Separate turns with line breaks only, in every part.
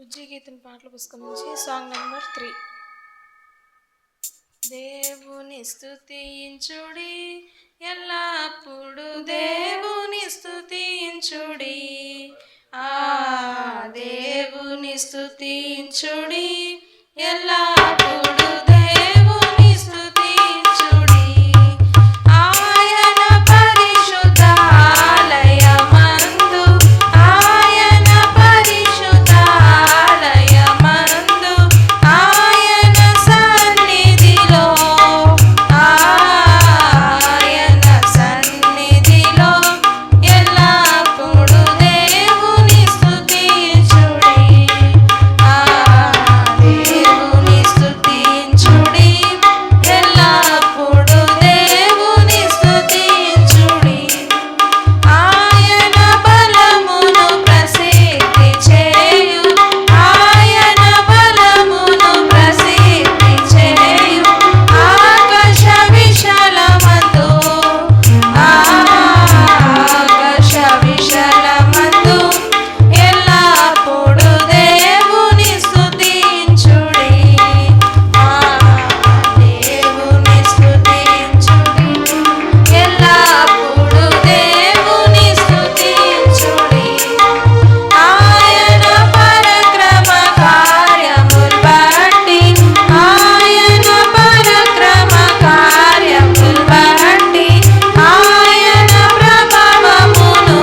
ఉజ్జీగీతం పాటల పుస్తకం నుంచి సాంగ్ నెంబర్ 3. దేవుని స్తుతించుడి, ఎల్లప్పుడు దేవుని స్తుతించుడి, దేవుని స్తుతించుడి, ఎల్లప్పుడు దేవుని స్తుతించుడి. ఆయన పరిశుద్ధ ఆలయమందు, ఆయన పరిశుద్ధ ఆలయమందు, ఆయన సన్నిధిలో, ఆయన సన్నిధిలో ఎల్లప్పుడు దేవుని స్తుతించుడి, దేవుని స్తుతించుడి, ఎల్లప్పుడు దేవుని స్తుతించుడి. ఆయన బలమును ప్రసిద్ధి చేయు, ఆయన బలమును ప్రసిద్ధి చేయు, ఆకాశ విశాలమందు, ఆకాశ విశాలమందు ఎల్లప్పుడు దేవుని స్తుతించుడి, దేవుని స్తుతించుడి, ఎల్లప్పుడు దేవుని స్తుతించుడి. ఆయన పరక్రమ కార్యములు బట్టి, ఆయన పరక్రమ కార్యములు బట్టి, ఆయన ప్రభావమును,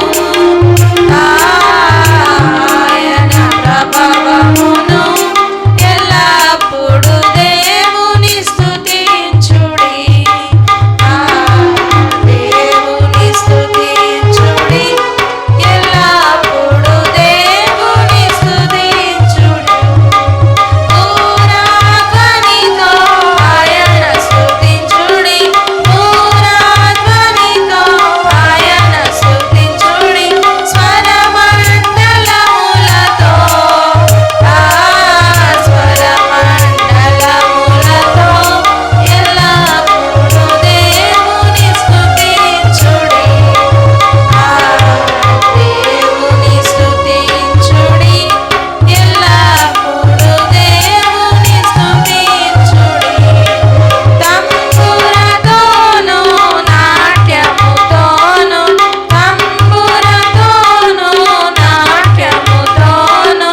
ఆయన ప్రభావమును ఎల్లప్పుడు దేవుని స్తుతించుడి, దేవుని స్తుతించుడి, ఎల్లప్పుడు దేవుని స్తుతించుడి. పూరాధ్వనితో ఆయన స్తుతించుడి, పూరాధ్వనితో ఆయన స్తుతించుడి, స్వరమండలములతో, స్వరమండలములతో ఎల్లప్పుడు దేవుని స్తుతించుడి, దేవుని స్తుతించుడి, ఎల్లప్పుడు దేవుని స్తుతించుడి. తంబురతోను నాట్యముతోను, తంబురతోను నాట్యముతోను,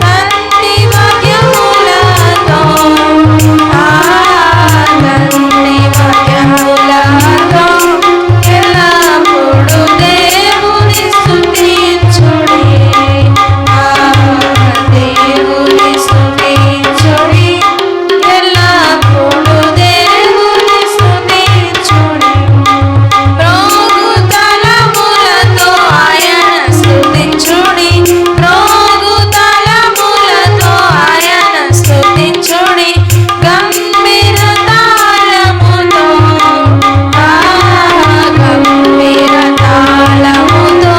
తంతి వాద్యములతో, తంతి వాద్యములతో ఎల్లప్పుడు దేవుని స్తుతించుడి, దేవుని స్తుతించుడి, ఎల్లప్పుడు దేవుని స్తుతించుడి. ప్రోగుతలములతో ఆయన స్తుతించుడి, ప్రోగుతలములతో ఆయన స్తుతించుడి, గంభీర తాళముతో, గంభీర తాళముతో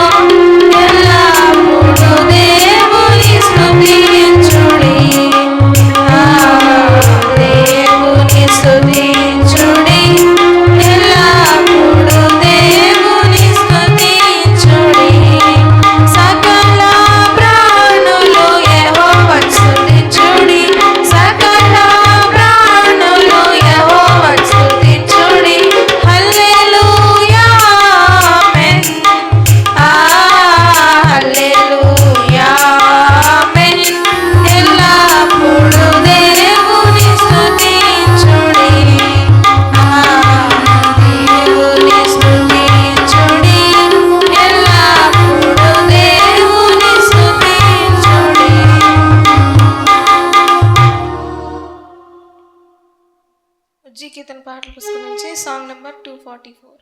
ఎల్లప్పుడు దేవుని స్తుతించుడి, దేవుని స్తుతించుడి, ఎల్లప్పుడు దేవుని స్తుతించుడి. సకల ప్రాణులు యెహోవాను స్తుతించుడి, సకల ప్రాణులు యెహోవాను స్తుతించుడి. హల్లెలూయా ఆమేన్, హల్లెలూయా ఆమేన్, ఎల్లప్పుడు దేవుని స్తుతించుడి, దేవుని స్తుతించుడి, ఎల్లప్పుడు దేవుని స్తుతించుడి. ఉజ్జీగీతం పాటల పుస్తకం నుంచి సాంగ్ నెంబర్ 244.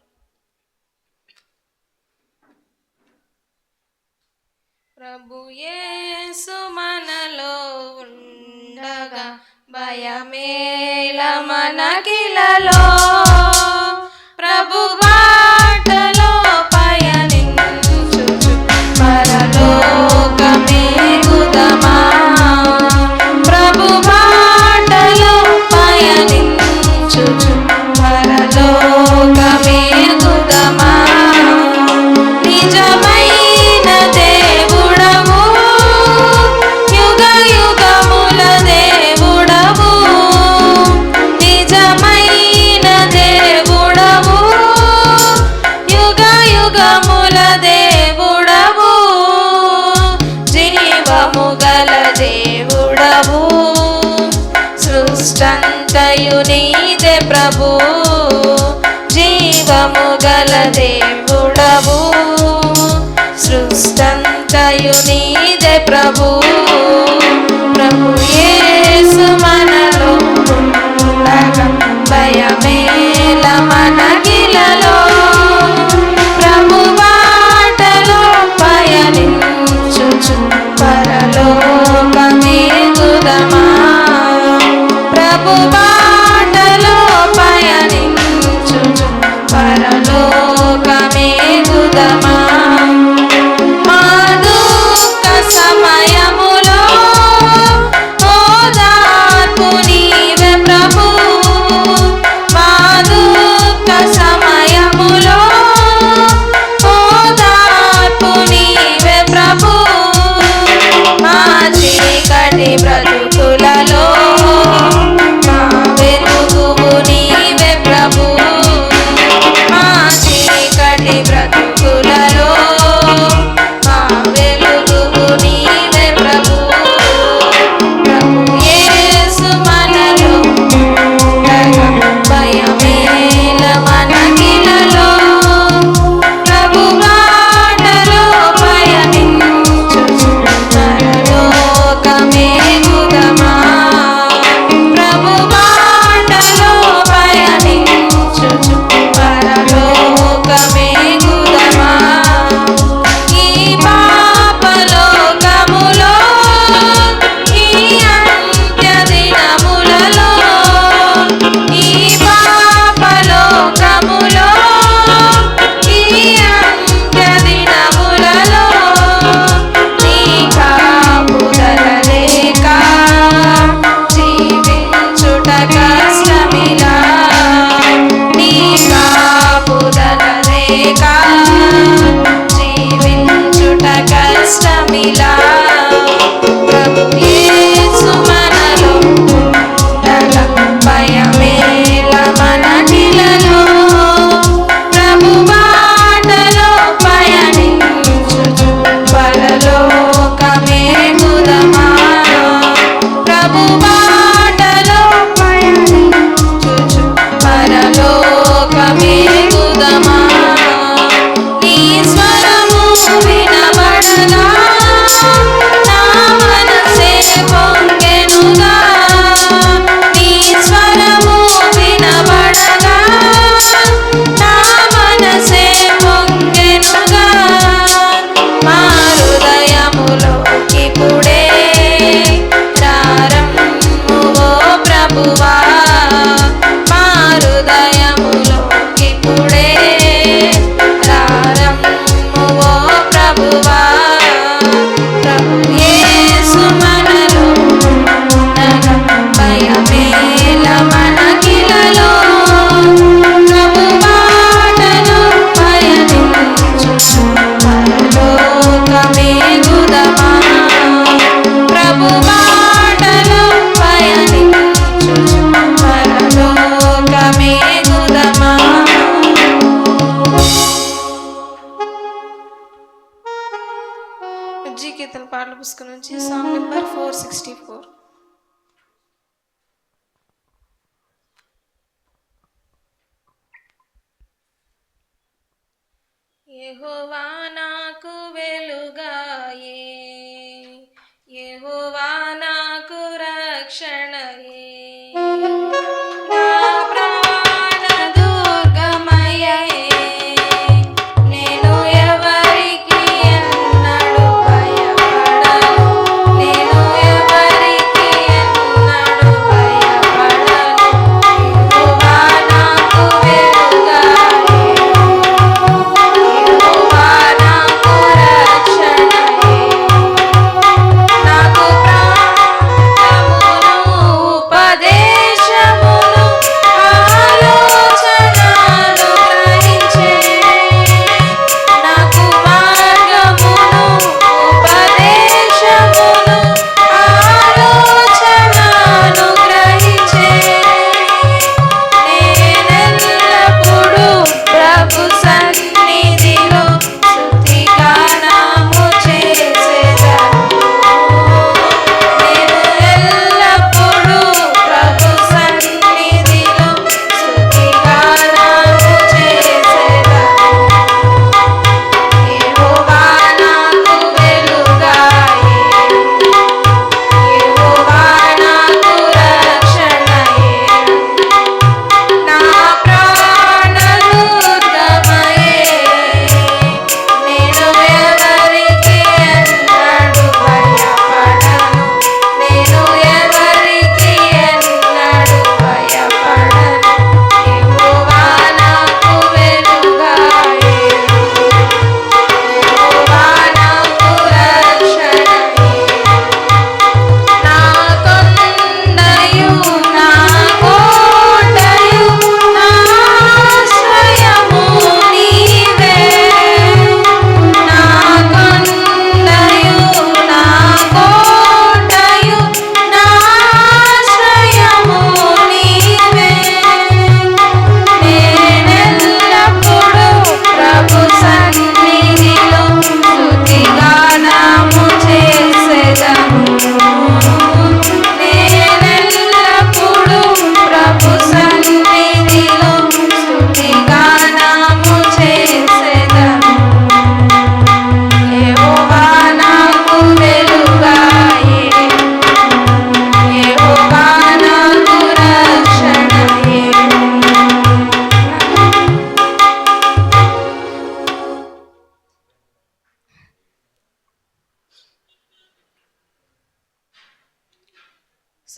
ప్రభు యేసు మనలో ఉండగా భయమేల మనకిలలో, ప్రభు బాటలో పయనించుచు పరలోకమేగుదమా, ప్రభు బాటలో పయనించుచు పరలోకమేగుదమా. నిజమైన దేవుడవు యుగ నీదే ప్రభు, జీవము గల దేవుడవు. సృష్టంతయు నీదే ప్రభు, ప్రభు యేసు మనలో ఉండగా భయమేల మనకిలలో. ప్రభు బాటలో పయనించుచు పరలోకమేగుదమా, ప్రభు బాటలో పయనించుచు పరలోకమేగుదమా. మా దుఃఖ సమయములో ఓదార్పు నీవే ప్రభు, మా దుఃఖ సమయములో ఓదార్పు నీవే ప్రభు. మా చీకటి బ్రతుకులలో మా వెలుగువు నీవే ప్రభు, మా చీకటి బ్రతుకులలో మా వెలుగువు నీవే ప్రభు. ప్రభు యేసు మనలో ఉండగా భయమేల మనకిలలో. ప్రభు బాటలో పయనించుచు పరలోకమేగుదమా, ప్రభు బాటలో పయనించుచు పరలోకమేగుదమా. ఈ పాపలోకములో ఈ అంత్య దినములలో, ఈ పాపలోకములో ఈ అంత్య దినములలో నీ కాపుదల లేక జీవించుట కష్టమిలా, నీ కాపుదల లేక జీవించుట కష్టమిలా. ప్రభు యేసు మనలో ఉండగా భయమేల మనకిలలో. ప్రభు బాటలో పయనించుచు పరలోకమేగుదమా, ప్రభు బాటలో పయనించుచు పరలోకమేగుదమా. నీ స్వరము వినబడగా నా మనసే పొంగెనుగా, నీ స్వరము వినబడగా నా మనసే పొంగెనుగా. మా హృదయములో ఇప్పుడే ప్రారంభము ఓ ప్రభువా, మా హృదయములో ఇప్పుడే ప్రారంభము ఓ ప్రభువా. ప్రభు యేసు మనలో ఉండగా భయమేల మనకిలలో. ప్రభు బాటలో పయనించుచు పరలోకమేగుదమా, ప్రభు బాటలో పయనించుచు పరలోకమేగుదమా. జీ కీర్తన పాటల పుస్తకం నుంచి సాంగ్ నెంబర్ 464. యెహోవా నాకు వెలుగాయే, యెహోవా నాకు రక్షణయే. నా ప్రాణ దుర్గమయే, నేను ఎవరికి ఎన్నడూ భయపడను, నేను ఎవరికి ఎన్నడూ భయపడను. యెహోవా నాకు వెలుగాయే, యెహోవా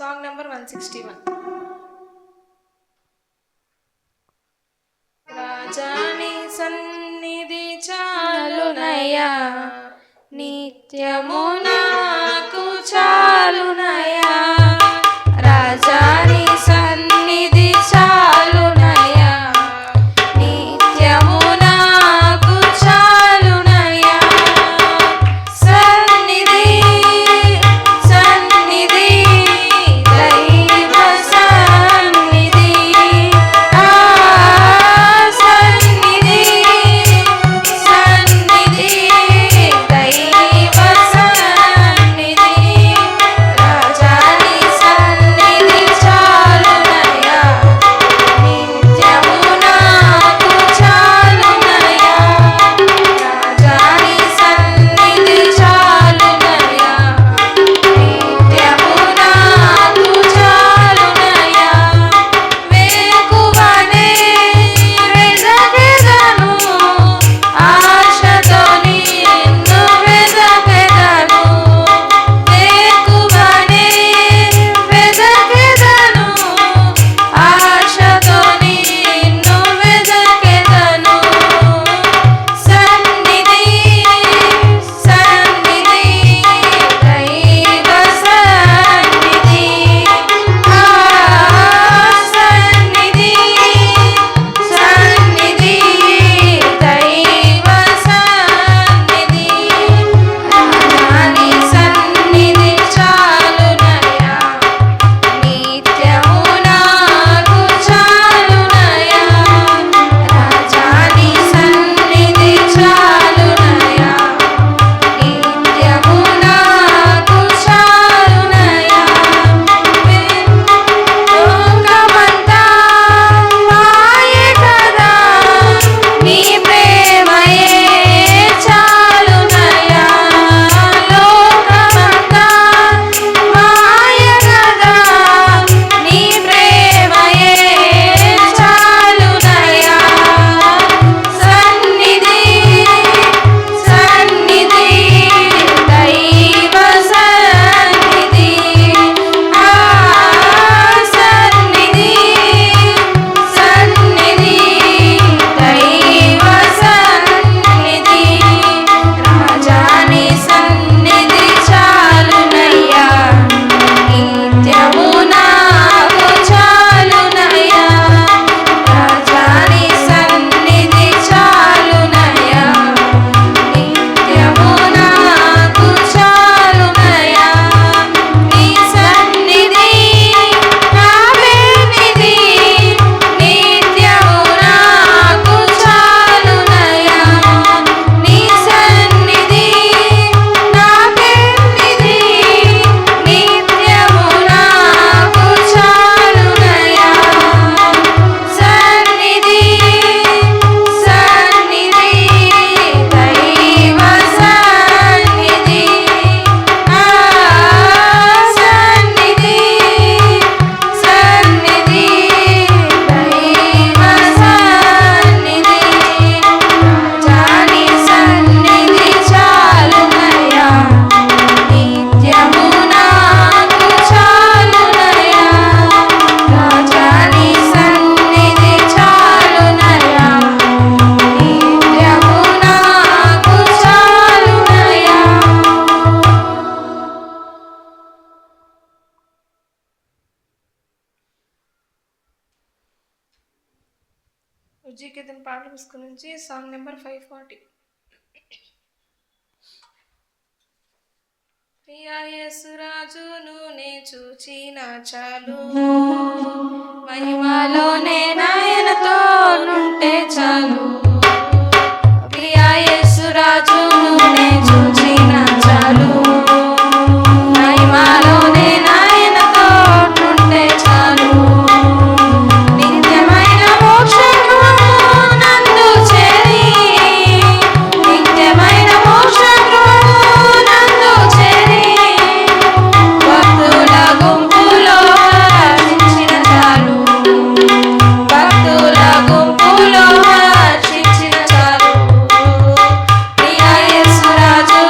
సాంగ్ నెంబర్ 161. రాజాని సన్నిధి చాలునయ్యా, నిత్యము నాకు చాలునయ్యా. రాజాని సన్నిధి చాలునయ్యా, నిత్యము నాకు చాలునయ్యా. సన్నిధి సన్నిధి దైవ సన్నిధి, సన్నిధి సన్నిధి దైవ సన్నిధి. రాజాని సన్నిధి చాలునయ్యా, నిత్యము నాకు చాలునయ్యా. రాజాని సన్నిధి చాలునయ్యా, నిత్యము నాకు చాలునయ్యా. వేకువనే వెదకెదను, ఆశతో నిన్ను వెదకెదను. వేకువనే వెదకెదను, ఆశతో నిన్ను వెదకెదను. సన్నిధి సన్నిధి దైవ సన్నిధి, సన్నిధి సన్నిధి దైవ సన్నిధి. రాజాని సన్నిధి చాలునయ్యా, నిత్యము నాకు చాలునయ్యా. రాజాని సన్నిధి చాలునయ్యా, నిత్యము నాకు చాలునయ్యా. లోకమంతా మాయే కదా, నీ ప్రేమయే చాలునయ్యా. లోకమంతా మాయే కదా, నీ ప్రేమయే చాలునయ్యా. సన్నిధి సన్నిధి దైవ సన్నిధి, సన్నిధి సన్నిధి దైవ సన్నిధి. రాజాని సన్నిధి చాలునయ్యా, నిత్యము నాకు చాలునయ్యా. రాజాని సన్నిధి చాలునయ్యా, నిత్యము నాకు చాలునయ్యా. నీ సన్నిధి నా పెన్నిధి, నిత్యము నాకు చాలునయ్యా. నీ సన్నిధి నా పెన్నిధి, నిత్యము నాకు చాలునయ్యా. సన్నిధి సన్నిధి దైవ సన్నిధి, సన్నిధి సన్నిధి దైవ సన్నిధి. రాజాని సన్నిధి చాలునయ్యా, నిత్యము నాకు చాలునయ్యా. రాజాని సన్నిధి చాలునయ్యా, నిత్యము నాకు చాలునయ్యా. ఉజ్జీకీర్తన పాటల పుస్తకం నుంచి సాంగ్ నెంబర్ 540. ప్రియా యేసురాజును నే చూచిన చాలు, మహిమలోనే నాయనతో నుంటే చాలు. ప్రియా యేసురాజును నే చూచిన చాలు, మహిమలోనే నాయనతో నుంటే చాలు. నిత్యమైన మోక్షము నందు చేరి, నిత్యమైన మోక్షము నందు చేరి, భక్తుల గుంపులో హర్షించిన చాలు, భక్తుల గుంపులో హర్షించిన చాలు. ప్రియా యేసురాజు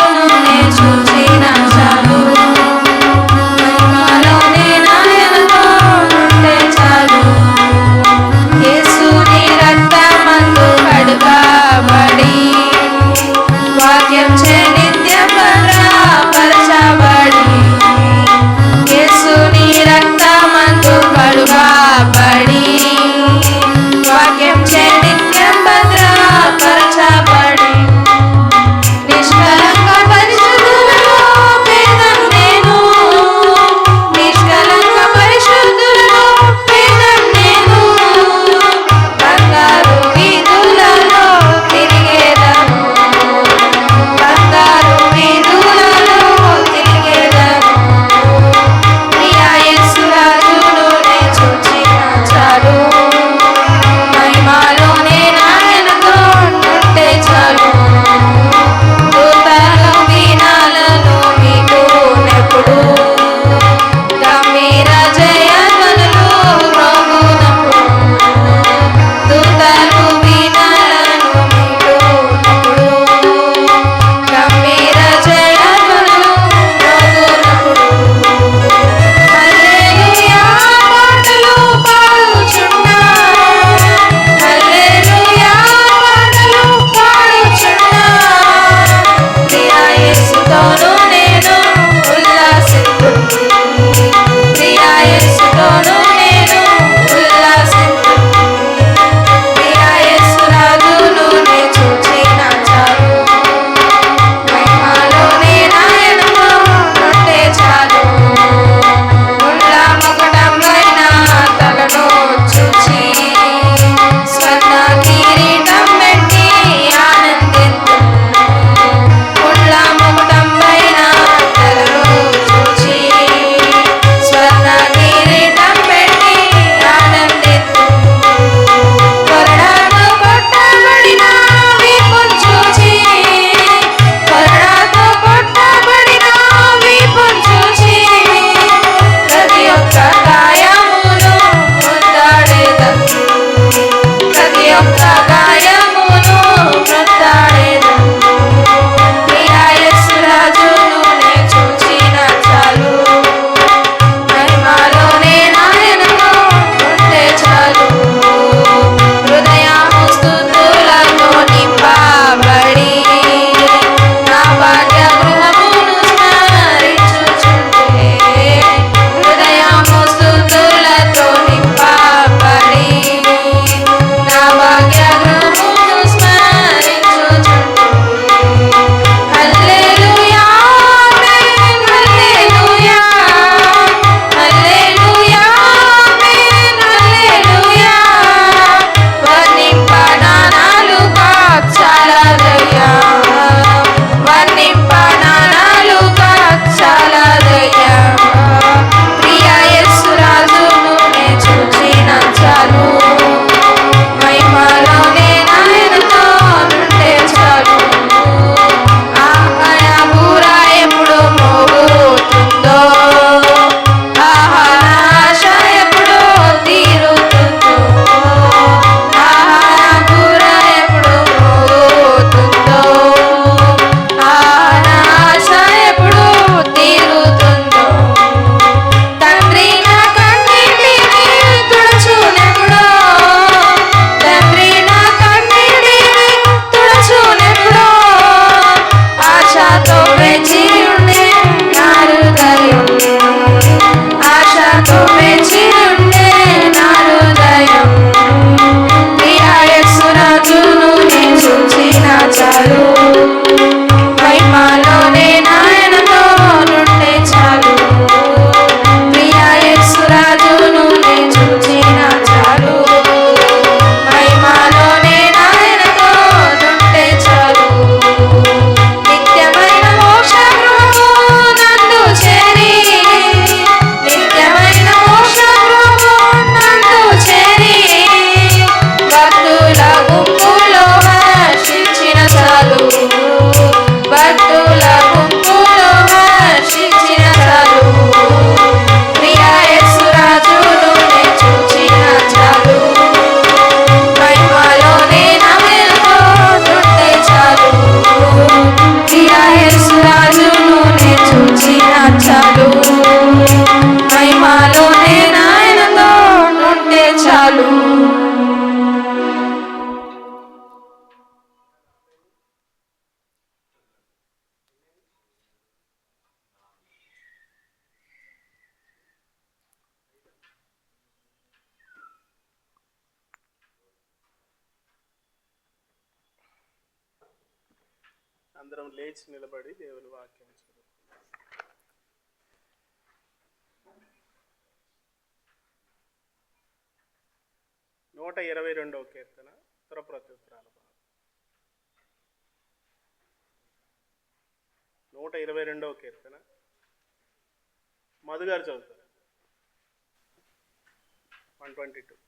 అందరం లేచి నిలబడి దేవుని వాక్యం చదువుకుందాం. 122వ కీర్తన ఉత్తర ప్రత్యుత్తరాల భాగం. 122వ కీర్తన మధుగారు చదువుతారు. 122.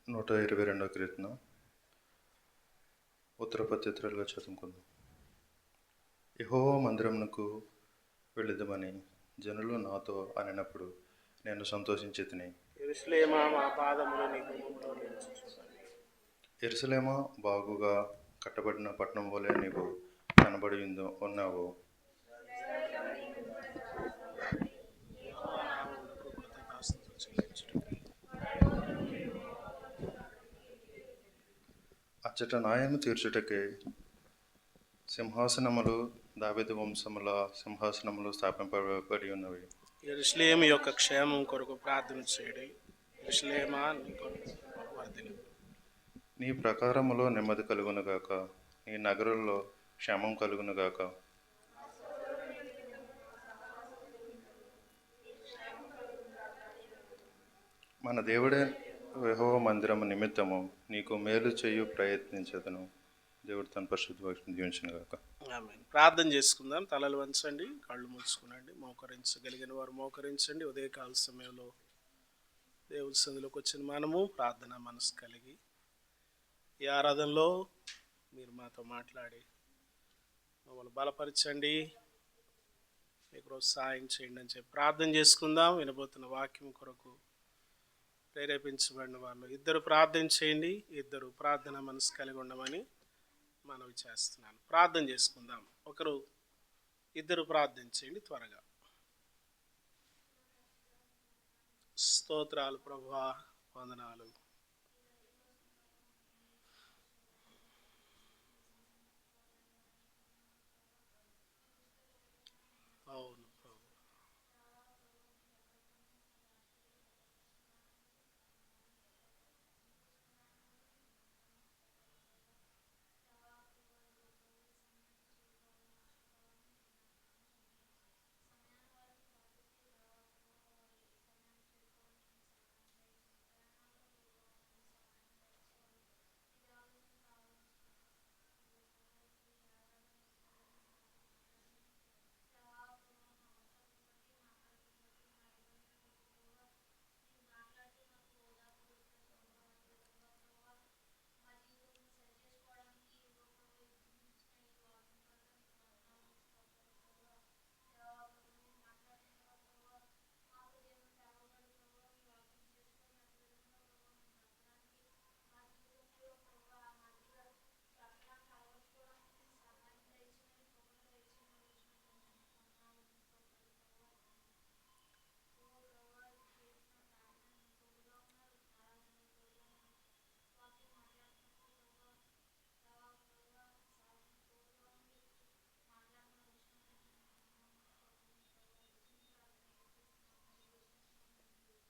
నూట 22వ కీర్తన ఉత్తర ప్రత్యుత్తరాలుగా చదువుకుందాం. యెహోవా మందిరమునకు వెళ్ళుదమని జనులు నాతో అనినప్పుడు నేను సంతోషించి తిని.
యెరూషలేమా మా పాదములు నీ గుమ్మములో నిలుచుచున్నవి.
యెరూషలేమా బాగుగా కట్టబడిన పట్టణం వలె నీవు కనబడి ఉన్నావు. అచ్చట న్యాయము తీర్చుటకే సింహాసనములు దావీదు వంశముల సింహాసనములు స్థాపింపబడి ఉన్నవి.
యెరూషలేము యొక్క క్షేమం కొరకు ప్రార్థన చేయడం. యెరూషలేమా నీ కొరకు వర్ధిల్లు.
నీ ప్రకారములో నెమ్మది కలుగునుగాక, నీ నగరుల్లో క్షేమం కలుగునుగాక. మన దేవుడే యెహోవా మందిరము నిమిత్తము నీకు మేలు చేయు ప్రయత్నించదను. దేవుడు తన పరిశుద్ధ వాక్యం దీవించునుగాక.
ఆమేన్. ప్రార్థన చేసుకుందాం. తలలు వంచండి, కళ్ళు మూసుకునండి. మోకరించగలిగిన వారు మోకరించండి. ఉదయకాల సమయంలో దేవుడి సన్నిధిలోకి వచ్చిన మనము ప్రార్థన మనసు కలిగి ఈ ఆరాధనలో మీరు మాతో మాట్లాడి మమ్మల్ని బలపరచండి, మీకు సహాయం చేయండి అని చెప్పి ప్రార్థన చేసుకుందాం. వినబోతున్న వాక్యం కొరకు ప్రేరేపించబడిన వాళ్ళు ఇద్దరు ప్రార్థన చేయండి. ఇద్దరు ప్రార్థన మనసు కలిగి ఉండమని మనవి చేస్తున్నాను. ప్రార్థన చేసుకుందాం. ఇద్దరు ప్రార్థన చేయండి త్వరగా. స్తోత్రాలు ప్రభువా, వందనాలు. అవును ప్రభు.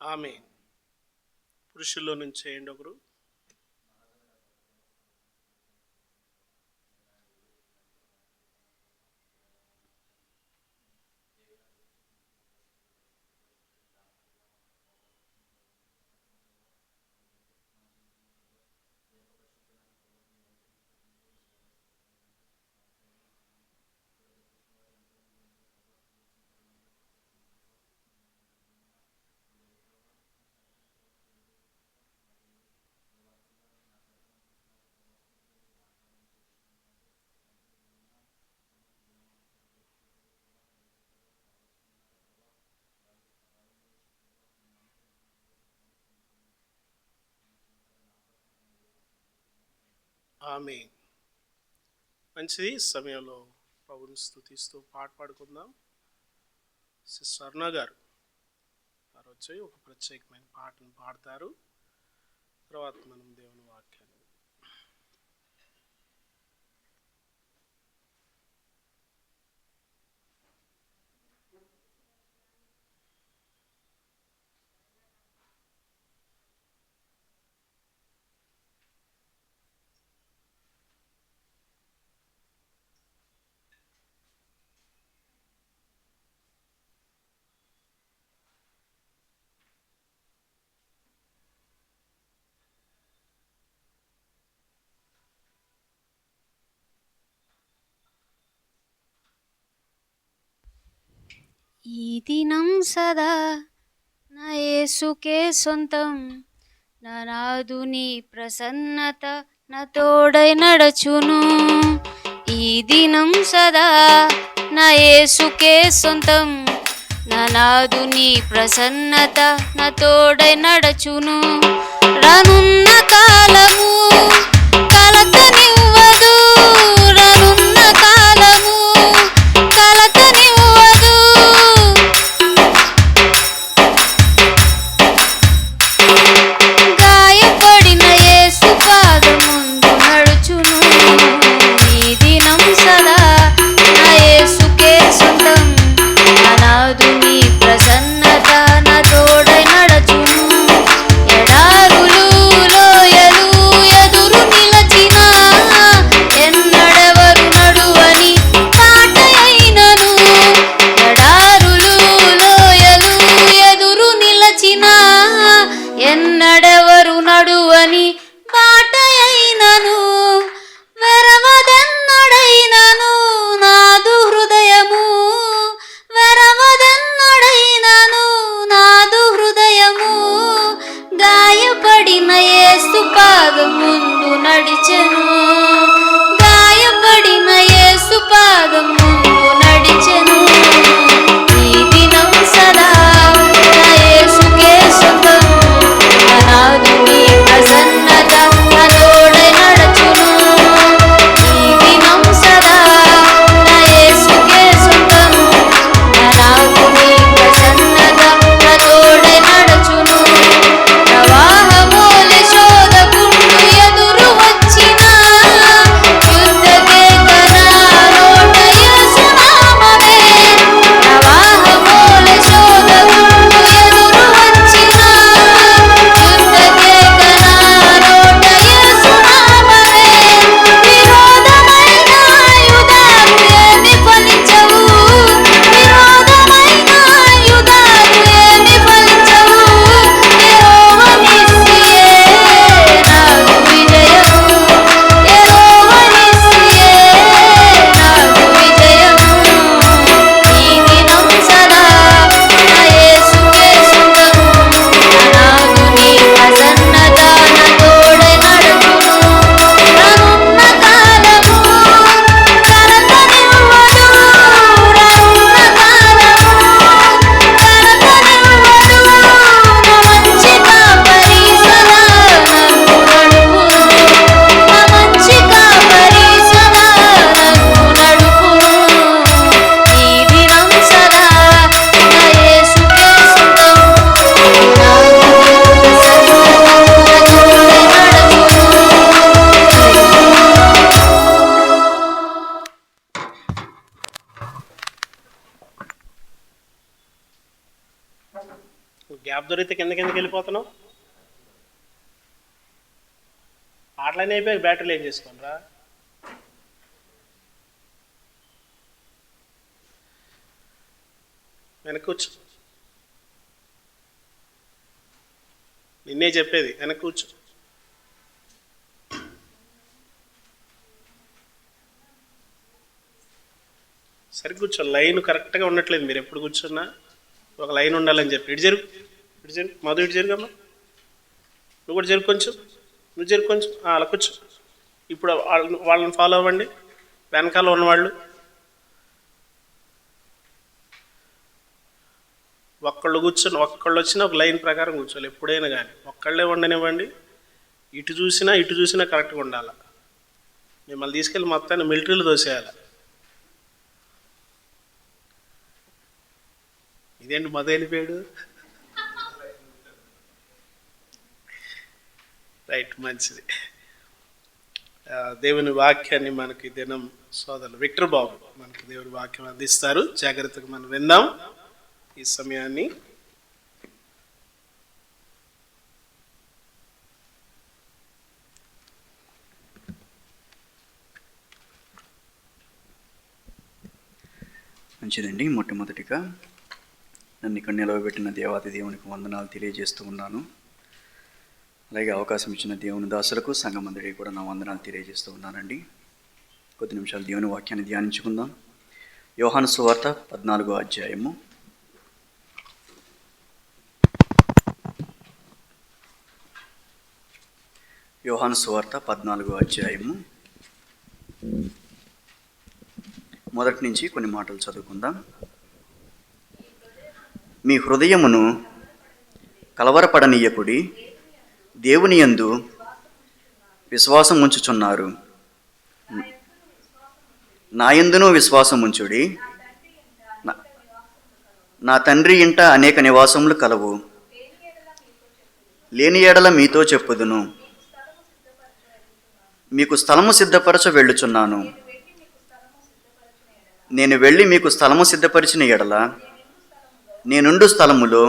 ఆమేన్. పురుషుల్లో నుంచి చేయండి ఒకరు. ఆమేన్. మంచిది. సమయంలో ప్రభుని స్తుతిస్తూ పాట పాడుకుందాం. సిస్టర్ అరుణ గారు వచ్చి ఒక ప్రత్యేకమైన పాటను పాడతారు. తర్వాత మనం దేవుని వాక్యాన్ని
ఈ దినం సదా నా యేసుకే సొంతం, నా నాదుని ప్రసన్నత నా తోడై నడచును. ఈ దినం సదా నా యేసుకే సొంతం, నా నాదుని ప్రసన్నత నా తోడై నడచును. రానున్న కాలము కలతనివ్వదు, రానున్న కాలము కలతనివ్వదు. గాయపడిన యేసు పాదం ముందు నడుచును. ఈ దినం సదా నా యేసుకే సొంతం, నా నాదుని ప్రసన్నత నా తోడై నడచును. ఎడారులు లోయలు ఎదురు నిలచిన ఎన్నడెవరు నడువని బాట అయినను, ఎడారులు లోయలు ఎదురు నిలచిన ఎన్నడెవరు నడువని బాట అయినను, వెరవదెన్నడైనను నాదు హృదయము, వెరవదెన్నడైనను నాదు హృదయము. గాయపడిన యేసు పాదం ముందు నడిచెను, గాయపడిన యేసు పాదం ముందు నడిచెను. ఈ దినం సదా నా యేసుకే సొంతం, నా నాదుని ప్రసన్నత నా తోడై నడచును. ఈ దినం సదా నా యేసుకే సొంతం, నా నాదుని ప్రసన్నత నా తోడై నడచును. ప్రవాహమోలె శోధకుడు ఎదురు వచ్చిన యుద్ధకే నోట యేసు నామమే. ప్రవాహమోలె శోధకుడు ఎదురు వచ్చిన యుద్ధకే నోట యేసు నామమే. విరోధమైన ఆయుధాలు ఏమి ఫలించవు, విరోధమైన ఆయుధాలు ఏమి ఫలించవు. యెహోవా నిస్సియే నాకు విజయము, యెహోవా నిస్సియే నాకు విజయము. ఈ దినం సదా నా యేసుకే సొంతం, నా నాదుని ప్రసన్నత నా తోడై నడుచును. రానున్న కాలము కలతనివ్వదు, రానున్న కాలము కలతనివ్వదు. నా మంచి కాపరి సదా నన్ను నడుపును, నా మంచి కాపరి సదా నన్ను నడుపును. ఈ దినం సదా నా యేసుకే సొంతం, నా నాదుని ప్రసన్నత నా తోడై నడచును.
గ్యాప్ దొరికితే కిందకి వెళ్ళిపోతున్నావు. పాటలన్నీ అయిపోయి బ్యాటరీలు ఏం చేసుకోనరా? వెనక్కి కూర్చో, నిన్నే చెప్పేది, వెనక్కి కూర్చో. సరిగ్గా కూర్చో. లైన్ కరెక్ట్గా ఉండట్లేదు. మీరు ఎప్పుడు కూర్చున్నా ఒక లైన్ ఉండాలని చెప్పి. ఇటు జరుగు, ఇటు జరుగు, మధు ఇటు జరుగమ్మా. నువ్వు కూడా జరుగు కొంచెం, నువ్వు జరుగు కొంచెం. అలా కూర్చో. ఇప్పుడు వాళ్ళని ఫాలో అవ్వండి, వెనకాల ఉన్నవాళ్ళు. ఒక్కళ్ళు కూర్చొని ఒక్కళ్ళు వచ్చినా ఒక లైన్ ప్రకారం కూర్చోవాలి ఎప్పుడైనా కానీ. ఒక్కళ్ళే ఉండనివ్వండి. ఇటు చూసినా కరెక్ట్గా ఉండాలి. మిమ్మల్ని తీసుకెళ్ళి మొత్తాన్ని మిలిటరీలు దోసేయాలి. ఇదేంటి మధు వెళ్ళిపోయాడు? రైట్, మంచిది. దేవుని వాక్యాన్ని మనకి దినం సోదరులు విక్టర్ బాబు మనకి దేవుని వాక్యం అందిస్తారు. జాగ్రత్తగా మనం విందాం ఈ సమయాన్ని.
మంచిదండి. మొట్టమొదటిగా నన్ను ఇక్కడ నిలవబెట్టిన దేవాది దేవునికి వందనాలు తెలియజేస్తూ ఉన్నాను. అలాగే అవకాశం ఇచ్చిన దేవుని దాసులకు సంఘమందరికి కూడా నా వందనాలు తెలియజేస్తూ ఉన్నానండి. కొద్ది నిమిషాలు దేవుని వాక్యాన్ని ధ్యానించుకుందాం. యోహాను సువార్త 14వ అధ్యాయము. యోహాను సువార్త 14వ అధ్యాయము మొదటి నుంచి కొన్ని మాటలు చదువుకుందాం. మీ హృదయమును కలవరపడనీయకుడి, దేవుని యందు విశ్వాసం ఉంచుచున్నారు, నా యందును విశ్వాసం ఉంచుడి. నా తండ్రి ఇంట అనేక నివాసములు కలవు, లేని ఎడల మీతో చెప్పుదును. మీకు స్థలము సిద్ధపరచ వెళ్ళుచున్నాను. నేను వెళ్ళి మీకు స్థలము సిద్ధపరిచిన ఎడల నేనుండు స్థలములో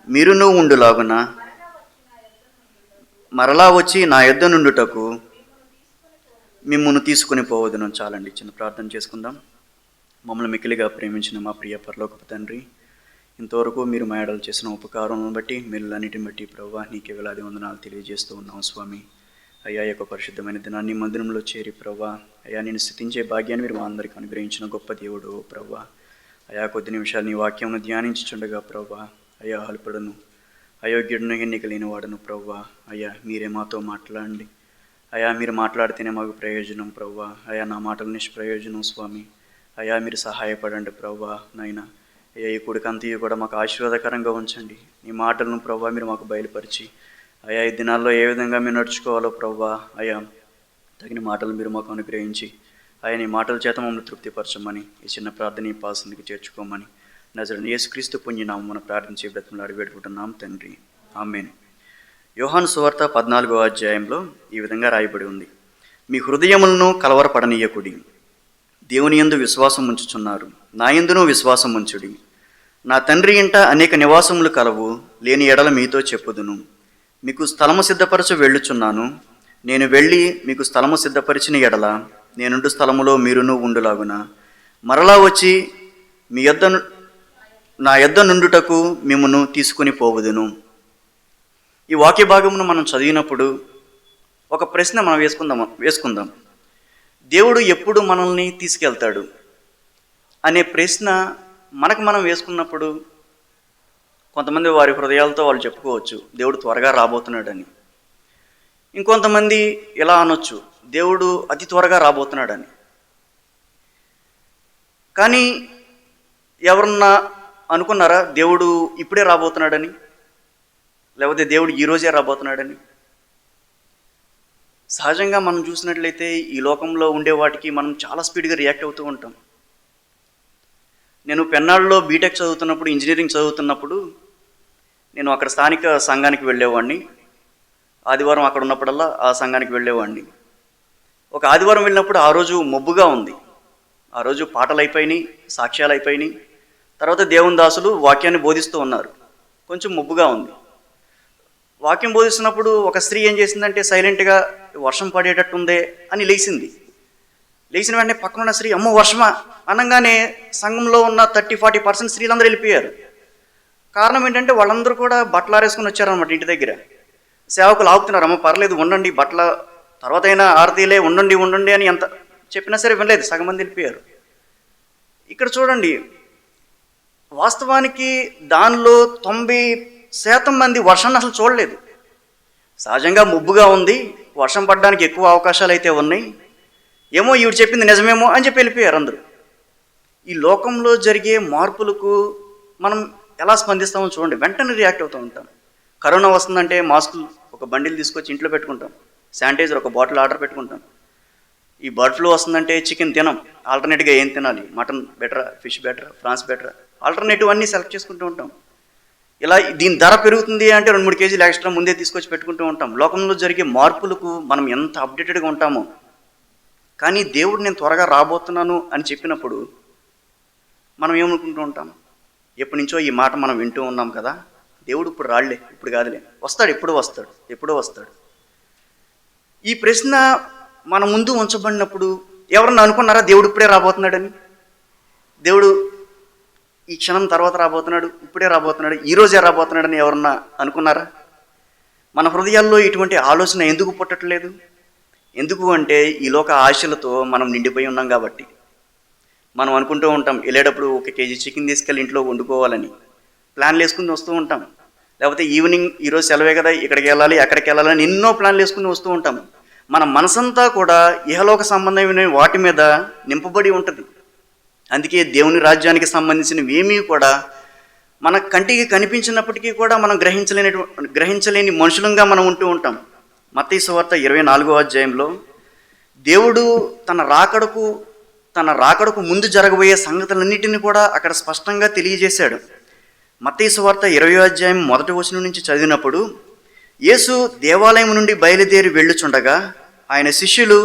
మీరును ఉండులాగున మరలా వచ్చి నా యొద్ద నుండుటకు మిమ్మును తీసుకుని పోవదును. చాలండి, చిన్న ప్రార్థన చేసుకుందాం. మమ్మల్ని మిక్కిలిగా ప్రేమించిన మా ప్రియ పరలోకపు తండ్రి, ఇంతవరకు మీరు మా ఎడలు చేసిన ఉపకారం బట్టి మేలులన్నిటిని బట్టి ప్రభువా నీకే వేలాది వందనాలు తెలియజేస్తూ ఉన్నాం స్వామి. అయ్యా, యొక్క పరిశుద్ధమైన దినాన్ని మందిరంలో చేరి ప్రభువా, అయ్యా నేను స్థుతించే భాగ్యాన్ని మీరు మా అందరికీ అనుగ్రహించిన గొప్ప దేవుడు ప్రభువా. అయా, కొద్ది నిమిషాలు నీ వాక్యమును ధ్యానించుచుండగా ప్రభువా, అయ్యా అల్పుడను అయోగ్యుడును ఎన్నిక లేని వాడను ప్రభువా, అయ్యా మీరే మాతో మాట్లాడండి. అయ్యా మీరు మాట్లాడితేనే మాకు ప్రయోజనం ప్రభువా. అయ్యా నా మాటలు నిష్ప్రయోజనం స్వామి. అయ్యా మీరు సహాయపడండి ప్రభువా. నాయనా అయ్యా ఈ కుడికంతయు కూడా మాకు ఆశీర్వాదకరంగా ఉంచండి. నీ మాటలను ప్రభువా మీరు మాకు బయలుపరిచి అయ్యా ఈ దినాల్లో ఏ విధంగా మేము నడుచుకోవాలో ప్రభువా, అయ్యా తగిన మాటలు మీరు మాకు అనుగ్రహించి అయ్యా నీ మాటల చేత మమ్మల్ని తృప్తిపరచమని, ఈ చిన్న ప్రార్థన ఈ పాసనికి చేర్చుకోమని నజరేయుడైన యేసుక్రీస్తు పుణ్యనామమున ప్రార్థించి బ్రతిమలాడి వేడుకుంటున్నాం తండ్రి, ఆమేన్. యోహాను సువార్త 14వ అధ్యాయంలో ఈ విధంగా రాయబడి ఉంది. మీ హృదయములను కలవరపడనీయకుడి, దేవుని యందు విశ్వాసం ఉంచుచున్నారు, నా యందును విశ్వాసం ఉంచుడి. నా తండ్రి ఇంట అనేక నివాసములు కలవు, లేని ఎడల మీతో చెప్పుదును. మీకు స్థలము సిద్ధపరచ వెళ్ళుచున్నాను. నేను వెళ్ళి మీకు స్థలము సిద్ధపరిచిన ఎడల నేనుండు స్థలములో మీరును ఉండులాగున మరలా వచ్చి నా యొద్ద నుండుటకు మిమ్మును తీసుకుని పోవుదును. ఈ వాక్య భాగమును మనం చదివినప్పుడు ఒక ప్రశ్న మనం వేసుకుందాం. దేవుడు ఎప్పుడు మనల్ని తీసుకెళ్తాడు అనే ప్రశ్న మనకు మనం వేసుకున్నప్పుడు కొంతమంది వారి హృదయాలతో వాళ్ళు చెప్పుకోవచ్చు, దేవుడు త్వరగా రాబోతున్నాడని. ఇంకొంతమంది ఇలా అనొచ్చు, దేవుడు అతి త్వరగా రాబోతున్నాడని. కానీ ఎవరన్నా అనుకున్నారా దేవుడు ఇప్పుడే రాబోతున్నాడని, లేకపోతే దేవుడు ఈరోజే రాబోతున్నాడని? సహజంగా మనం చూసినట్లయితే ఈ లోకంలో ఉండే వాటికి మనం చాలా స్పీడ్గా రియాక్ట్ అవుతూ ఉంటాం. నేను పెన్నాళ్ళలో బీటెక్ చదువుతున్నప్పుడు, ఇంజనీరింగ్ చదువుతున్నప్పుడు నేను అక్కడ స్థానిక సంఘానికి వెళ్ళేవాడిని. ఆదివారం అక్కడ ఉన్నప్పుడల్లా ఆ సంఘానికి వెళ్ళేవాడిని. ఒక ఆదివారం వెళ్ళినప్పుడు ఆ రోజు మబ్బుగా ఉంది. ఆ రోజు పాటలు అయిపోయినాయి, సాక్ష్యాలు అయిపోయినాయి. తర్వాత దేవుని దాసులు వాక్యాన్ని బోధిస్తూ ఉన్నారు. కొంచెం మబ్బుగా ఉంది. వాక్యం బోధిస్తున్నప్పుడు ఒక స్త్రీ ఏం చేసిందంటే సైలెంట్గా వర్షం పడేటట్టుందే అని లేచింది. లేచిన వెంటనే పక్కనున్న స్త్రీ అమ్మో వర్షమా అనగానే సంఘంలో ఉన్న 30-40% స్త్రీలందరూ వెళ్ళిపోయారు. కారణం ఏంటంటే వాళ్ళందరూ కూడా బట్టలు ఆరేసుకుని వచ్చారనమాట ఇంటి దగ్గర. సేవకులు ఆగుతున్నారు, అమ్మ పర్లేదు ఉండండి, బట్టల తర్వాత అయినా ఆరతీలే ఉండండి అని ఎంత చెప్పినా సరే వినలేదు, సగం మంది వెళ్ళిపోయారు. ఇక్కడ చూడండి, వాస్తవానికి దానిలో 90% మంది వర్షాన్ని అసలు చూడలేదు. సహజంగా మబ్బుగా ఉంది, వర్షం పడడానికి ఎక్కువ అవకాశాలు అయితే ఉన్నాయి, ఏమో ఈవిడ చెప్పింది నిజమేమో అని చెప్పి వెళ్ళిపోయారు అందరూ. ఈ లోకంలో జరిగే మార్పులకు మనం ఎలా స్పందిస్తామో చూడండి, వెంటనే రియాక్ట్ అవుతూ ఉంటాం. కరోనా వస్తుందంటే మాస్కులు ఒక బండిల్ తీసుకొచ్చి ఇంట్లో పెట్టుకుంటాం, శానిటైజర్ ఒక బాటిల్ ఆర్డర్ పెట్టుకుంటాం. ఈ బర్డ్ ఫ్లూ వస్తుందంటే చికెన్ తినం, ఆల్టర్నేట్గా ఏం తినాలి, మటన్ బెటరా, ఫిష్ బెటరా, ప్రాన్స్ బెటరా, ఆల్టర్నేటివ్ అన్నీ సెలెక్ట్ చేసుకుంటూ ఉంటాం. ఇలా దీని ధర పెరుగుతుంది అంటే 2-3 కేజీలు ఎక్స్ట్రా ముందే తీసుకొచ్చి పెట్టుకుంటూ ఉంటాం. లోకంలో జరిగే మార్పులకు మనం ఎంత అప్డేటెడ్గా ఉంటామో. కానీ దేవుడు నేను త్వరగా రాబోతున్నాను అని చెప్పినప్పుడు మనం ఏమనుకుంటూ ఉంటాం? ఎప్పటి నుంచో ఈ మాట మనం వింటూ ఉన్నాం కదా, దేవుడు ఇప్పుడు రాళ్లే, ఇప్పుడు కాదులే, వస్తాడు, ఎప్పుడో వస్తాడు. ఈ ప్రశ్న మన ముందు ఉంచబడినప్పుడు ఎవరన్నా అనుకున్నారా దేవుడు ఇప్పుడే రాబోతున్నాడని? దేవుడు ఈ క్షణం తర్వాత రాబోతున్నాడు, ఇప్పుడే రాబోతున్నాడు, ఈరోజే రాబోతున్నాడని ఎవరన్నా అనుకున్నారా? మన హృదయాల్లో ఇటువంటి ఆలోచన ఎందుకు పుట్టట్లేదు? ఎందుకు అంటే ఈ లోక ఆశలతో మనం నిండిపోయి ఉన్నాం కాబట్టి. మనం అనుకుంటూ ఉంటాం వెళ్ళేటప్పుడు 1 కేజీ చికెన్ తీసుకెళ్ళి ఇంట్లో వండుకోవాలని ప్లాన్లు వేసుకుని వస్తూ ఉంటాం. లేకపోతే ఈవినింగ్ ఈరోజు సెలవే కదా, ఇక్కడికి వెళ్ళాలి అక్కడికి వెళ్ళాలని ఎన్నో ప్లాన్లు వేసుకుని వస్తూ ఉంటాం. మన మనసంతా కూడా ఇహలోక సంబంధమైన వాటి మీద నింపబడి ఉంటుంది. అందుకే దేవుని రాజ్యానికి సంబంధించినవి ఏమీ కూడా మన కంటికి కనిపించినప్పటికీ కూడా మనం గ్రహించలేని మనుషులంగా మనం ఉంటూ ఉంటాం. మత్తయి సువార్త 24వ అధ్యాయంలో దేవుడు తన రాకడకు ముందు జరగబోయే సంగతులన్నిటిని కూడా అక్కడ స్పష్టంగా తెలియజేశాడు. మత్తయి సువార్త 20వ అధ్యాయం 1వ వచనం నుంచి చదివినప్పుడు, యేసు దేవాలయం నుండి బయలుదేరి వెళ్ళుచుండగా ఆయన శిష్యులు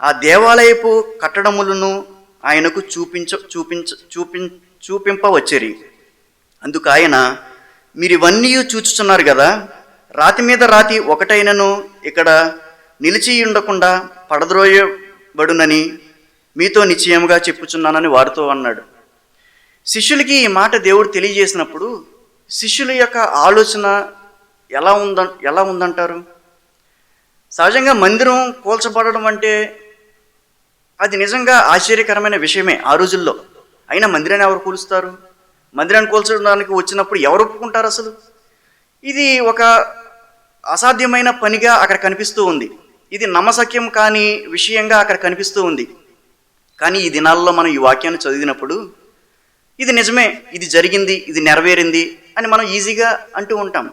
ఆ దేవాలయపు కట్టడములను ఆయనకు చూపింపవచ్చిరి. అందుకు ఆయన, మీరు ఇవన్నీ చూచుచున్నారు కదా, రాతి మీద రాతి ఒకటైనను ఇక్కడ నిలిచి ఉండకుండా పడద్రోయబడునని మీతో నిశ్చయముగా చెప్పుచున్నానని వారితో అన్నాడు. శిష్యులకి ఈ మాట దేవుడు తెలియజేసినప్పుడు శిష్యుల యొక్క ఆలోచన ఎలా ఉందంటారు? సహజంగా మందిరం కూల్చబడడం అంటే అది నిజంగా ఆశ్చర్యకరమైన విషయమే ఆ రోజుల్లో. అయినా మందిరాన్ని ఎవరు కూలుస్తారు? మందిరాన్ని కూల్చడానికి వచ్చినప్పుడు ఎవరు ఒప్పుకుంటారు అసలు? ఇది ఒక అసాధ్యమైన పనిగా అక్కడ కనిపిస్తూ ఉంది. ఇది నమ్మశక్యం కాని విషయంగా అక్కడ కనిపిస్తూ ఉంది. కానీ ఈ దినాల్లో మనం ఈ వాక్యాన్ని చదివినప్పుడు ఇది నిజమే, ఇది జరిగింది, ఇది నెరవేరింది అని మనం ఈజీగా అంటూ ఉంటాం.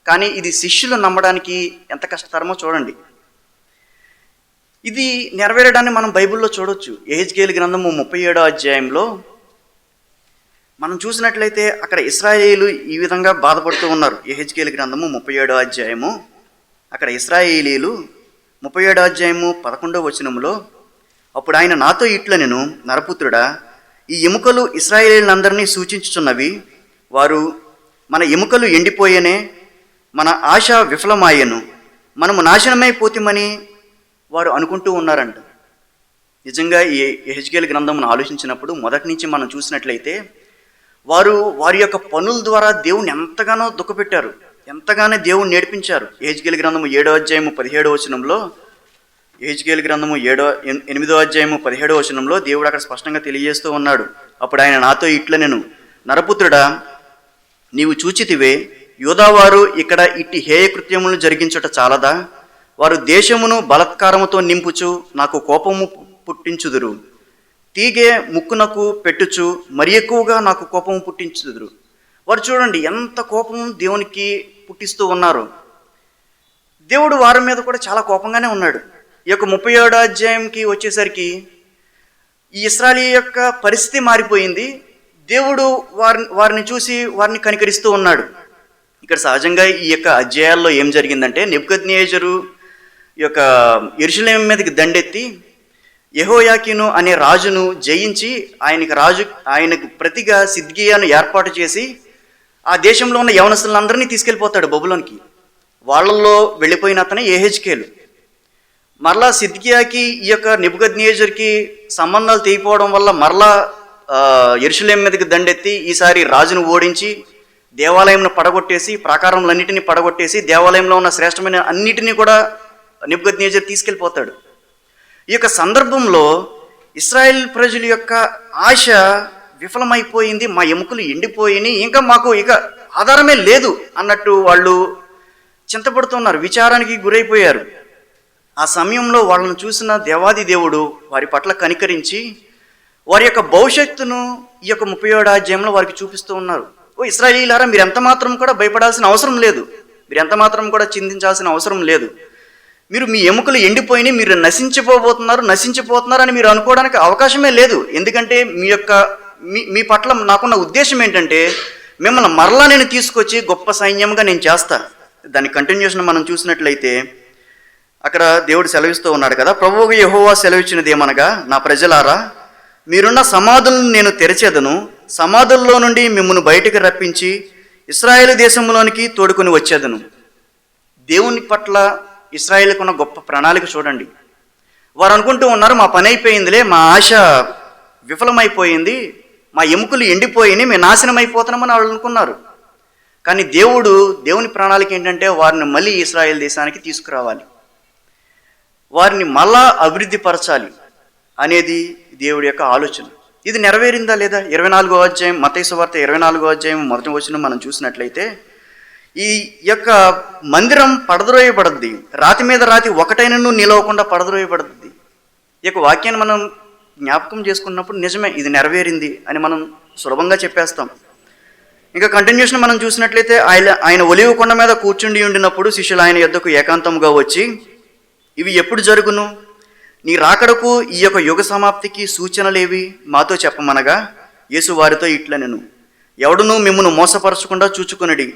కానీ ఇది శిష్యులు నమ్మడానికి ఎంత కష్టతరమో చూడండి. ఇది నెరవేరడాన్ని మనం బైబిల్లో చూడొచ్చు. యెహెజ్కేలు గ్రంథము 37వ అధ్యాయంలో మనం చూసినట్లయితే అక్కడ ఇశ్రాయేలీయులు ఈ విధంగా బాధపడుతూ ఉన్నారు. యెహెజ్కేలు గ్రంథము 37వ అధ్యాయము, అక్కడ ఇశ్రాయేలీయులు 37వ అధ్యాయము 11వ వచనంలో, అప్పుడు ఆయన నాతో ఇట్లనెను, నరపుత్రుడా, ఈ ఎముకలు ఇశ్రాయేలీయులందరినీ సూచించుచున్నవి. వారు, మన ఎముకలు ఎండిపోయేనే, మన ఆశ విఫలమాయెను, మనము నాశనమైపోతామని వారు అనుకుంటూ ఉన్నారంట. నిజంగా ఈ యెహెజ్కేలు గ్రంథమును ఆలోచించినప్పుడు మొదటి నుంచి మనం చూసినట్లయితే వారి యొక్క పనుల ద్వారా దేవుని ఎంతగానో దుఃఖపెట్టారు, ఎంతగానో దేవుని నేర్పించారు. యెహెజ్కేలు గ్రంథము 7వ అధ్యాయము 17వ వచనంలో, యెహెజ్కేలు గ్రంథము 8వ అధ్యాయము 17వ వచనంలో దేవుడు అక్కడ స్పష్టంగా తెలియజేస్తూ ఉన్నాడు. అప్పుడు ఆయన నాతో ఇట్లనెను, నరపుత్రుడా, నీవు చూచితివే, యూదావారు ఇక్కడ ఇట్టి హేయ కృత్యములను జరిగించుట చాలదా? వారు దేశమును బలత్కారముతో నింపుచు నాకు కోపము పుట్టించుదురు. తీగే ముక్కునకు పెట్టుచు మరి ఎక్కువగా నాకు కోపము పుట్టించుదురు. వారు చూడండి ఎంత కోపం దేవునికి పుట్టిస్తూ ఉన్నారు. దేవుడు వారి మీద కూడా చాలా కోపంగానే ఉన్నాడు. ఈ యొక్క 37వ అధ్యాయంకి వచ్చేసరికి ఈ ఇశ్రాయేలు యొక్క పరిస్థితి మారిపోయింది. దేవుడు వారిని చూసి వారిని కనికరిస్తూ ఉన్నాడు. ఇక్కడ సహజంగా ఈ యొక్క అధ్యాయాల్లో ఏం జరిగిందంటే, నెబుకద్నెజరు ఈ యొక్క యెరూషలేము మీదకి దండెత్తి యెహోయాకీను అనే రాజును జయించి ఆయనకు ప్రతిగా సిద్కియాను ఏర్పాటు చేసి ఆ దేశంలో ఉన్న యవనస్తులందరినీ తీసుకెళ్ళిపోతాడు బబులోనికి. వాళ్ళల్లో వెళ్ళిపోయిన అతనే యెహెజ్కేలు. మరలా సిద్కియాకి ఈ యొక్క నెబుకద్నెజరుకి సంబంధాలు తెగిపోవడం వల్ల మరలా యెరూషలేము మీదకి దండెత్తి ఈసారి రాజును ఓడించి దేవాలయంను పడగొట్టేసి, ప్రాకారములన్నిటిని పడగొట్టేసి దేవాలయంలో ఉన్న శ్రేష్టమైన అన్నిటినీ కూడా నెబుకద్నెజరు తీసుకెళ్ళిపోతాడు. ఈ యొక్క సందర్భంలో ఇశ్రాయేల్ ప్రజల యొక్క ఆశ విఫలమైపోయింది, మా ఎముకలు ఎండిపోయినాయి, ఇంకా మాకు ఆధారమే లేదు అన్నట్టు వాళ్ళు చింతపడుతున్నారు, విచారానికి గురైపోయారు. ఆ సమయంలో వాళ్ళను చూసిన దేవాది దేవుడు వారి పట్ల కనికరించి వారి యొక్క భవిష్యత్తును ఈ యొక్క 37వ అధ్యాయంలో వారికి చూపిస్తూ ఉన్నారు. ఓ ఇశ్రాయేలీయులారా, మీరు ఎంత మాత్రం కూడా భయపడాల్సిన అవసరం లేదు, మీరు ఎంత మాత్రం కూడా చింతించాల్సిన అవసరం లేదు. మీరు మీ ఎముకలు ఎండిపోయినాయి, మీరు నశించిపోతున్నారు అని మీరు అనుకోవడానికి అవకాశమే లేదు. ఎందుకంటే మీ పట్ల నాకున్న ఉద్దేశం ఏంటంటే, మిమ్మల్ని మరలా నేను తీసుకొచ్చి గొప్ప సైన్యంగా నేను చేస్తా. దాని కంటిన్యూషన్ మనం చూసినట్లయితే అక్కడ దేవుడు సెలవిస్తూ ఉన్నాడు కదా, ప్రభువుకు యెహోవా సెలవిచ్చినది ఏమనగా, నా ప్రజలారా, మీరున్న సమాధులను నేను తెరచేదను, సమాధుల్లో నుండి మిమ్మల్ని బయటికి రప్పించి ఇశ్రాయేలు దేశంలోనికి తోడుకొని వచ్చేదను. దేవుని పట్ల ఇశ్రాయేలుకు ఉన్న గొప్ప ప్రణాళిక చూడండి. వారు అనుకుంటూ ఉన్నారు, మా పని అయిపోయిందిలే, మా ఆశ విఫలమైపోయింది, మా ఎముకలు ఎండిపోయినాయి, మేము నాశనం అయిపోతున్నామని వాళ్ళు అనుకున్నారు. కానీ దేవుని ప్రణాళిక ఏంటంటే వారిని మళ్ళీ ఇశ్రాయేల్ దేశానికి తీసుకురావాలి, వారిని మళ్ళా అభివృద్ధి పరచాలి అనేది దేవుడి యొక్క ఆలోచన. ఇది నెరవేరిందా లేదా? 24వ అధ్యాయం, మత్తయి సువార్త 24వ అధ్యాయం 1వ వచనం మనం చూసినట్లయితే ఈ యొక్క మందిరం పడద్రోయబడద్ది, రాతి మీద రాతి ఒకటైనను నిలవకుండా పడద్రోయబడద్ది. ఈ యొక్క వాక్యాన్ని మనం జ్ఞాపకం చేసుకున్నప్పుడు నిజమే ఇది నెరవేరింది అని మనం సులభంగా చెప్పేస్తాం. ఇంకా కంటిన్యూషన్ మనం చూసినట్లయితే ఆయన ఒలివ కొండ మీద కూర్చుండి ఉండినప్పుడు శిష్యులు ఆయన యొద్దకు ఏకాంతంగా వచ్చి, ఇవి ఎప్పుడు జరుగును? నీ రాకడకు ఈ యొక్క యుగ సమాప్తికి సూచనలేవి మాతో చెప్పమనగా, యేసు వారితో ఇట్లనెను, ఎవడునూ మిమ్మును మోసపరచకుండా చూచుకొనుడి.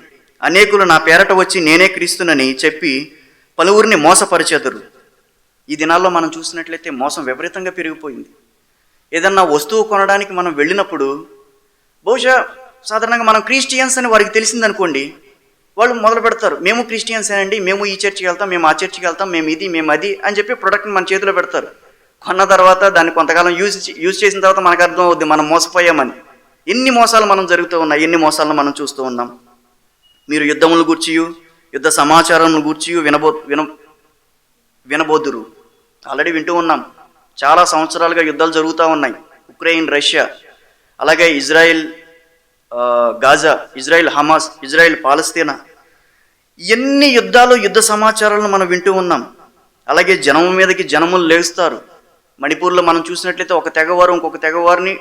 అనేకులు నా పేరట వచ్చి నేనే క్రీస్తునని చెప్పి పలువురిని మోసపరిచెదరు. ఈ దినాల్లో మనం చూసినట్లయితే మోసం విపరీతంగా పెరిగిపోయింది. ఏదన్నా వస్తువు కొనడానికి మనం వెళ్ళినప్పుడు బహుశా సాధారణంగా మనం క్రిస్టియన్స్ అని వారికి తెలిసిందనుకోండి, వాళ్ళు మొదలు పెడతారు, మేము క్రిస్టియన్స్ అండి, మేము ఈ చర్చికి వెళ్తాం, మేము ఆ చర్చికి వెళ్తాం, మేము ఇది మేము అది అని చెప్పి ప్రోడక్ట్ని మన చేతిలో పెడతారు. కొన్న తర్వాత దాన్ని కొంతకాలం యూజ్ చేసిన తర్వాత మనకు అర్థం అవుద్ది మనం మోసపోయామని. ఎన్ని మోసాలు మనం జరుగుతూ ఉన్నాయి, ఎన్ని మోసాలను మనం చూస్తూ ఉన్నాం. మీరు యుద్ధముల గూర్చి, యుద్ధ సమాచారం గూర్చి వినబోదురు. ఆల్రెడీ వింటూ ఉన్నాం, చాలా సంవత్సరాలుగా యుద్ధాలు జరుగుతూ ఉన్నాయి. ఉక్రెయిన్, రష్యా, అలాగే Israel, Gaza, Israel Hamas, Israel Palestine, ఎన్ని యుద్ధాలు, యుద్ధ సమాచారాలను మనం వింటూ ఉన్నాం. అలాగే జనం మీదకి జనములు లేస్తారు. మణిపూర్లో మనం చూసినట్లయితే ఒక తెగవారు ఇంకొక తెగవారిని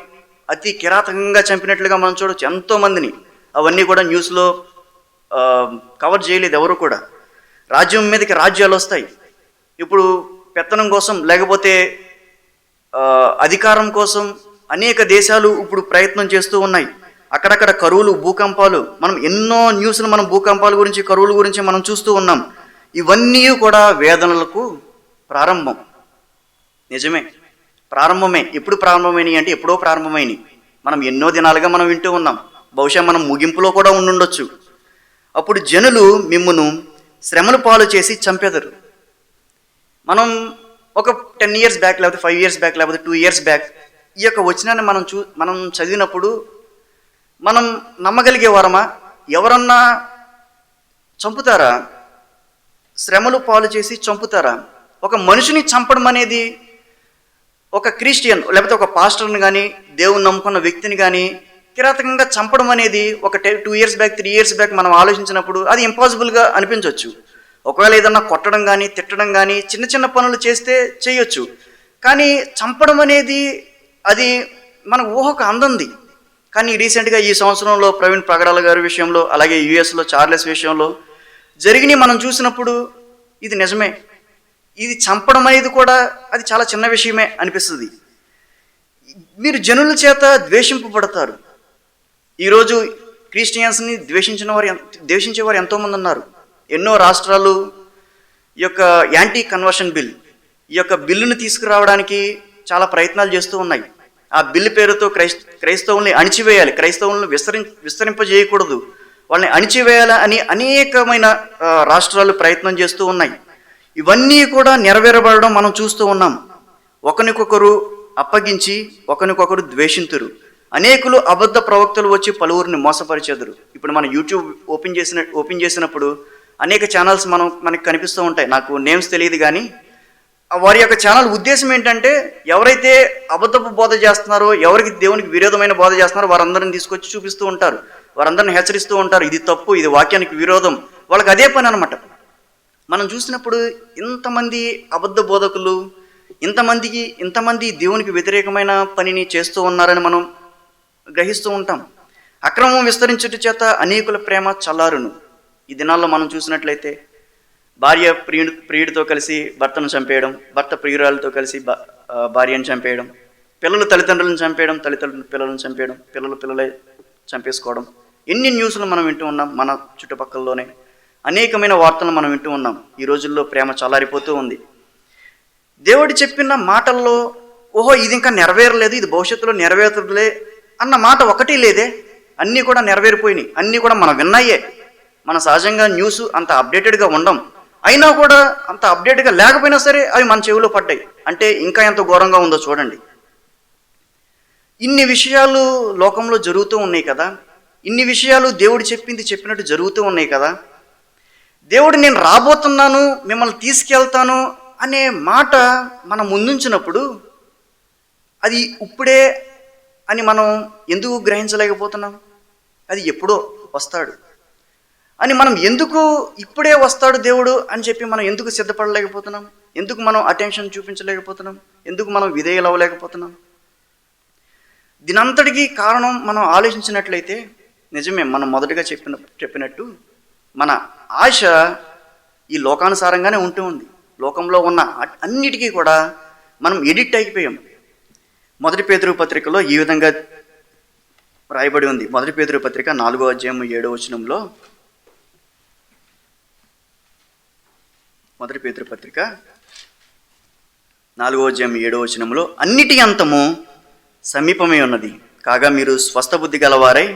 అతి కిరాతకంగా చంపినట్లుగా మనం చూడవచ్చు, ఎంతోమందిని. అవన్నీ కూడా న్యూస్లో కవర్ చేయలేదు ఎవరు కూడా. రాజ్యం మీదకి రాజ్యాలు వస్తాయి. ఇప్పుడు పెత్తనం కోసం లేకపోతే అధికారం కోసం అనేక దేశాలు ఇప్పుడు ప్రయత్నం చేస్తూ ఉన్నాయి. అక్కడక్కడ కరువులు, భూకంపాలు, మనం ఎన్నో న్యూస్లు మనం భూకంపాల గురించి, కరువుల గురించి మనం చూస్తూ ఉన్నాం. ఇవన్నీ కూడా వేదనలకు ప్రారంభం. నిజమే, ప్రారంభమే. ఎప్పుడు ప్రారంభమైనవి అంటే ఎప్పుడో ప్రారంభమైనవి. మనం ఎన్నో దినాలుగా మనం వింటూ ఉన్నాం. బహుశా మనం ముగింపులో కూడా ఉండుండొచ్చు. అప్పుడు జనులు మిమ్మును శ్రమలు పాలు చేసి చంపెదరు. మనం ఒక 10 years బ్యాక్, లేకపోతే 5 years బ్యాక్, లేకపోతే 2 years బ్యాక్ ఈ యొక్క వచనాన్ని మనం చదివినప్పుడు మనం నమ్మగలిగే వారమా? ఎవరన్నా చంపుతారా? శ్రమలు పాలు చేసి చంపుతారా? ఒక మనిషిని చంపడం అనేది ఒక క్రిస్టియన్ లేకపోతే ఒక పాస్టర్ని కానీ, దేవుని నమ్ముకున్న వ్యక్తిని కానీ కిరాతకంగా చంపడం అనేది ఒక 2 years బ్యాక్, 3 years బ్యాక్ మనం ఆలోచించినప్పుడు అది ఇంపాసిబుల్గా అనిపించవచ్చు. ఒకవేళ ఏదన్నా కొట్టడం కానీ, తిట్టడం కానీ, చిన్న చిన్న పనులు చేస్తే చేయొచ్చు. కానీ చంపడం అనేది అది మన ఊహకు అందంది. కానీ రీసెంట్గా ఈ సంవత్సరంలో ప్రవీణ్ పగడాల గారి విషయంలో, అలాగే యుఎస్లో చార్లెస్ విషయంలో జరిగినాయి మనం చూసినప్పుడు ఇది నిజమే. ఇది చంపడం అనేది కూడా అది చాలా చిన్న విషయమే అనిపిస్తుంది. మీరు జనుల చేత ద్వేషింపబడతారు. ఈరోజు క్రిస్టియన్స్ని ద్వేషించేవారు ఎంతోమంది ఉన్నారు. ఎన్నో రాష్ట్రాలు ఈ యొక్క యాంటీ కన్వర్షన్ బిల్, ఈ యొక్క బిల్లును తీసుకురావడానికి చాలా ప్రయత్నాలు చేస్తూ ఉన్నాయి. ఆ బిల్లు పేరుతో క్రైస్తవుల్ని అణిచివేయాలి, క్రైస్తవులను విస్తరింపజేయకూడదు, వాళ్ళని అణిచివేయాలి అని అనేకమైన రాష్ట్రాలు ప్రయత్నం చేస్తూ ఉన్నాయి. ఇవన్నీ కూడా నెరవేరబడడం మనం చూస్తూ ఉన్నాం. ఒకరికొకరు అప్పగించి ఒకరికొకరు ద్వేషింతురు. అనేకులు అబద్ధ ప్రవక్తలు వచ్చి పలువురిని మోసపరిచెదరు. ఇప్పుడు మనం యూట్యూబ్ ఓపెన్ చేసినప్పుడు అనేక ఛానల్స్ మనకి కనిపిస్తూ ఉంటాయి. నాకు నేమ్స్ తెలియదు కానీ వారి యొక్క ఛానల్ ఉద్దేశం ఏంటంటే ఎవరైతే అబద్ధపు బోధ చేస్తున్నారో, ఎవరికి దేవునికి విరోధమైన బోధ చేస్తున్నారో వారందరిని తీసుకొచ్చి చూపిస్తూ ఉంటారు, వారందరిని హెచ్చరిస్తూ ఉంటారు, ఇది తప్పు, ఇది వాక్యానికి విరోధం. వాళ్ళకి అదే పని అనమాట. మనం చూసినప్పుడు ఇంతమంది అబద్ధ బోధకులు, ఇంతమంది దేవునికి వ్యతిరేకమైన పనిని చేస్తూ ఉన్నారని మనం గ్రహిస్తూ ఉంటాం. అక్రమం విస్తరించుట చేత అనేకుల ప్రేమ చల్లారును. ఈ దినాల్లో మనం చూసినట్లయితే భార్య ప్రియుడితో కలిసి భర్తను చంపేయడం, భర్త ప్రియురాలతో కలిసి భార్యను చంపేయడం, పిల్లలు తల్లిదండ్రులను చంపేయడం, తల్లిదండ్రులు పిల్లలను చంపేయడం, పిల్లలే చంపేసుకోవడం, ఎన్ని న్యూస్లు మనం వింటూ ఉన్నాం, మన చుట్టుపక్కలలోనే అనేకమైన వార్తలు మనం వింటూ ఉన్నాం. ఈ రోజుల్లో ప్రేమ చల్లారిపోతూ ఉంది. దేవుడు చెప్పిన మాటల్లో ఓహో ఇది ఇంకా నెరవేరలేదు, ఇది భవిష్యత్తులో నెరవేరుతుందిలే అన్న మాట ఒకటి లేదే. అన్నీ కూడా నెరవేరిపోయినాయి, అన్నీ కూడా మనం విన్నాయే. మన సహజంగా న్యూస్ అంత అప్డేటెడ్గా ఉండం, అయినా కూడా అంత అప్డేట్గా లేకపోయినా సరే అవి మన చెవిలో పడ్డాయి. అంటే ఇంకా ఎంత ఘోరంగా ఉందో చూడండి. ఇన్ని విషయాలు లోకంలో జరుగుతూ ఉన్నాయి కదా, ఇన్ని విషయాలు దేవుడు చెప్పినట్టు జరుగుతూ ఉన్నాయి కదా. దేవుడు నేను రాబోతున్నాను, మిమ్మల్ని తీసుకెళ్తాను అనే మాట మనం ముందుంచినప్పుడు అది ఇప్పుడే అని మనం ఎందుకు గ్రహించలేకపోతున్నాం? అది ఎప్పుడో వస్తాడు అని మనం ఎందుకు ఇప్పుడే వస్తాడు దేవుడు అని చెప్పి మనం ఎందుకు సిద్ధపడలేకపోతున్నాం? ఎందుకు మనం అటెన్షన్ చూపించలేకపోతున్నాం? ఎందుకు మనం విధేయులు అవ్వలేకపోతున్నాం? దీనంతటికీ కారణం మనం ఆలోచించినట్లయితే నిజమే, మనం మొదటగా చెప్పినట్టు మన ఆశ ఈ లోకానుసారంగానే ఉంటూ ఉంది. లోకంలో ఉన్న అన్నిటికీ కూడా మనం ఎడిక్ట్ అయిపోయాం. 1 పేతురు పత్రికలో ఈ విధంగా రాయబడి ఉంది. 1 పేతురు పత్రిక 4వ అధ్యాయం 7వ వచనంలో, 1 పేతురు పత్రిక 4వ అధ్యాయం 7వ వచనంలో, అన్నిటి అంతము సమీపమై ఉన్నది కాగా మీరు స్వస్థ బుద్ధి గలవారై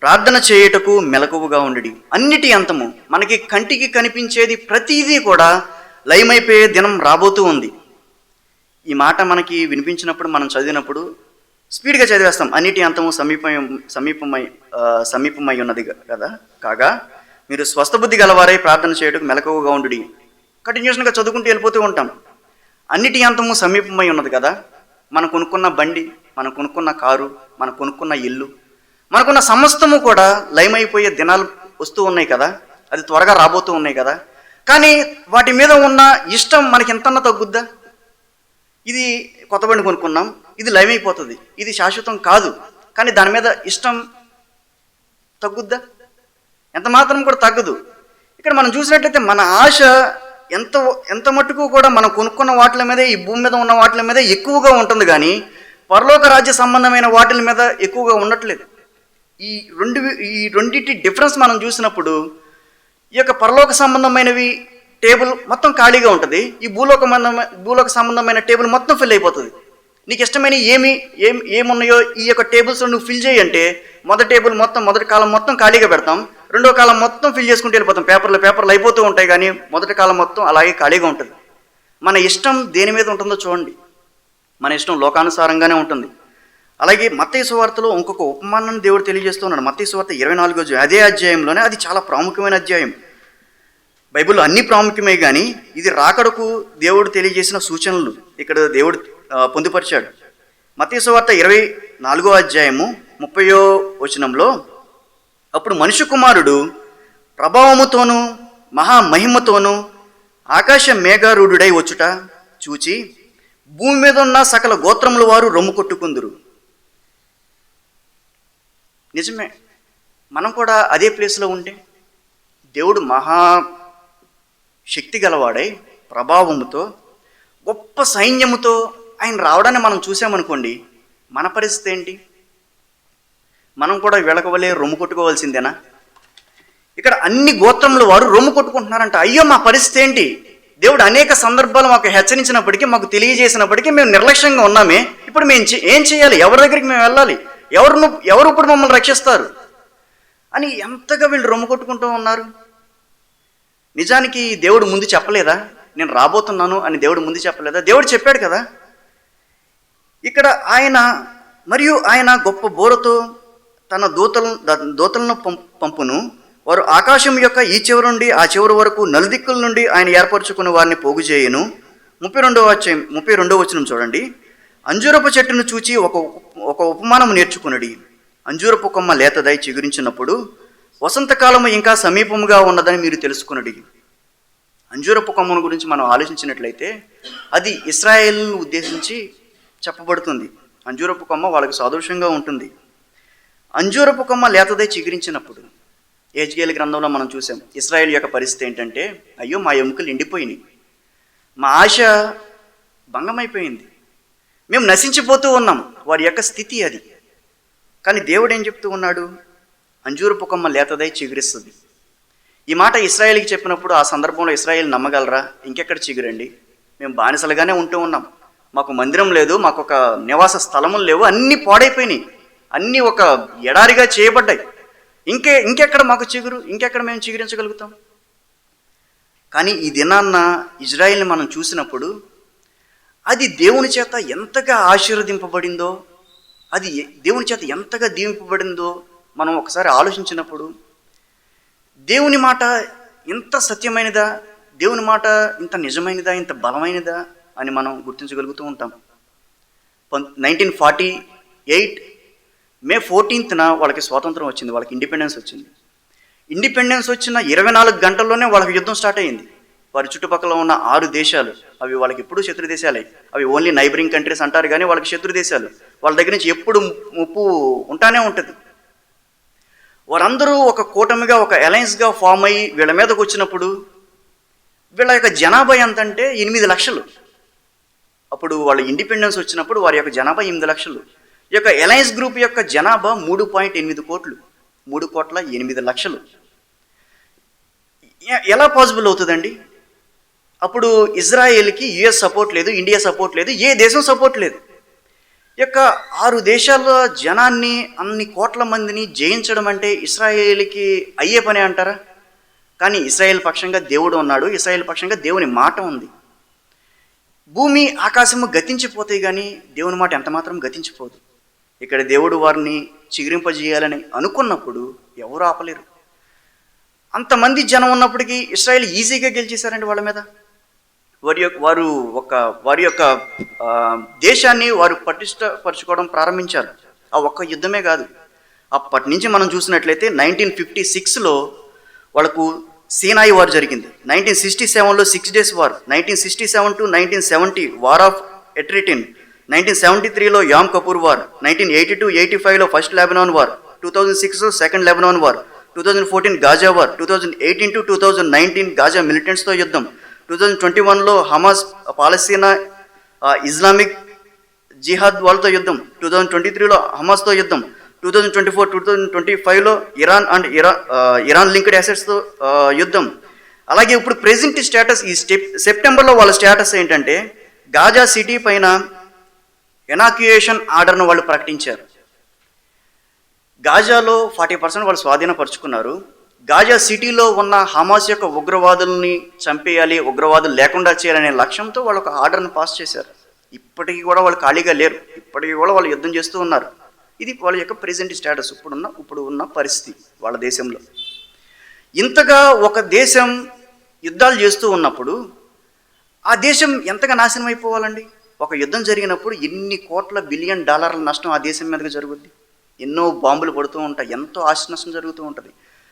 ప్రార్థన చేయుటకు మెలకువగా ఉండడి. అన్నిటి అంతము, మనకి కంటికి కనిపించేది ప్రతిదీ కూడా లయమైపోయే దినం రాబోతూ ఉంది. ఈ మాట మనకి వినిపించినప్పుడు, మనం చదివినప్పుడు స్పీడ్గా చదివేస్తాం. అన్నిటి అంతము సమీపమై ఉన్నది కదా, కాగా మీరు స్వస్థ బుద్ధి గలవారై ప్రార్థన చేయటకు మెలకువగా ఉండుడి. కంటిన్యూషన్గా చదువుకుంటూ వెళ్ళిపోతూ ఉంటాం. అన్నిటి అంతము సమీపమై ఉన్నది కదా. మనం కొనుక్కున్న బండి, మనం కొనుక్కున్న కారు, మనం కొనుక్కున్న ఇల్లు, మనకున్న సమస్తము కూడా లయమైపోయే దినాలు వస్తూ ఉన్నాయి కదా, అది త్వరగా రాబోతూ ఉన్నాయి కదా. కానీ వాటి మీద ఉన్న ఇష్టం మనకి ఎంతన్నా తగ్గుద్దా? ఇది కొత్త బండి కొనుక్కున్నాం, ఇది లయమైపోతుంది, ఇది శాశ్వతం కాదు, కానీ దాని మీద ఇష్టం తగ్గుద్దా? ఎంత మాత్రం కూడా తగ్గదు. ఇక్కడ మనం చూసినట్లయితే మన ఆశ ఎంత మట్టుకు కూడా మనం కొనుక్కున్న వాటి మీదే, ఈ భూమి మీద ఉన్న వాటి మీదే ఎక్కువగా ఉంటుంది, కానీ పరలోక రాజ్య సంబంధమైన వాటి మీద ఎక్కువగా ఉండట్లేదు. ఈ రెండింటి డిఫరెన్స్ మనం చూసినప్పుడు, ఈ యొక్క పరలోక సంబంధమైనవి టేబుల్ మొత్తం ఖాళీగా ఉంటుంది, ఈ భూలోక సంబంధమైన టేబుల్ మొత్తం ఫిల్ అయిపోతుంది. నీకు ఇష్టమైన ఏమున్నాయో ఈ యొక్క టేబుల్స్ నువ్వు ఫిల్ చేయంటే, మొదటి కాలం మొత్తం ఖాళీగా పెడతాం, రెండో కాలం మొత్తం ఫిల్ చేసుకుంటూ వెళ్ళిపోతాం. పేపర్లు అయిపోతూ ఉంటాయి, కానీ మొదటి కాలం మొత్తం అలాగే ఖాళీగా ఉంటుంది. మన ఇష్టం దేని మీద ఉంటుందో చూడండి. మన ఇష్టం లోకానుసారంగానే ఉంటుంది. అలాగే మత్తయి సువార్తలో ఇంకొక ఉపమానాన్ని దేవుడు తెలియజేస్తూ ఉన్నాడు. మత్తయి సువార్త 24వ అధ్యాయం, అదే అధ్యాయంలోనే, అది చాలా ప్రాముఖ్యమైన అధ్యాయం. బైబిల్లో అన్ని ప్రాముఖ్యమే, కానీ ఇది రాకడకు దేవుడు తెలియజేసిన సూచనలు ఇక్కడ దేవుడు పొందుపరిచాడు. మత్తయి సువార్త 24వ అధ్యాయము 30వ వచనంలో, అప్పుడు మనుష్య కుమారుడు ప్రభావముతోనూ మహామహిమతోనూ ఆకాశ మేఘారూఢుడై వచ్చుట చూచి భూమి మీద ఉన్న సకల గోత్రముల వారు రొమ్ము కొట్టుకుందురు. నిజమే, మనం కూడా అదే ప్లేస్లో ఉంటే, దేవుడు మహా శక్తి గలవాడై ప్రభావముతో గొప్ప సైన్యముతో ఆయన రావడాన్ని మనం చూసామనుకోండి, మన పరిస్థితి ఏంటి? మనం కూడా వీళ్ళకి వలే రొమ్ము కొట్టుకోవాల్సిందేనా? ఇక్కడ అన్ని గోత్రముల వారు రొమ్ము కొట్టుకుంటున్నారంట. అయ్యో మా పరిస్థితి ఏంటి? దేవుడు అనేక సందర్భాలు మాకు హెచ్చరించినప్పటికీ, మాకు తెలియజేసినప్పటికీ మేము నిర్లక్ష్యంగా ఉన్నామే. ఇప్పుడు మేము ఏం చేయాలి? ఎవరి దగ్గరికి మేము వెళ్ళాలి? ఎవరు ఇప్పుడు మమ్మల్ని రక్షిస్తారు అని ఎంతగా వీళ్ళు రొమ్ము కొట్టుకుంటూ ఉన్నారు. నిజానికి దేవుడు ముందు చెప్పలేదా నేను రాబోతున్నాను అని? దేవుడు ముందు చెప్పలేదా? దేవుడు చెప్పాడు కదా. ఇక్కడ ఆయన గొప్ప బోరతో తన దూతలను పంపును, వారు ఆకాశం యొక్క ఈ చివరి నుండి ఆ చివరి వరకు నలుదిక్కుల నుండి ఆయన ఏర్పరచుకుని వారిని పోగు చేయను. 32వ వచనం చూడండి. అంజూరపు చెట్టును చూచి ఒక ఉపమానం నేర్చుకునడి. అంజూరపు కొమ్మ లేతదై చిగురించినప్పుడు వసంతకాలము ఇంకా సమీపముగా ఉన్నదని మీరు తెలుసుకునడి. అంజూరపు కొమ్మను గురించి మనం ఆలోచించినట్లయితే, అది ఇశ్రాయేల్ ఉద్దేశించి చెప్పబడుతుంది. అంజూరపు కొమ్మ వాళ్ళకి సాదృశ్యంగా ఉంటుంది. అంజూరపు కొమ్మ లేతదై చిగురించినప్పుడు, యెహెజ్కేలు గ్రంథంలో మనం చూసాం ఇశ్రాయేల్ యొక్క పరిస్థితి ఏంటంటే, అయ్యో మా ఎముకలు ఎండిపోయినాయి, మా ఆశ భంగమైపోయింది, మేము నశించిపోతూ ఉన్నాం. వారి యొక్క స్థితి అది. కానీ దేవుడు ఏం చెప్తూ ఉన్నాడు? అంజూరపు కొమ్మ లేతదై చిగురిస్తుంది. ఈ మాట ఇశ్రాయేలుకి చెప్పినప్పుడు ఆ సందర్భంలో ఇశ్రాయేలు నమ్మగలరా? ఇంకెక్కడ చిగురండి, మేము బానిసలుగానే ఉంటూ ఉన్నాం, మాకు మందిరం లేదు, మాకు ఒక నివాస స్థలములు లేవు, అన్నీ పాడైపోయినాయి, అన్నీ ఒక ఎడారిగా చేయబడ్డాయి, ఇంకెక్కడ మాకు చిగురు, ఇంకెక్కడ మేము చిగురించగలుగుతాం? కానీ ఈ దినాన్న ఇజ్రాయిల్ని మనం చూసినప్పుడు అది దేవుని చేత ఎంతగా ఆశీర్వదింపబడిందో, అది దేవుని చేత ఎంతగా దీవింపబడిందో మనం ఒకసారి ఆలోచించినప్పుడు దేవుని మాట ఇంత సత్యమైనదా, దేవుని మాట ఇంత నిజమైనదా, ఇంత బలమైనదా అని మనం గుర్తించగలుగుతూ ఉంటాం. 1948 మే 14న వాళ్ళకి స్వాతంత్రం వచ్చింది, వాళ్ళకి ఇండిపెండెన్స్ వచ్చింది. ఇండిపెండెన్స్ వచ్చిన 24 గంటల్లోనే వాళ్ళకి యుద్ధం స్టార్ట్ అయ్యింది. వారి చుట్టుపక్కల ఉన్న 6 దేశాలు, అవి వాళ్ళకి ఎప్పుడూ శత్రు దేశాలే, అవి ఓన్లీ నైబరింగ్ కంట్రీస్ అంటారు కానీ వాళ్ళకి శత్రు దేశాలు, వాళ్ళ దగ్గర నుంచి ఎప్పుడు ముప్పు ఉంటానే ఉంటుంది. వారందరూ ఒక కూటమిగా, ఒక అలయన్స్గా ఫామ్ అయ్యి వీళ్ళ మీదకి వచ్చినప్పుడు వీళ్ళ యొక్క జనాభా ఎంత అంటే 8 లక్షలు. అప్పుడు వాళ్ళ ఇండిపెండెన్స్ వచ్చినప్పుడు వారి యొక్క జనాభా 8 లక్షలు. ఈ యొక్క అలయన్స్ గ్రూప్ యొక్క జనాభా 3.8 కోట్లు, 3,08,00,000. ఎలా పాసిబుల్ అవుతుందండి? అప్పుడు ఇజ్రాయేల్కి యుఎస్ సపోర్ట్ లేదు, ఇండియా సపోర్ట్ లేదు, ఏ దేశం సపోర్ట్ లేదు. ఈ యొక్క 6 దేశాల జనాన్ని, అన్ని కోట్ల మందిని జయించడం అంటే ఇశ్రాయేలుకి అయ్యే పని అంటారా? కానీ ఇశ్రాయేల్ పక్షంగా దేవుడు ఉన్నాడు, ఇశ్రాయేల్ పక్షంగా దేవుని మాట ఉంది. భూమి ఆకాశము గతించిపోతాయి కానీ దేవుని మాట ఎంత మాత్రం గతించిపోదు. ఇక్కడ దేవుడు వారిని చిగురింపజేయాలని అనుకున్నప్పుడు ఎవరు ఆపలేరు. అంతమంది జనం ఉన్నప్పటికీ ఇశ్రాయేల్ ఈజీగా గెలిచేశారండి వాళ్ళ మీద. వారి యొక్క దేశాన్ని వారు పటిష్టపరచుకోవడం ప్రారంభించారు. ఆ ఒక్క యుద్ధమే కాదు, అప్పటి నుంచి మనం చూసినట్లయితే 1956లో వాళ్ళకు సీనాయి వార్ జరిగింది, 1967లో 6 days war, 1967 to 1970 war of attrition, 1973లో యామ్ కపూర్ వార్, 1982-85లో first Lebanon war, 2006 second Lebanon war, 2014 Gaza war, 2018 to 2019 Gaza మిలిటెంట్స్తో యుద్ధం, 2021లో హమాస్ పాలస్తీనా ఇస్లామిక్ జిహాద్ వాళ్ళతో యుద్ధం, 2023లో హమాస్తో యుద్ధం, 2024-2025లో ఇరాన్ లింక్డ్ అసెట్స్తో యుద్ధం. అలాగే ఇప్పుడు ప్రెజెంట్ స్టేటస్, ఈ సెప్టెంబర్లో వాళ్ళ స్టేటస్ ఏంటంటే గాజా సిటీ పైన ఎనాక్యుయేషన్ ఆర్డర్ను వాళ్ళు ప్రకటించారు. గాజాలో 40% వాళ్ళు స్వాధీనపరుచుకున్నారు. గాజా సిటీలో ఉన్న హమాస్ యొక్క ఉగ్రవాదుల్ని చంపేయాలి, ఉగ్రవాదులు లేకుండా చేయాలనే లక్ష్యంతో వాళ్ళు ఒక ఆర్డర్ను పాస్ చేశారు. ఇప్పటికీ కూడా వాళ్ళు ఖాళీగా లేరు, ఇప్పటికీ కూడా వాళ్ళు యుద్ధం చేస్తూ ఉన్నారు. ఇది వాళ్ళ యొక్క ప్రెజెంట్ స్టేటస్, ఇప్పుడు ఉన్న పరిస్థితి వాళ్ళ దేశంలో. ఇంతగా ఒక దేశం యుద్ధాలు చేస్తూ ఉన్నప్పుడు ఆ దేశం ఎంతగా నాశనం అయిపోవాలండి? ఒక యుద్ధం జరిగినప్పుడు ఎన్ని కోట్ల బిలియన్ డాలర్ల నష్టం ఆ దేశం మీదకి జరుగుద్ది. ఎన్నో బాంబులు పడుతూ ఉంటాయి, ఎంతో ఆస్తి నష్టం జరుగుతూ ఉంటుంది.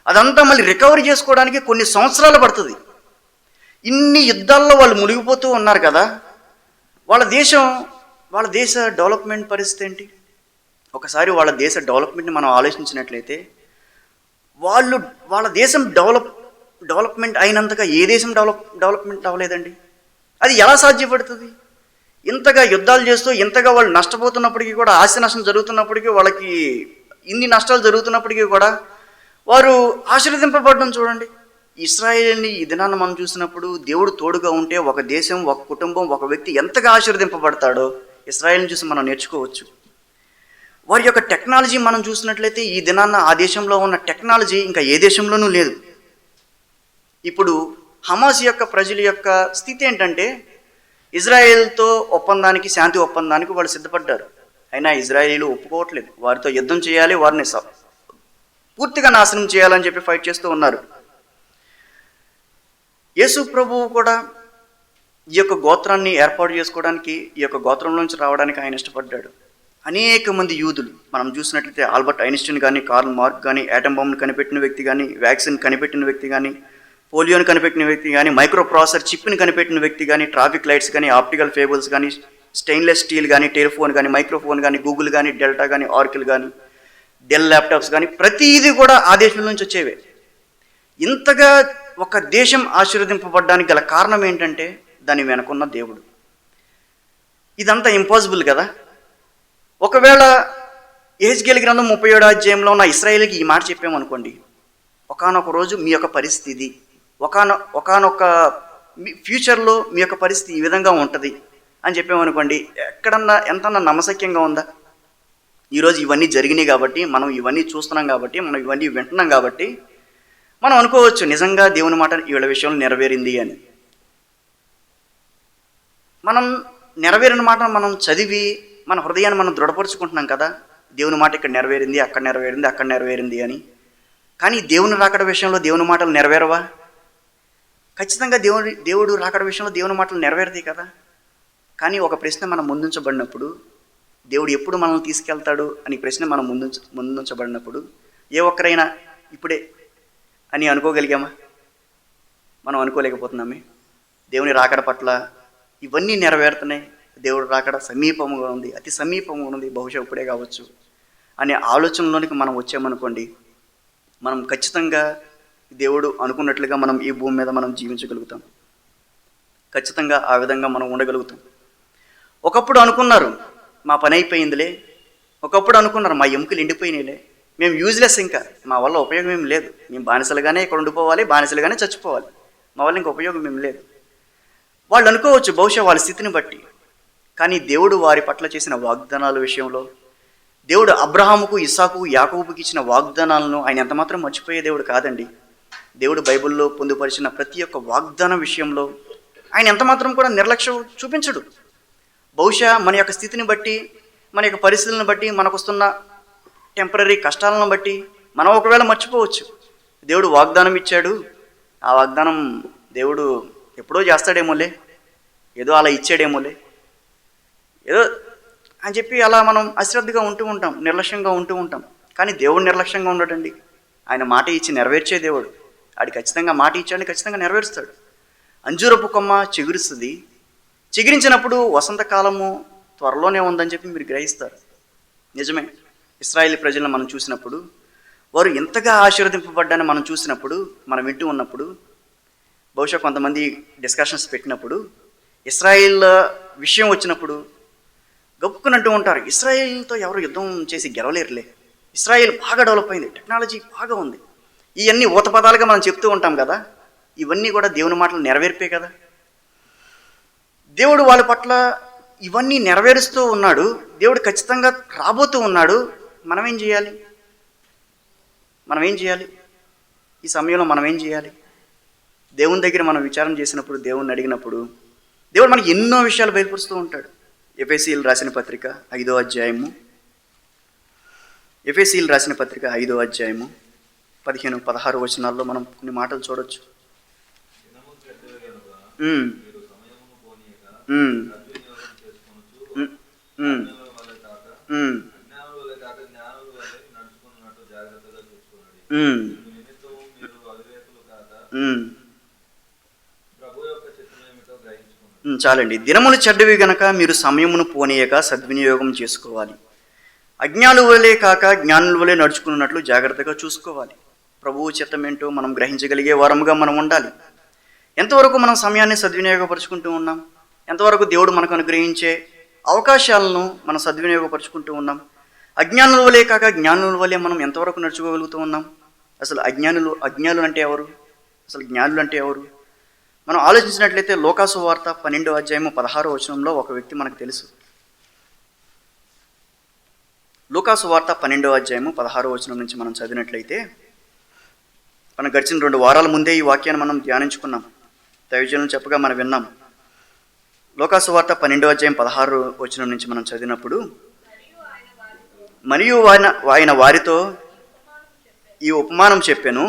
అదంతా మళ్ళీ రికవరీ చేసుకోవడానికి కొన్ని సంవత్సరాలు పడుతుంది. ఇన్ని యుద్ధాల్లో వాళ్ళు మునిగిపోతూ ఉన్నారు కదా, వాళ్ళ దేశ డెవలప్మెంట్ పరిస్థితి ఏంటి? ఒకసారి వాళ్ళ దేశ డెవలప్మెంట్ని మనం ఆలోచించినట్లయితే వాళ్ళ దేశం డెవలప్మెంట్ అయినంతగా ఏ దేశం డెవలప్మెంట్ అవ్వలేదండి. అది ఎలా సాధ్యపడుతుంది? ఇంతగా యుద్ధాలు చేస్తూ, ఇంతగా వాళ్ళు నష్టపోతున్నప్పటికీ కూడా, ఆస్తి నష్టం జరుగుతున్నప్పటికీ, వాళ్ళకి ఇన్ని నష్టాలు జరుగుతున్నప్పటికీ కూడా వారు ఆశీర్వదింపబడడం చూడండి. ఇశ్రాయేల్ని ఈ దినాన్ని మనం చూసినప్పుడు దేవుడు తోడుగా ఉంటే ఒక దేశం, ఒక కుటుంబం, ఒక వ్యక్తి ఎంతగా ఆశీర్వదింపబడతాడో ఇశ్రాయేల్ని చూసి మనం నేర్చుకోవచ్చు. వారి యొక్క టెక్నాలజీ మనం చూసినట్లయితే ఈ దినాన్న ఆ దేశంలో ఉన్న టెక్నాలజీ ఇంకా ఏ దేశంలోనూ లేదు. ఇప్పుడు హమాస్ యొక్క ప్రజల యొక్క స్థితి ఏంటంటే ఇజ్రాయేల్తో ఒప్పందానికి, శాంతి ఒప్పందానికి వాళ్ళు సిద్ధపడ్డారు. అయినా ఇజ్రాయేలీలు ఒప్పుకోవట్లేదు, వారితో యుద్ధం చేయాలి, వారిని పూర్తిగా నాశనం చేయాలని చెప్పి ఫైట్ చేస్తూ ఉన్నారు. యేసు ప్రభువు కూడా ఈ యొక్క గోత్రాన్ని ఏర్పాటు చేసుకోవడానికి, ఈ యొక్క గోత్రంలోంచి రావడానికి ఆయన ఇష్టపడ్డాడు. అనేక మంది యూదులు మనం చూసినట్లయితే ఆల్బర్ట్ ఐన్స్టీన్ కానీ, కార్ల్ మార్క్ కానీ, యాటమ్ బాంబ్ను కనిపెట్టిన వ్యక్తి కానీ, వ్యాక్సిన్ కనిపెట్టిన వ్యక్తి కానీ, పోలియోని కనిపెట్టిన వ్యక్తి కానీ, మైక్రో ప్రాసెసర్ చిప్ని కనిపెట్టిన వ్యక్తి కానీ, ట్రాఫిక్ లైట్స్ కానీ, ఆప్టికల్ ఫేబుల్స్ కానీ, స్టెయిన్లెస్ స్టీల్ కానీ, టెలిఫోన్ కానీ, మైక్రోఫోన్ కానీ, గూగుల్ కానీ, డెల్టా కానీ, ఆర్కిల్ కానీ, డెల్ ల్యాప్టాప్స్ కానీ, ప్రతిదీ కూడా ఆ దేశం నుంచి వచ్చేవే. ఇంతగా ఒక దేశం ఆశీర్వదింపబడడానికి గల కారణం ఏంటంటే దాని వెనుకున్న దేవుడు. ఇదంతా ఇంపాసిబుల్ కదా. ఒకవేళ యెహెజ్కేలు గ్రంథం 37వ అధ్యాయంలో ఉన్న ఇశ్రాయేలుకి ఈ మాట చెప్పామనుకోండి, ఒకానొక రోజు మీ యొక్క పరిస్థితి, ఒకానొక ఫ్యూచర్లో మీ యొక్క పరిస్థితి ఈ విధంగా ఉంటుంది అని చెప్పామనుకోండి, ఎక్కడన్నా ఎంతన్నా నమ్మశక్యంగా ఉందా? ఈరోజు ఇవన్నీ జరిగినాయి కాబట్టి, మనం ఇవన్నీ చూస్తున్నాం కాబట్టి, మనం ఇవన్నీ వింటున్నాం కాబట్టి మనం అనుకోవచ్చు నిజంగా దేవుని మాట వీళ్ళ విషయంలో నెరవేరింది అని. మనం నెరవేరిన మాట మనం చదివి మన హృదయాన్ని మనం దృఢపరుచుకుంటున్నాం కదా, దేవుని మాట ఇక్కడ నెరవేరింది, అక్కడ నెరవేరింది, అక్కడ నెరవేరింది అని. కానీ దేవుని రాకడ విషయంలో దేవుని మాటలు నెరవేరవా? ఖచ్చితంగా దేవుడు రాకడ విషయంలో దేవుని మాటలు నెరవేరుతాయి కదా. కానీ ఒక ప్రశ్న మనం ముందుంచబడినప్పుడు, దేవుడు ఎప్పుడు మనల్ని తీసుకెళ్తాడు అని ప్రశ్న మనం ముందుంచబడినప్పుడు ఏ ఒక్కరైనా ఇప్పుడే అని అనుకోగలిగామా? మనం అనుకోలేకపోతున్నామే. దేవుని రాకడ పట్ల ఇవన్నీ నెరవేరుతున్నాయి, దేవుడు రాకడ సమీపంగా ఉంది, అతి సమీపంగా ఉంది, బహుశా ఇప్పుడే కావచ్చు అనే ఆలోచనలోనికి మనం వచ్చామనుకోండి, మనం ఖచ్చితంగా దేవుడు అనుకున్నట్లుగా మనం ఈ భూమి మీద మనం జీవించగలుగుతాం. ఖచ్చితంగా ఆ విధంగా మనం ఉండగలుగుతాం. ఒకప్పుడు అనుకున్నారు మా పని అయిపోయిందిలే, ఒకప్పుడు అనుకున్నారు మా ఎముకలు ఎండిపోయినాయిలే, మేము యూజ్లెస్, ఇంకా మా వల్ల ఉపయోగం ఏం లేదు, మేము బానిసలుగానే ఇక్కడ ఉండిపోవాలి, బానిసలుగానే చచ్చిపోవాలి, మా వల్ల ఇంకా ఉపయోగం ఏం లేదు వాళ్ళు అనుకోవచ్చు బహుశా వాళ్ళ స్థితిని బట్టి. కానీ దేవుడు వారి పట్ల చేసిన వాగ్దానాల విషయంలో, దేవుడు అబ్రహాముకు, ఇస్సాకు, యాకోబుకి ఇచ్చిన వాగ్దానాలను ఆయన ఎంతమాత్రం మర్చిపోయే దేవుడు కాదండి. దేవుడు బైబిల్లో పొందుపరిచిన ప్రతి ఒక్క వాగ్దానం విషయంలో ఆయన ఎంతమాత్రం కూడా నిర్లక్ష్యం చూపించడు. బహుశా మన యొక్క స్థితిని బట్టి, మన యొక్క పరిస్థితులను బట్టి, మనకు వస్తున్న టెంపరీ కష్టాలను బట్టి మనం ఒకవేళ మర్చిపోవచ్చు. దేవుడు వాగ్దానం ఇచ్చాడు, ఆ వాగ్దానం దేవుడు ఎప్పుడో చేస్తాడేమోలే, ఏదో అలా ఇచ్చాడేమోలే, ఏదో అని చెప్పి అలా మనం అశ్రద్ధగా ఉంటూ ఉంటాం, నిర్లక్ష్యంగా ఉంటూ ఉంటాం. కానీ దేవుడు నిర్లక్ష్యంగా ఉండడండి. ఆయన మాట ఇచ్చి నెరవేర్చే దేవుడు. ఆడి ఖచ్చితంగా మాట ఇచ్చాడని ఖచ్చితంగా నెరవేరుస్తాడు. అంజూరపు కొమ్మ చిగురుస్తుంది, చిగురించినప్పుడు వసంతకాలము త్వరలోనే ఉందని చెప్పి మీరు గ్రహిస్తారు. నిజమే, ఇశ్రాయేలు ప్రజలను మనం చూసినప్పుడు, వారు ఎంతగా ఆశీర్వదింపబడ్డాన్ని మనం చూసినప్పుడు, మనం వింటూ ఉన్నప్పుడు, బహుశా కొంతమంది డిస్కషన్స్ పెట్టినప్పుడు ఇశ్రాయేల్ విషయం వచ్చినప్పుడు గొప్పకునంటూ ఉంటారు, ఇశ్రాయేల్తో ఎవరు యుద్ధం చేసి గెలవలేరులే, ఇశ్రాయేల్ బాగా డెవలప్ అయింది, టెక్నాలజీ బాగా ఉంది, ఇవన్నీ ఊత పదాలుగా మనం చెప్తూ ఉంటాం కదా. ఇవన్నీ కూడా దేవుని మాటలు నెరవేర్పే కదా. దేవుడు వాళ్ళ పట్ల ఇవన్నీ నెరవేరుస్తూ ఉన్నాడు, దేవుడు ఖచ్చితంగా రాబోతూ ఉన్నాడు. మనం ఏం చేయాలి? ఈ సమయంలో మనం ఏం చేయాలి? దేవుని దగ్గర మనం విచారం చేసినప్పుడు, దేవుణ్ణి అడిగినప్పుడు దేవుడు మనకి ఎన్నో విషయాలు బయలుపరుస్తూ ఉంటాడు. ఎఫెసీయులు రాసిన పత్రిక 5వ అధ్యాయము, ఎఫెసీయులు రాసిన పత్రిక 5వ అధ్యాయము 15-16 వచనాల్లో మనం కొన్ని మాటలు చూడొచ్చు. చాలండి. దినములు చెడ్డవి గనక మీరు సమయమును పోనీయక సద్వినియోగం చేసుకోవాలి. అజ్ఞానుల వలె కాక జ్ఞానుల వలె నడుచుకున్నట్లు జాగ్రత్తగా చూసుకోవాలి. ప్రభువు చిత్తం ఏంటో మనం గ్రహించగలిగే వారముగా మనం ఉండాలి. ఎంతవరకు మనం సమయాన్ని సద్వినియోగపరుచుకుంటూ ఉన్నాం? ఎంతవరకు దేవుడు మనకు అనుగ్రహించే అవకాశాలను మనం సద్వినియోగపరుచుకుంటూ ఉన్నాం? అజ్ఞానుల వలె కాక జ్ఞానుల వలె మనం ఎంతవరకు నడుచుకోగలుగుతూ ఉన్నాం? అసలు అజ్ఞానులు అంటే ఎవరు? అసలు జ్ఞానులు అంటే ఎవరు? మనం ఆలోచించినట్లయితే లోకాసు వార్త 12వ అధ్యాయము 16వ వచనంలో ఒక వ్యక్తి మనకు తెలుసు. లోకాసు వార్త 12వ అధ్యాయము 16వ వచనం నుంచి మనం చదివినట్లయితే, మనం గడిచిన 2 వారాల ముందే ఈ వాక్యాన్ని మనం ధ్యానించుకున్నాం, దైవజనులు చెప్పగా మనం విన్నాం. లోకాసు వార్త 12వ అధ్యాయం 16వ వచనం నుంచి మనం చదివినప్పుడు, మరియు ఆయన వారితో ఈ ఉపమానం చెప్పాను,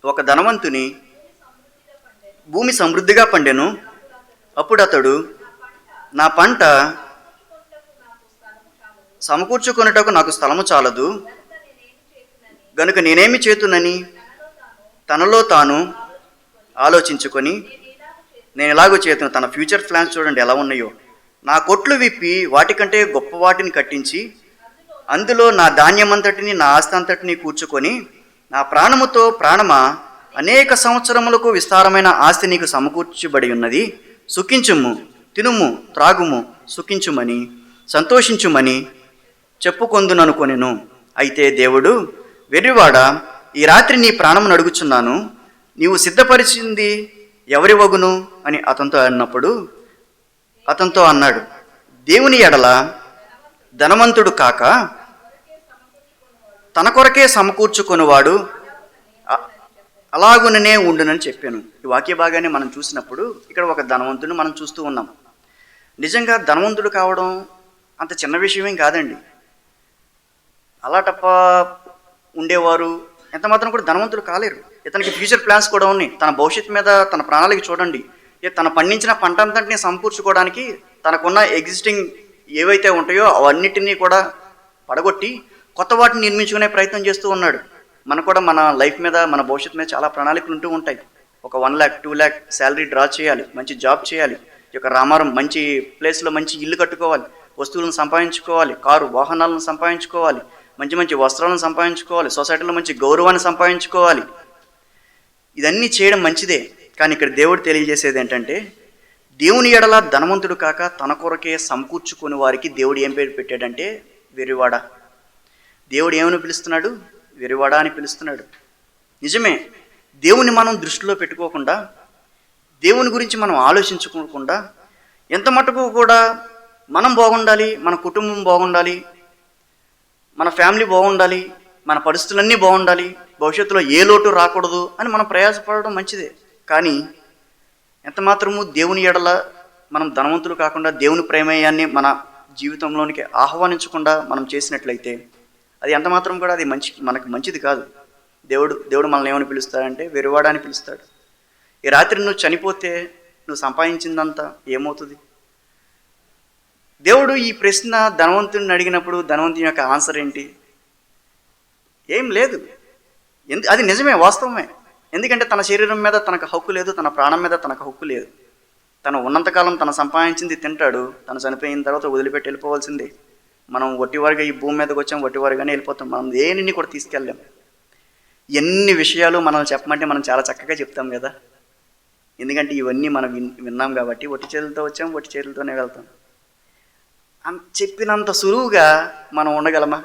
ఒక ధనవంతుని భూమి సమృద్ధిగా పండెను. అప్పుడు అతడు, నా పంట సమకూర్చుకొనుటకు నాకు స్థలము చాలదు, గనుక నేనేమి చేతునని తనలో తాను ఆలోచించుకొని, నేను ఎలాగో చేతును. తన ఫ్యూచర్ ప్లాన్స్ చూడండి ఎలా ఉన్నాయో. నా కొట్లు విప్పి వాటికంటే గొప్ప వాటిని కట్టించి అందులో నా ధాన్యమంతటిని, నా ఆస్తి అంతటిని కూర్చుకొని, నా ప్రాణముతో ప్రాణమా, అనేక సంవత్సరములకు విస్తారమైన ఆస్తి నీకు సమకూర్చబడి ఉన్నది, సుఖించుము, తినుము, త్రాగుము, సుఖించుమని, సంతోషించుమని చెప్పుకొందుననుకొనెను. అయితే దేవుడు, వెర్రివాడా, ఈ రాత్రి నీ ప్రాణమును అడుగుచున్నాను, నీవు సిద్ధపరిచింది ఎవరి వగును అని అతనితో అన్నాడు, దేవుని ఎడల ధనవంతుడు కాక తన కొరకే సమకూర్చుకొనివాడు అలాగుననే ఉండునని చెప్పాను. ఈ వాక్య భాగాన్ని మనం చూసినప్పుడు ఇక్కడ ఒక ధనవంతుడిని మనం చూస్తూ ఉన్నాం. నిజంగా ధనవంతుడు కావడం అంత చిన్న విషయమేం కాదండి. అలాటప్ప ఉండేవారు ఎంత మాత్రం కూడా ధనవంతులు కాలేరు. ఇతనికి ఫ్యూచర్ ప్లాన్స్ కూడా ఉన్నాయి. తన భవిష్యత్తు మీద తన ప్రణాళిక చూడండి. తన పండించిన పంట అంతటిని సమకూర్చుకోవడానికి తనకున్న ఎగ్జిస్టింగ్ ఏవైతే ఉంటాయో అవన్నిటినీ కూడా పడగొట్టి కొత్త వాటిని నిర్మించుకునే ప్రయత్నం చేస్తూ ఉన్నాడు. మనకు కూడా మన లైఫ్ మీద, మన భవిష్యత్తు మీద చాలా ప్రణాళికలు ఉంటూ ఉంటాయి. ఒక 1 lakh 2 lakh శాలరీ డ్రా చేయాలి, మంచి జాబ్ చేయాలి, ఈ యొక్క రామారం మంచి ప్లేస్లో మంచి ఇల్లు కట్టుకోవాలి, వస్తువులను సంపాదించుకోవాలి, కారు వాహనాలను సంపాదించుకోవాలి, మంచి మంచి వస్త్రాలను సంపాదించుకోవాలి, సొసైటీలో మంచి గౌరవాన్ని సంపాదించుకోవాలి. ఇదన్నీ చేయడం మంచిదే. కానీ ఇక్కడ దేవుడు తెలియజేసేది ఏంటంటే, దేవుని ఎడల ధనవంతుడు కాక తన కొరకే సమకూర్చుకుని వారికి దేవుడు ఏం పేరు పెట్టాడంటే వెర్రివాడ. దేవుడు ఏమని పిలుస్తున్నాడు? వెర్రివాడ అని పిలుస్తున్నాడు. నిజమే, దేవుని మనం దృష్టిలో పెట్టుకోకుండా, దేవుని గురించి మనం ఆలోచించుకోకుండా, ఎంత మటుకు కూడా మనం బాగుండాలి, మన కుటుంబం బాగుండాలి, మన ఫ్యామిలీ బాగుండాలి, మన పరిస్థితులన్నీ బాగుండాలి, భవిష్యత్తులో ఏ లోటు రాకూడదు అని మనం ప్రయాసపడడం మంచిదే. కానీ ఎంత మాత్రము దేవుని ఎడల మనం ధనవంతులు కాకుండా దేవుని ప్రేమయాన్ని మన జీవితంలోనికి ఆహ్వానించకుండా మనం చేసినట్లయితే అది ఎంత మాత్రం కూడా అది మనకు మంచిది కాదు. దేవుడు మనల్ని ఏమని పిలుస్తాడంటే వెర్రివాడ అని పిలుస్తాడు. ఈ రాత్రి నువ్వు చనిపోతే నువ్వు సంపాదించిందంతా ఏమవుతుంది? దేవుడు ఈ ప్రశ్న ధనవంతుడిని అడిగినప్పుడు ధనవంతుని యొక్క ఆన్సర్ ఏంటి? ఏం లేదు. అది నిజమే, వాస్తవమే. ఎందుకంటే తన శరీరం మీద తనకు హక్కు లేదు, తన ప్రాణం మీద తనకు హక్కు లేదు. తను ఉన్నంతకాలం తను సంపాదించింది తింటాడు, తను చనిపోయిన తర్వాత వదిలిపెట్టి వెళ్ళిపోవాల్సిందే. మనం వట్టివారిగా ఈ భూమి మీదకి వచ్చాం, వట్టివారిగానే వెళ్ళిపోతాం. మనం దేనిని కూడా తీసుకెళ్ళాం. ఎన్ని విషయాలు మనం చెప్పమంటే మనం చాలా చక్కగా చెప్తాం కదా. ఎందుకంటే ఇవన్నీ మనం విన్నాం కాబట్టి వట్టి చేతులతో వచ్చాం, వట్టి చేతులతోనే వెళ్తాం. చెప్పినంత సులువుగా మనం ఉండగలమా?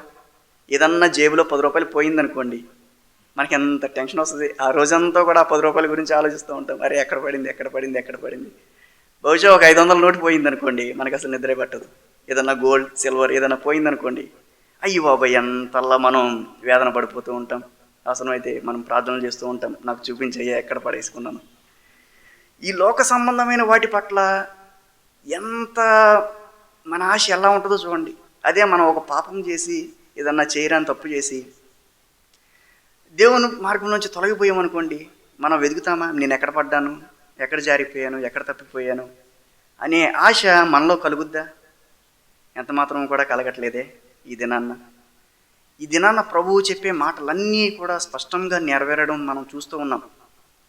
ఏదన్నా జేబులో 10 రూపాయలు పోయిందనుకోండి, మనకి ఎంత టెన్షన్ వస్తుంది. ఆ రోజంతా కూడా ఆ 10 రూపాయల గురించి ఆలోచిస్తూ ఉంటాం. అరే ఎక్కడ పడింది. బహుశా ఒక 500 నోటు పోయిందనుకోండి, మనకు అసలు నిద్రే పట్టదు. ఏదన్నా గోల్డ్ సిల్వర్ ఏదైనా పోయిందనుకోండి, అయ్యి బాబాయ్ ఎంతల్లా మనం వేదన పడిపోతూ ఉంటాం. అవసరమైతే మనం ప్రార్థనలు చేస్తూ ఉంటాం, నాకు చూపించయ్యా ఎక్కడ పడేసుకున్నాను. ఈ లోక సంబంధమైన వాటి పట్ల ఎంత మన ఆశ ఎలా ఉంటుందో చూడండి. అదే మనం ఒక పాపం చేసి ఏదన్నా చేయరాని తప్పు చేసి దేవుని మార్గం నుంచి తొలగిపోయామనుకోండి, మనం వెతుకుతామా? నేను ఎక్కడ పడ్డాను, ఎక్కడ జారిపోయాను, ఎక్కడ తప్పిపోయాను అనే ఆశ మనలో కలుగుద్దా? ఎంత మాత్రం కూడా కలగట్లేదే. ఈ దినాన్న ప్రభువు చెప్పే మాటలన్నీ కూడా స్పష్టంగా నెరవేరడం మనం చూస్తూ ఉన్నాం.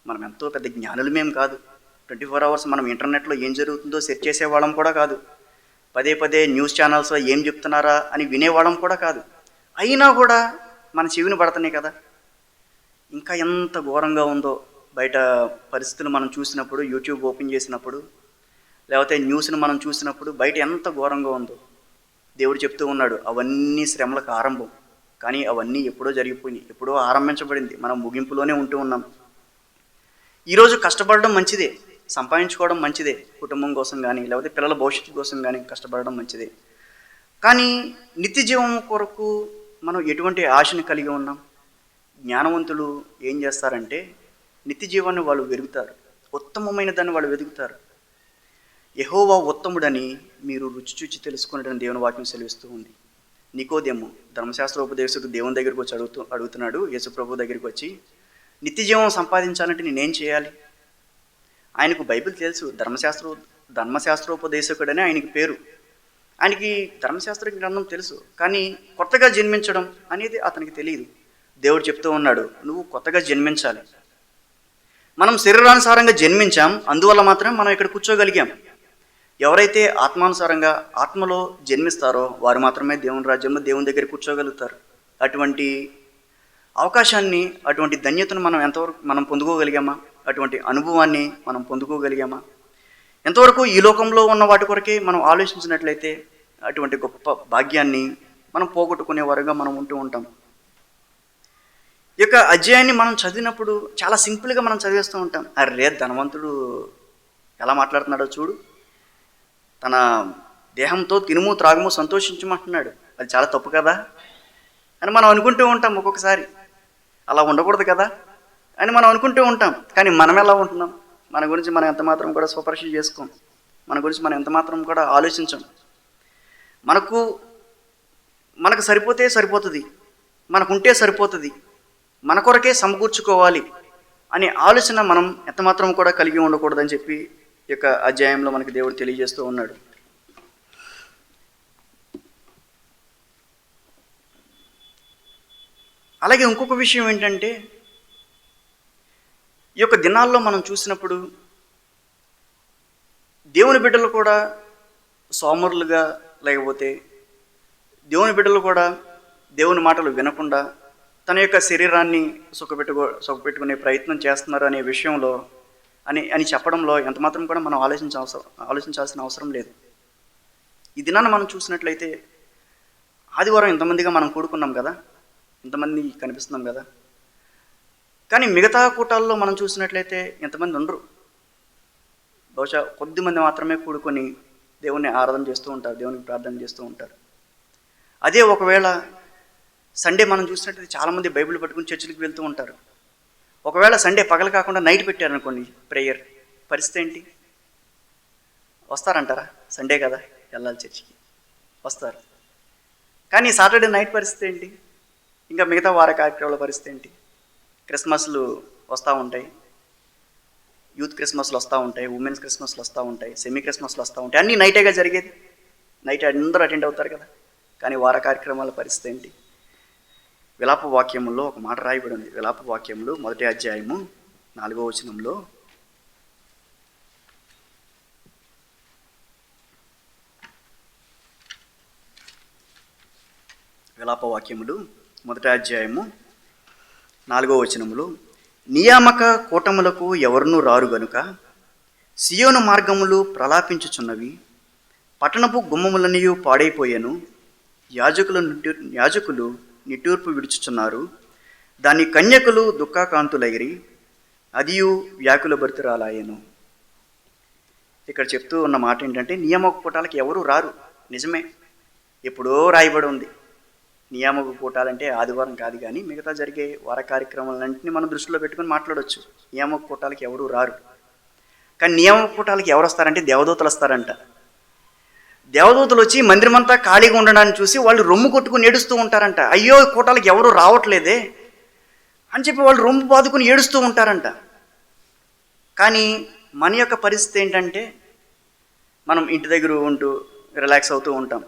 మనం ఎంతో పెద్ద జ్ఞానులమేం కాదు. 24 hours మనం ఇంటర్నెట్లో ఏం జరుగుతుందో సెర్చ్ చేసేవాళ్ళం కూడా కాదు. పదే న్యూస్ ఛానల్స్లో ఏం చెప్తున్నారా అని వినేవాళ్ళం కూడా కాదు. అయినా కూడా మన చెవిని పడుతున్నాయి కదా. ఇంకా ఎంత ఘోరంగా ఉందో బయట పరిస్థితులు మనం చూసినప్పుడు, యూట్యూబ్ ఓపెన్ చేసినప్పుడు, లేకపోతే న్యూస్ని మనం చూసినప్పుడు బయట ఎంత ఘోరంగా ఉందో. దేవుడు చెప్తూ ఉన్నాడు, అవన్నీ శ్రమలకు ఆరంభం. కానీ అవన్నీ ఎప్పుడో జరిగిపోయినాయి, ఎప్పుడో ఆరంభించబడింది. మనం ముగింపులోనే ఉంటూ ఉన్నాం. ఈరోజు కష్టపడడం మంచిదే, సంపాదించుకోవడం మంచిదే, కుటుంబం కోసం కానీ లేకపోతే పిల్లల భవిష్యత్తు కోసం కానీ కష్టపడడం మంచిదే. కానీ నిత్య జీవం కొరకు మనం ఎటువంటి ఆశను కలిగి ఉన్నాం? జ్ఞానవంతులు ఏం చేస్తారంటే నిత్య జీవాన్ని వాళ్ళు వెతుకుతారు, ఉత్తమమైన దాన్ని వాళ్ళు వెతుకుతారు. యెహోవా ఉత్తముడని మీరు రుచి చూచి తెలుసుకున్నట్టు దేవుని వాక్యం సెలవిస్తూ ఉంది. నికోదేము ధర్మశాస్త్రోపదేశకుడు దేవుని దగ్గరికి వచ్చి అడుగుతున్నాడు. యేసు ప్రభు దగ్గరికి వచ్చి, నిత్య జీవం సంపాదించాలంటే నేనేం చేయాలి? ఆయనకు బైబిల్ తెలుసు, ధర్మశాస్త్రోపదేశకుడని ఆయనకి పేరు. ఆయనకి ధర్మశాస్త్ర గ్రంథం తెలుసు, కానీ కొత్తగా జన్మించడం అనేది అతనికి తెలియదు. దేవుడు చెప్తూ ఉన్నాడు, నువ్వు కొత్తగా జన్మించాలి. మనం శరీరానుసారంగా జన్మించాం, అందువల్ల మాత్రమే మనం ఇక్కడ కూర్చోగలిగాం. ఎవరైతే ఆత్మానుసారంగా ఆత్మలో జన్మిస్తారో వారు మాత్రమే దేవుని రాజ్యంలో దేవుని దగ్గర కూర్చోగలుగుతారు. అటువంటి అవకాశాన్ని, అటువంటి ధన్యతను మనం ఎంతవరకు మనం పొందుకోగలిగామా? అటువంటి అనుభవాన్ని మనం పొందుకోగలిగామా? ఎంతవరకు ఈ లోకంలో ఉన్న వాటి కొరకే మనం ఆలోచించినట్లయితే అటువంటి గొప్ప భాగ్యాన్ని మనం పోగొట్టుకునేవారుగా మనం ఉంటూ ఉంటాం. ఈ యొక్క అధ్యాయాన్ని మనం చదివినప్పుడు చాలా సింపుల్గా మనం చదివేస్తూ ఉంటాం. అరే ధనవంతుడు ఎలా మాట్లాడుతున్నాడో చూడు, తన దేహంతో తినుము త్రాగుము సంతోషించమంటున్నాడు, అది చాలా తప్పు కదా అని మనం అనుకుంటూ ఉంటాం. ఒక్కొక్కసారి అలా ఉండకూడదు కదా అని మనం అనుకుంటూ ఉంటాం. కానీ మనం ఎలా ఉంటున్నాం? మన గురించి మనం ఎంత మాత్రం కూడా స్వపరీక్ష చేసుకోం. మన గురించి మనం ఎంత మాత్రం కూడా ఆలోచించాం. మనకు సరిపోతే సరిపోతుంది, మనకుంటే సరిపోతుంది, మన కొరకే సమకూర్చుకోవాలి అనే ఆలోచన మనం ఎంత మాత్రం కూడా కలిగి ఉండకూడదని చెప్పి ఈ యొక్క అధ్యాయంలో మనకి దేవుడు తెలియజేస్తూ ఉన్నాడు. అలాగే ఇంకొక విషయం ఏంటంటే, ఈ యొక్క దినాల్లో మనం చూసినప్పుడు దేవుని బిడ్డలు కూడా సోమరులుగా, లేకపోతే దేవుని బిడ్డలు కూడా దేవుని మాటలు వినకుండా తన యొక్క శరీరాన్ని సుఖపెట్టుకునే ప్రయత్నం చేస్తున్నారు అనే విషయంలో అని చెప్పడంలో ఎంత మాత్రం కూడా మనం ఆలోచించాల్సిన అవసరం లేదు. ఈ దినాన్ని మనం చూసినట్లయితే ఆదివారం ఇంతమందిగా మనం కూడుకున్నాం కదా, ఇంతమంది కనిపిస్తున్నాం కదా, కానీ మిగతా కూటాల్లో మనం చూసినట్లయితే ఎంతమంది ఉండరు. బహుశా కొద్దిమంది మాత్రమే కూడుకొని దేవుణ్ణి ఆరాధన చేస్తూ ఉంటారు, దేవునికి ప్రార్థన చేస్తూ ఉంటారు. అదే ఒకవేళ సండే మనం చూసినట్లయితే చాలామంది బైబిల్ పట్టుకుని చర్చిలకు వెళ్తూ ఉంటారు. ఒకవేళ సండే పగలు కాకుండా నైట్ పెట్టారనుకోండి ప్రేయర్, పరిస్థితి ఏంటి? వస్తారంటారా? సండే కదా వెళ్ళాలి చర్చికి, వస్తారు. కానీ సాటర్డే నైట్ పరిస్థితి ఏంటి? ఇంకా మిగతా వార కార్యక్రమాల పరిస్థితి ఏంటి? క్రిస్మస్లు వస్తూ ఉంటాయి, యూత్ క్రిస్మస్లు వస్తూ ఉంటాయి, ఉమెన్స్ క్రిస్మస్లు వస్తూ ఉంటాయి, సెమీ క్రిస్మస్లు వస్తూ ఉంటాయి. అన్నీ నైటేగా జరిగేది, నైట్ అందరూ అటెండ్ అవుతారు కదా. కానీ వార కార్యక్రమాల పరిస్థితి ఏంటి? విలాప వాక్యములో ఒక మాట రాయబడి ఉంది. విలాప వాక్యములు 1వ అధ్యాయము 4వ వచనంలో, విలాప వాక్యములు 1వ అధ్యాయము 4వ వచనములో, నియామక కూటములకు ఎవరునూ రారు గనుక సియోను మార్గములు ప్రలాపించుచున్నవి, పట్టణపు గుమ్మములనియు పాడైపోయాను, యాజకులు నిట్టూర్పు విడుచుచున్నారు, దాని కన్యకులు దుఃఖాకాంతులైరి, అదియు వ్యాకుల భరితురాలాయను. ఇక్కడ చెప్తూ ఉన్న మాట ఏంటంటే, నియామక కూటాలకు ఎవరు రారు. నిజమే, ఎప్పుడో రాయబడి ఉంది. నియామక కూటాలంటే ఆదివారం కాదు, కానీ మిగతా జరిగే వార కార్యక్రమాలన్నింటినీ మనం దృష్టిలో పెట్టుకుని మాట్లాడవచ్చు. నియామక కూటాలకు ఎవరు రారు. కానీ నియామక కూటాలకు ఎవరు వస్తారంటే దేవదూతలు వస్తారంట. దేవదూతలు వచ్చి మందిరమంతా ఖాళీగా ఉండడాన్ని చూసి వాళ్ళు రొమ్ము కొట్టుకుని ఏడుస్తూ ఉంటారంట. అయ్యో కూటాలకు ఎవరు రావట్లేదే అని చెప్పి వాళ్ళు రొమ్ము బాదుకుని ఏడుస్తూ ఉంటారంట. కానీ మన యొక్క పరిస్థితి ఏంటంటే, మనం ఇంటి దగ్గర ఉంటూ రిలాక్స్ అవుతూ ఉంటాం.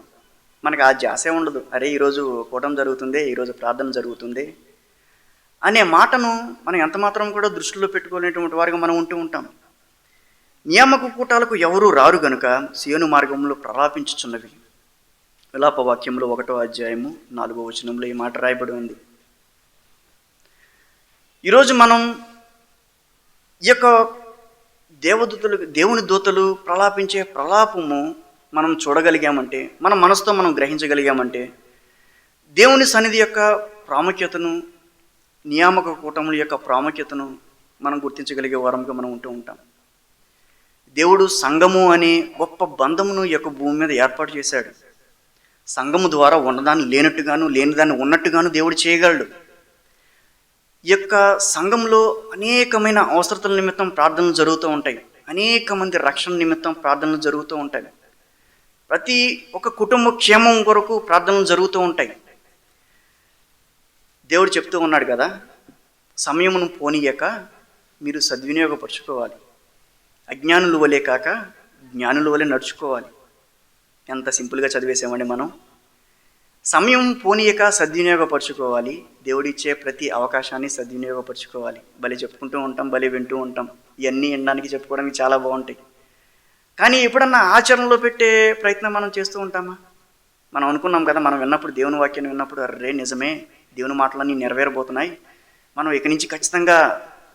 మనకు ఆ ధ్యాసే ఉండదు. అరే ఈరోజు కూటం జరుగుతుంది, ఈరోజు ప్రార్థన జరుగుతుంది అనే మాటను మనం ఎంత మాత్రం కూడా దృష్టిలో పెట్టుకునేటువంటి వారిగా మనం ఉంటూ ఉంటాం. నియామక కూటాలకు ఎవరూ రారు గనుక సియోను మార్గంలో ప్రలాపించుచున్నవి. విలాప వాక్యంలో 1వ అధ్యాయము 4వ వచనంలో ఈ మాట రాయబడి ఉంది. ఈరోజు మనం ఈ యొక్క దేవుని దూతలు ప్రలాపించే ప్రలాపము మనం చూడగలిగామంటే, మన మనసుతో మనం గ్రహించగలిగామంటే, దేవుని సన్నిధి యొక్క ప్రాముఖ్యతను, నియామక కూటముల యొక్క ప్రాముఖ్యతను మనం గుర్తించగలిగే వారంగా మనం ఉంటూ ఉంటాం. దేవుడు సంఘము అనే గొప్ప బంధమును ఈ యొక్క భూమి మీద ఏర్పాటు చేశాడు. సంఘము ద్వారా ఉన్నదాన్ని లేనట్టుగాను, లేనిదాన్ని ఉన్నట్టుగాను దేవుడు చేయగలడు. ఈ యొక్క సంఘంలో అనేకమైన అవసరతల నిమిత్తం ప్రార్థనలు జరుగుతూ ఉంటాయి. అనేక మంది రక్షణ నిమిత్తం ప్రార్థనలు జరుగుతూ ఉంటాయి. ప్రతి ఒక్క కుటుంబ క్షేమం కొరకు ప్రార్థనలు జరుగుతూ ఉంటాయి. దేవుడు చెప్తూ ఉన్నాడు కదా, సమయమును పోనీయక మీరు సద్వినియోగపరుచుకోవాలి, అజ్ఞానుల వలె కాక జ్ఞానుల వలె నడుచుకోవాలి. ఎంత సింపుల్గా చదివేసామండి మనం. సమయం పోనీయక సద్వినియోగపరుచుకోవాలి, దేవుడిచ్చే ప్రతి అవకాశాన్ని సద్వినియోగపరుచుకోవాలి. భలే చెప్పుకుంటూ ఉంటాం, భలే వింటూ ఉంటాం, ఇవన్నీ వినడానికి చెప్పుకోవడానికి చాలా బాగుంటాయి. కానీ ఎప్పుడన్నా ఆచరణలో పెట్టే ప్రయత్నం మనం చేస్తూ ఉంటామా? మనం అనుకున్నాం కదా, మనం విన్నప్పుడు, దేవుని వాక్యాన్ని విన్నప్పుడు, అరే నిజమే దేవుని మాటలన్నీ నెరవేరబోతున్నాయి, మనం ఇక్కడి నుంచి ఖచ్చితంగా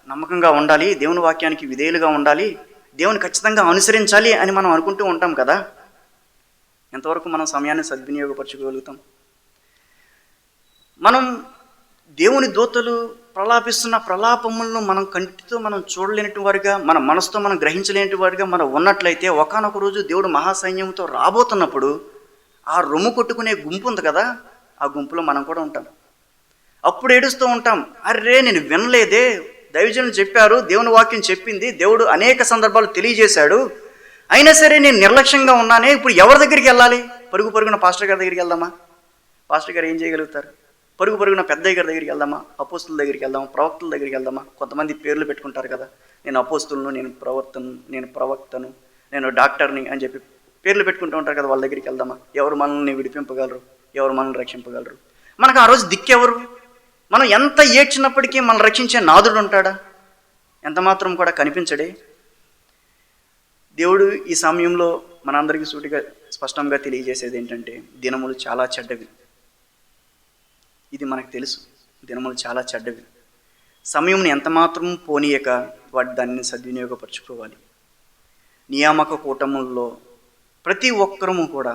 నమ్మకంగా ఉండాలి, దేవుని వాక్యానికి విధేయులుగా ఉండాలి, దేవుని ఖచ్చితంగా అనుసరించాలి అని మనం అనుకుంటూ ఉంటాం కదా. ఎంతవరకు మనం సమయాన్ని సద్వినియోగపరచుకోగలుగుతాం? మనం దేవుని దూతలు ప్రలాపిస్తున్న ప్రలాపములను మనం కంటితో మనం చూడలేని వారిగా, మన మనసుతో మనం గ్రహించలేని వారిగా మనం ఉన్నట్లయితే ఒకానొక రోజు దేవుడు మహాసైన్యంతో రాబోతున్నప్పుడు ఆ రొమ్ము కొట్టుకునే గుంపు ఉంది కదా, ఆ గుంపులో మనం కూడా ఉంటాం. అప్పుడు ఏడుస్తూ ఉంటాం, అర్రే నేను వినలేదే, దైవజనులు చెప్పారు, దేవుని వాక్యం చెప్పింది, దేవుడు అనేక సందర్భాలు తెలియజేశాడు, అయినా సరే నేను నిర్లక్ష్యంగా ఉన్నానే, ఇప్పుడు ఎవరి దగ్గరికి వెళ్ళాలి? పరుగున పాస్టర్ గారి దగ్గరికి వెళ్దామా? పాస్టర్ గారు ఏం చేయగలుగుతారు? పరుగున పెద్దయ్య గారి దగ్గరికి వెళ్దామా? అపోస్తుల దగ్గరికి వెళ్దామా? ప్రవక్తల దగ్గరికి వెళ్దామా? కొంతమంది పేర్లు పెట్టుకుంటారు కదా, నేను అపోస్తులను, నేను ప్రవక్తను, నేను డాక్టర్ని అని చెప్పి పేర్లు పెట్టుకుంటూ ఉంటారు కదా, వాళ్ళ దగ్గరికి వెళ్దామా? ఎవరు మనల్ని విడిపింపగలరు? ఎవరు మనల్ని రక్షింపగలరు? మనకు ఆ రోజు దిక్కెవరు? మనం ఎంత ఏడ్చినప్పటికీ మనల్ని రక్షించే నాథుడు ఉంటాడా? ఎంత మాత్రం కూడా కనిపించడే. దేవుడు ఈ సమయంలో మనందరికీ సూటిగా స్పష్టంగా తెలియజేసేది ఏంటంటే, దినములు చాలా చెడ్డవి. ఇది మనకు తెలుసు, దినములు చాలా చెడ్డవి. సమయంని ఎంత మాత్రం పోనీయక దాన్ని సద్వినియోగపరచుకోవాలి. నియామక కూటముల్లో ప్రతి ఒక్కరము కూడా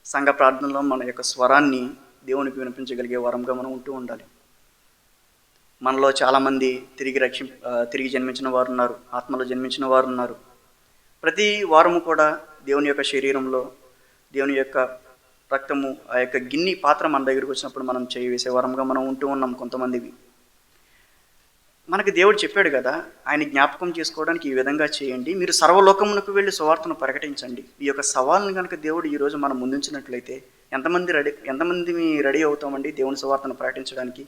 సంఘ ప్రార్థనలో మన యొక్క స్వరాన్ని దేవునికి వినిపించగలిగే వరంగా మనం ఉంటూ ఉండాలి. మనలో చాలామంది తిరిగి జన్మించిన వారు ఉన్నారు, ఆత్మలో జన్మించిన వారు ఉన్నారు. ప్రతి వారము కూడా దేవుని యొక్క శరీరంలో దేవుని యొక్క రక్తము, ఆ యొక్క గిన్నె పాత్ర మన దగ్గరికి వచ్చినప్పుడు మనం చేయి వేసే వరంగా మనం ఉంటూ ఉన్నాం. కొంతమందివి మనకి దేవుడు చెప్పాడు కదా, ఆయన జ్ఞాపకం చేసుకోవడానికి ఈ విధంగా చేయండి, మీరు సర్వలోకమునకు వెళ్ళి సువార్తను ప్రకటించండి. ఈ యొక్క సవాల్ని కనుక దేవుడు ఈరోజు మనం ముందుంచినట్లయితే ఎంతమంది రెడీ అవుతామండి దేవుని సువార్తను ప్రకటించడానికి?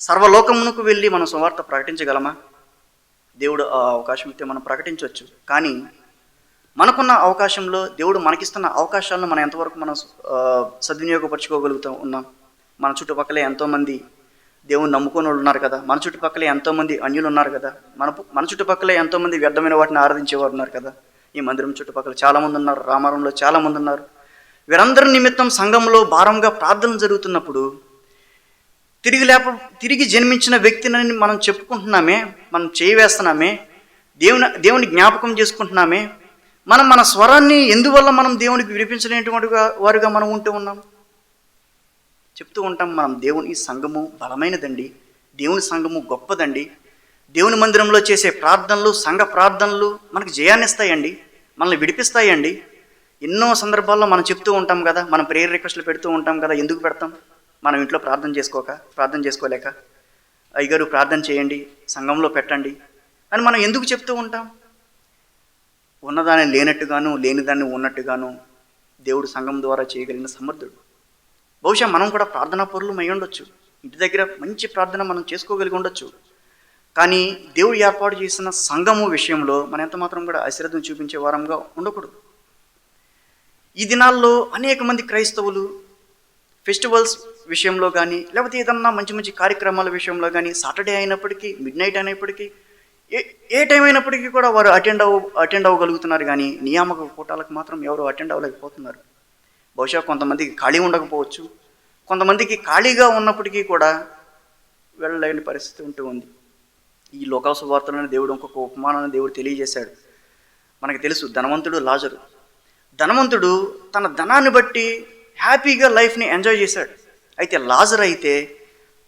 సర్వలోకమునకు వెళ్ళి మనం సువార్త ప్రకటించగలమా? దేవుడు ఆ అవకాశం ఇస్తే మనం ప్రకటించవచ్చు. కానీ మనకున్న అవకాశంలో, దేవుడు మనకిస్తున్న అవకాశాలను మనం ఎంతవరకు మనం సద్వినియోగపరచుకోగలుగుతూ ఉన్నాం? మన చుట్టుపక్కలే ఎంతోమంది దేవుని నమ్ముకొని వాళ్ళు ఉన్నారు కదా, మన చుట్టుపక్కలే ఎంతోమంది అన్యులు ఉన్నారు కదా, మన చుట్టుపక్కలే ఎంతోమంది వ్యర్థమైన వాటిని ఆరాధించేవారు ఉన్నారు కదా. ఈ మందిరం చుట్టుపక్కల చాలామంది ఉన్నారు, రామారంలో చాలామంది ఉన్నారు. వీరందరి నిమిత్తం సంఘంలో భారంగా ప్రార్థన జరుగుతున్నప్పుడు తిరిగి జన్మించిన వ్యక్తిని మనం చెప్పుకుంటున్నామే, మనం చేయవేస్తున్నామే, దేవుని జ్ఞాపకం చేసుకుంటున్నామే. మన స్వరాన్ని ఎందువల్ల మనం దేవునికి వినిపించలేనటువంటి వారుగా మనం ఉంటూ ఉన్నాం? చెప్తూ ఉంటాం, మనం దేవుని సంఘము బలమైనదండి, దేవుని సంఘము గొప్పదండి, దేవుని మందిరంలో చేసే ప్రార్థనలు, సంఘ ప్రార్థనలు మనకు జయాన్ని ఇస్తాయండి, మనల్ని విడిపిస్తాయండి. ఎన్నో సందర్భాల్లో మనం చెప్తూ ఉంటాం కదా, మనం ప్రేయర్ రిక్వెస్ట్లు పెడుతూ ఉంటాం కదా. ఎందుకు పెడతాం? మనం ఇంట్లో ప్రార్థన చేసుకోలేక, అయ్యగారు ప్రార్థన చేయండి, సంఘంలో పెట్టండి అని మనం ఎందుకు చెప్తూ ఉంటాం? ఉన్నదాన్ని లేనట్టుగాను, లేనిదాన్ని ఉన్నట్టుగాను దేవుడు సంఘం ద్వారా చేయగలిగిన సమర్థుడు. బహుశా మనం కూడా ప్రార్థనా పరులు అయి ఉండొచ్చు, ఇంటి దగ్గర మంచి ప్రార్థన మనం చేసుకోగలిగి ఉండొచ్చు. కానీ దేవుడు ఏర్పాటు చేసిన సంఘము విషయంలో మనం ఎంత మాత్రం కూడా అశ్రద్ధను చూపించే వారంగా ఉండకూడదు. ఈ దినాల్లో అనేక మంది క్రైస్తవులు ఫెస్టివల్స్ విషయంలో కానీ, లేకపోతే ఏదన్నా మంచి కార్యక్రమాల విషయంలో కానీ, సాటర్డే అయినప్పటికీ, మిడ్ నైట్ అయినప్పటికీ, ఏ టైం అయినప్పటికీ కూడా వారు అటెండ్ అవ్వగలుగుతున్నారు. కానీ నియామక కూటాలకు మాత్రం ఎవరు అటెండ్ అవ్వలేకపోతున్నారు. బహుశా కొంతమందికి ఖాళీ ఉండకపోవచ్చు, కొంతమందికి ఖాళీగా ఉన్నప్పటికీ కూడా వెళ్ళలేని పరిస్థితి ఉంటూ ఉంది. ఈ లోక సువార్తలోని దేవుడు ఇంకొక ఉపమానాన్ని దేవుడు తెలియజేశాడు. మనకు తెలుసు, ధనవంతుడు లాజరు. ధనవంతుడు తన ధనాన్ని బట్టి హ్యాపీగా లైఫ్ని ఎంజాయ్ చేశాడు. అయితే లాజర్ అయితే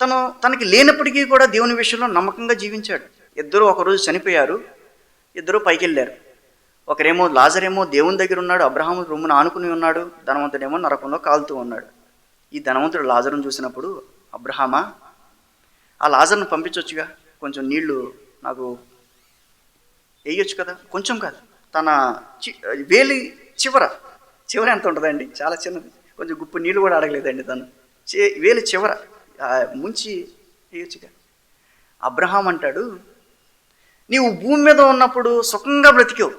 తనకి లేనప్పటికీ కూడా దేవుని విషయంలో నమ్మకంగా జీవించాడు. ఇద్దరు ఒకరోజు చనిపోయారు, ఇద్దరు పైకి వెళ్ళారు. ఒకరేమో లాజరేమో దేవుని దగ్గర ఉన్నాడు, అబ్రహాము రొమ్మును ఆనుకుని ఉన్నాడు, ధనవంతుడేమో నరకంలో కాలుతూ ఉన్నాడు. ఈ ధనవంతుడు లాజరును చూసినప్పుడు, అబ్రహామా, ఆ లాజర్ను పంపించవచ్చుగా, కొంచెం నీళ్లు నాకు వేయొచ్చు కదా. కొంచెం కాదు, తన వేలి చివర ఎంత ఉంటుందండి, చాలా చిన్నది, కొంచెం గుప్పు నీళ్ళు కూడా అడగలేదండి. తను వేలి చివర ముంచి వేయొచ్చుగా. అబ్రహాం అంటాడు, నీవు భూమి మీద ఉన్నప్పుడు సుఖంగా బ్రతికావు,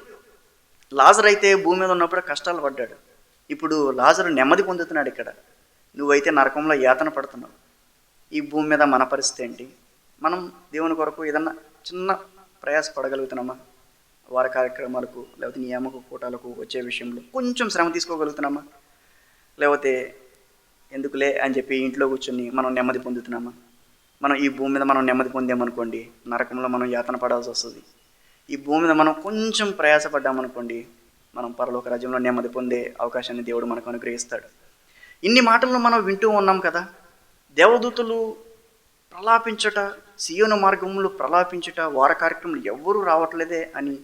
లాజర్ అయితే భూమి మీద ఉన్నప్పుడు కష్టాలు పడ్డాడు. ఇప్పుడు లాజరు నెమ్మది పొందుతున్నాడు, ఇక్కడ నువ్వైతే నరకంలో యాతన పడుతున్నావు. ఈ భూమి మీద మన పరిస్థితి ఏంటి? మనం దేవుని కొరకు ఏదన్నా చిన్న ప్రయాసపడగలుగుతున్నామా? వారి కార్యక్రమాలకు, లేకపోతే నియామక కూటాలకు వచ్చే విషయంలో కొంచెం శ్రమ తీసుకోగలుగుతున్నామా? లేకపోతే ఎందుకులే అని చెప్పి ఇంట్లో కూర్చొని మనం నెమ్మది పొందుతున్నామా? మనం ఈ భూమి మీద మనం నెమ్మది పొందామనుకోండి, నరకంలో మనం యాతన పడాల్సి వస్తుంది. ఈ భూమి మీద మనం కొంచెం ప్రయాసపడ్డామనుకోండి, మనం పరలోక రాజ్యంలో నెమ్మది పొందే అవకాశాన్ని దేవుడు మనకు అనుగ్రహిస్తాడు. ఇన్ని మాటలను మనం వింటూ ఉన్నాం కదా. దేవదూతలు ప్రలాపించుట, సీయోను మార్గంలో ప్రలాపించుట, వార కార్యక్రమంలో ఎవ్వరూ రావట్లేదే అని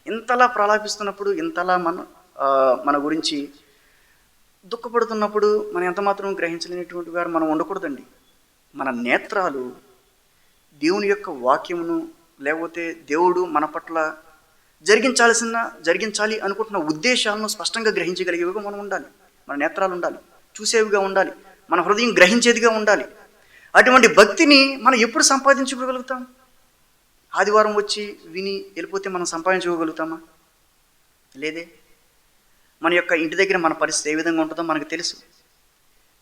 ఇంతలా ప్రలాపిస్తున్నప్పుడు, ఇంతలా మన గురించి దుఃఖపడుతున్నప్పుడు మనం ఎంతమాత్రం గ్రహించలేనటువంటి వారు మనం ఉండకూడదండి. మన నేత్రాలు దేవుని యొక్క వాక్యమును, లేకపోతే దేవుడు మన పట్ల జరిగించాలి అనుకుంటున్న ఉద్దేశాలను స్పష్టంగా గ్రహించగలిగేవిగా మనం ఉండాలి. మన నేత్రాలు ఉండాలి, చూసేవిగా ఉండాలి, మన హృదయం గ్రహించేదిగా ఉండాలి. అటువంటి భక్తిని మనం ఎప్పుడు సంపాదించుకోగలుగుతాం? ఆదివారం వచ్చి విని వెళ్ళిపోతే మనం సంపాదించుకోగలుగుతామా? లేదే. మన యొక్క ఇంటి దగ్గర మన పరిస్థితి ఏ విధంగా ఉంటుందో మనకు తెలుసు.